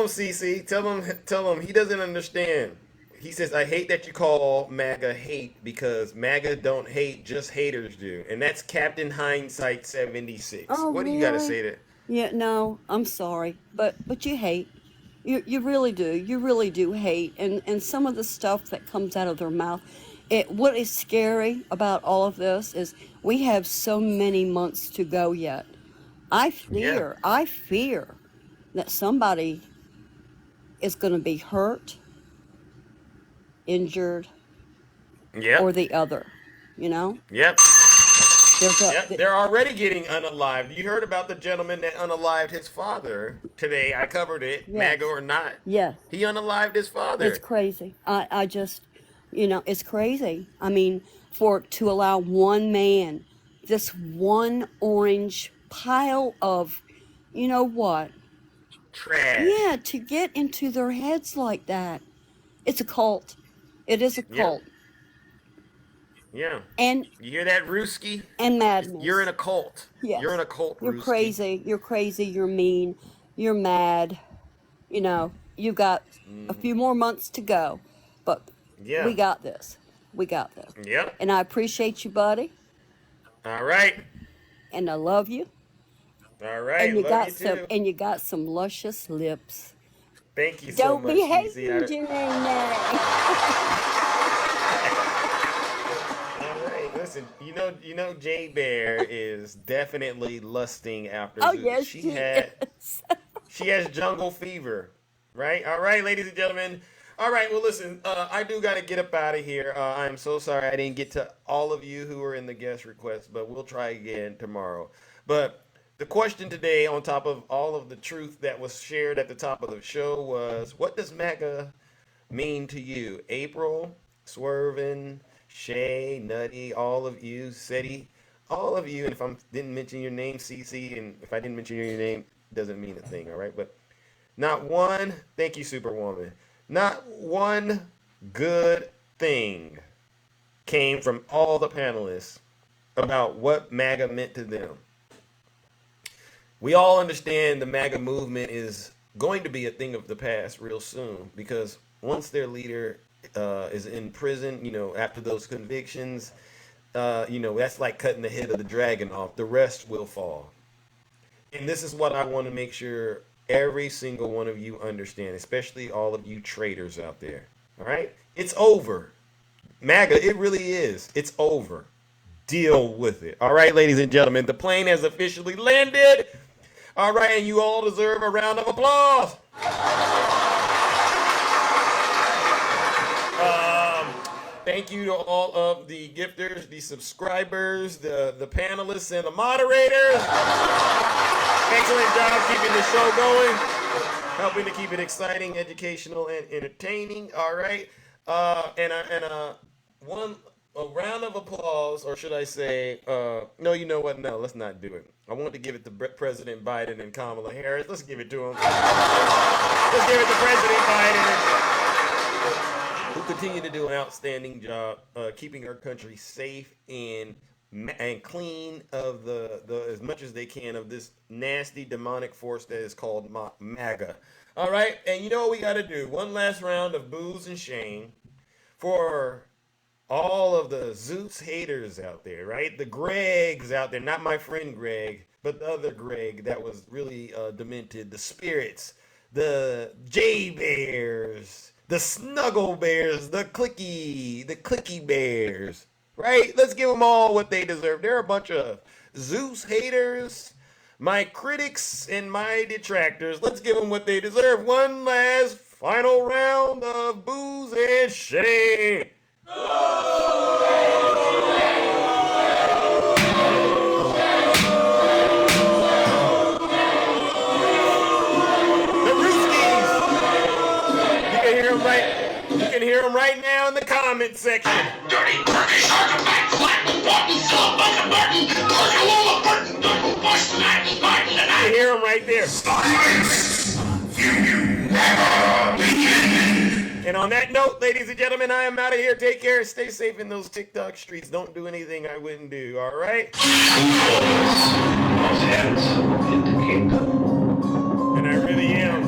CC. Tell him he doesn't understand. He says, I hate that you call MAGA hate because MAGA don't hate, just haters do. And that's Captain Hindsight 76. Oh, What do you got to really? say to Yeah, no, I'm sorry, but you hate. You really do. You really do hate. And some of the stuff that comes out of their mouth. What is scary about all of this is we have so many months to go yet. Yeah. I fear that somebody is going to be hurt, injured, Yep. or the other. You know, Yep. there's a Yep. They're already getting unalived. You heard about the gentleman that unalived his father today. I covered it, MAGA yes, or not. yes. He unalived his It's father. crazy. I just, it's crazy. I mean, to allow one man, this one orange pile of, you know what? Trash. Yeah, to get into their heads like that. It's a cult. It is a Yep. cult. Yeah. And You hear that, Rooski? You're in madness. a cult. You're in Yes. a cult, You're Rooski. crazy. You're crazy. You're mean. You're mad. You've got a few more months to go, but we Yeah. got this. We got this. Yep. And I appreciate you, buddy, All right. and I love you. All And right. you Love got you some too. and you got some luscious lips. Thank you so Don't much, be Cece. hating, Janae. All right. Listen, Jay Bear is definitely lusting after Oh Zeus. yes, she is. She has jungle fever, right? All right, ladies and gentlemen. All right, well, listen, I do got to get up out of here. I'm so sorry I didn't get to all of you who were in the guest request, but we'll try again tomorrow. But the question today, on top of all of the truth that was shared at the top of the show, was what does MAGA mean to you? April, Swervin, Shay, Nutty, all of you, Seti, all of you. And if I didn't mention your name, CC, and if I didn't mention your name, doesn't mean a thing, all right? But not one, thank you, Superwoman. Not one good thing came from all the panelists about what MAGA meant to them. We all understand the MAGA movement is going to be a thing of the past real soon, because once their leader is in prison, after those convictions, that's like cutting the head of the dragon off. The rest will fall. And this is what I want to make sure every single one of you understand, especially all of you traitors out there. All right? It's over. MAGA, it really is. It's over. Deal with it. All right, ladies and gentlemen, the plane has officially landed. All right, and you all deserve a round of applause. Thank you to all of the gifters, the subscribers, the panelists, and the moderators. Excellent job keeping the show going, helping to keep it exciting, educational, and entertaining. All right, a round of applause, or should I say, no, you know what? No, let's not do it. I want to give it to President Biden and Kamala Harris. Let's give it to them. Let's give it to President Biden, who continue to do an outstanding job keeping our country safe and clean of the as much as they can of this nasty demonic force that is called MAGA. All right, and you know what we got to do? One last round of booze and shame for all of the Zeus haters out there, right? The Gregs out there, not my friend Greg, but the other Greg that was really demented. The spirits, the J Bears, the Snuggle Bears, the Clicky Bears, right? Let's give them all what they deserve. They're a bunch of Zeus haters, my critics and my detractors. Let's give them what they deserve. One last final round of booze and shame. You can hear them right now in the comment section. Dirty Turkish artifact, flat button, like a button, you can hear them right there. And on that note, ladies and gentlemen, I am out of here. Take care. Stay safe in those TikTok streets. Don't do anything I wouldn't do. All right? And I really am.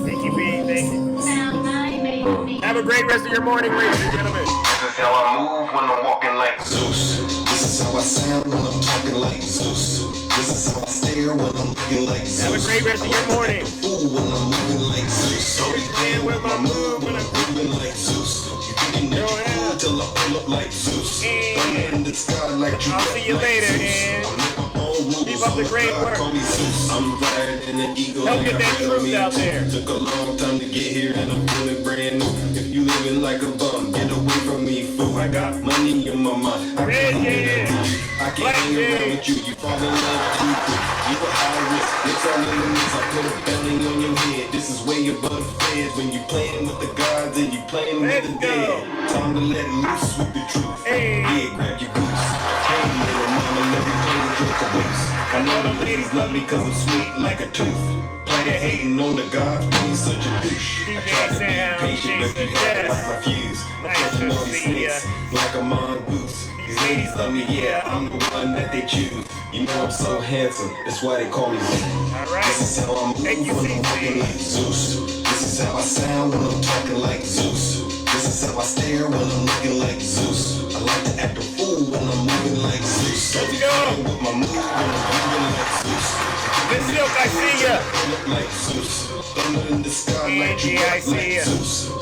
Thank you, B. Thank you. Have a great rest of your morning, ladies and gentlemen. This is how I move when I'm walking like Zeus. This is how I sound when I'm talking like Zeus. This is how I stare when I'm looking like Zeus. Have a great rest of your morning. Ooh, when I'm moving like Zeus. Always playing with my move when I'm moving like Zeus. You thinking that you cool till I pull up like Zeus. Thunder in the sky like you. I'll see you later, and keep up the great work. I'm riding in an eagle. Help get that truth out there. Took a long time to get here and I'm feeling brand new. If you living like a bum, get away from me, fool. I got money in my mind. I can't hang around with you. You fall in love too quick. You a high risk. It's all in the mix. I put a belly on your head. This is way above feds. When you playing with the gods and you playing with the dead. Time to let loose with the truth. Yeah, grab your goose. Hey, little mama, let me play the joke of waste. I know the ladies love me cause I'm sweet like a tooth. Player hating on the God, he's such a douche. I try to be patient, but you have to like my fuse. I'm catching all these snakes like a mongoose. These ladies love me, yeah, I'm the one that they choose. You know I'm so handsome, that's why they call me Zeus. This is how I move when I'm walking like Zeus. This is how I sound when I'm talking like Zeus. This is how I stare when I'm looking like Zeus. I like to act a fool when I'm moving like Zeus. Let's go. With my move when I'm moving like Zeus. Miss Silk, I see ya. Like Zeus. Thunder in the sky like you. I see ya.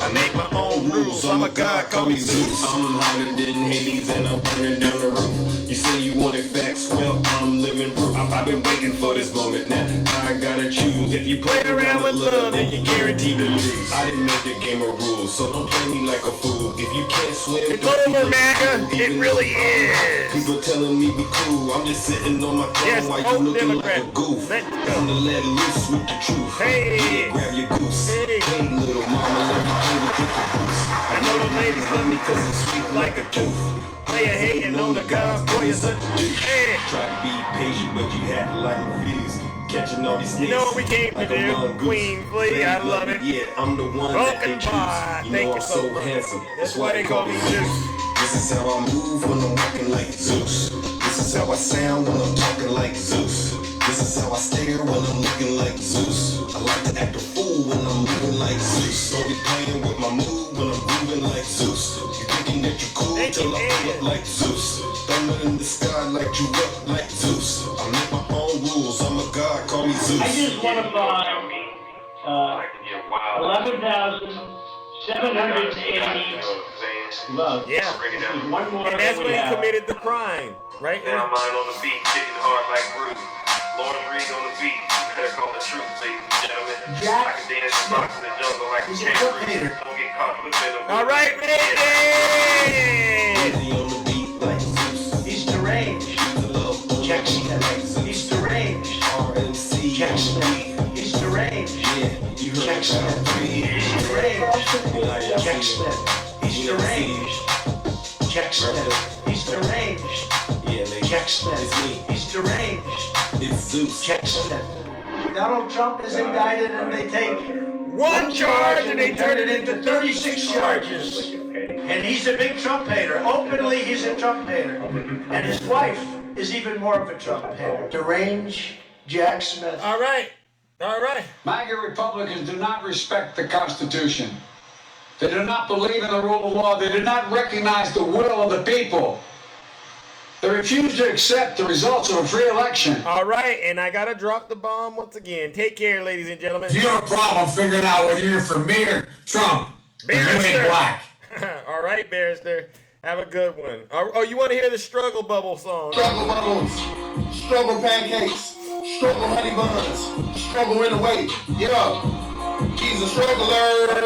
I make my own rules. I'm a god, call me Zeus. I'm hotter than Hades and I'm burning down the roof. You say you wanted facts, well I'm living proof. I've been waiting for this moment now. I gotta choose. If you play around with love, then you're guaranteed to lose. I didn't make the game of rules, so don't play me like a fool. If you can't swim, it's over, MAGA. It really is. People telling me be cool. I'm just sitting on my throne while you looking like a goof. Time to let loose with the truth. Hey, grab your goose. Hey, little mama, let me play with your caboose. I know the ladies love me cause I'm sweet like a tooth. Player hating on the God, boy, you're such a douche. Try to be patient, but you had to like my views. Catching all these You know what we came to do? Queen Flea, I love it. Yeah, I'm the one that they choose. You know I'm so handsome. That's why they call me Zeus. This is how I move when I'm walking like Zeus. This is how I sound when I'm talking like Zeus. This is how I stare when I'm looking like Zeus. I like to act a fool when I'm moving like Zeus. So be playing with my mood when I'm moving like Zeus. You thinking that you're cool till I pull up like Zeus. Thunder in the sky, light you up like Zeus. I make my own rules, I'm a god, call me Zeus. I just want to buy 11,780 love. Yeah. One more And that's than when we he have. committed the crime, right? Now mine on the beat, kicking hard like Bruce. Lord Reed on the beat, better call the truth, ladies and gentlemen. I can dance and box in the jungle like a kangaroo. Don't get caught flipping them. All right, Randy! On the beat like Zeus. He's deranged. Jackson. He's deranged. RMC. Jackson. He's deranged. Yeah, you heard Jackson. He's deranged. Jackson. He's deranged. Jackson. He's deranged. Yeah, ladies. Jackson. It's me. He's deranged. It's Zeus. Jackson. Donald Trump is indicted and they take one charge and they turn it into 36 charges. And he's a big Trump hater. Openly, he's a Trump hater. And his wife is even more of a Trump hater. Deranged Jack Smith. All right. All right. MAGA Republicans do not respect the Constitution. They do not believe in the rule of law. They do not recognize the will of the people. They refuse to accept the results of a free election. All right, and I gotta drop the bomb once again. Take care, ladies and gentlemen. If you have a problem figuring out whether you're for me or Trump, you ain't black. All right, Barrister. Have a good one. Oh, you want to hear the Struggle Bubble song? Struggle bubbles, struggle pancakes, struggle honey buns, struggle in the way. Yeah, he's a struggler.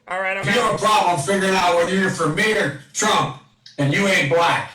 All right, if you have a problem figuring out whether you're for me or Trump, and you ain't black.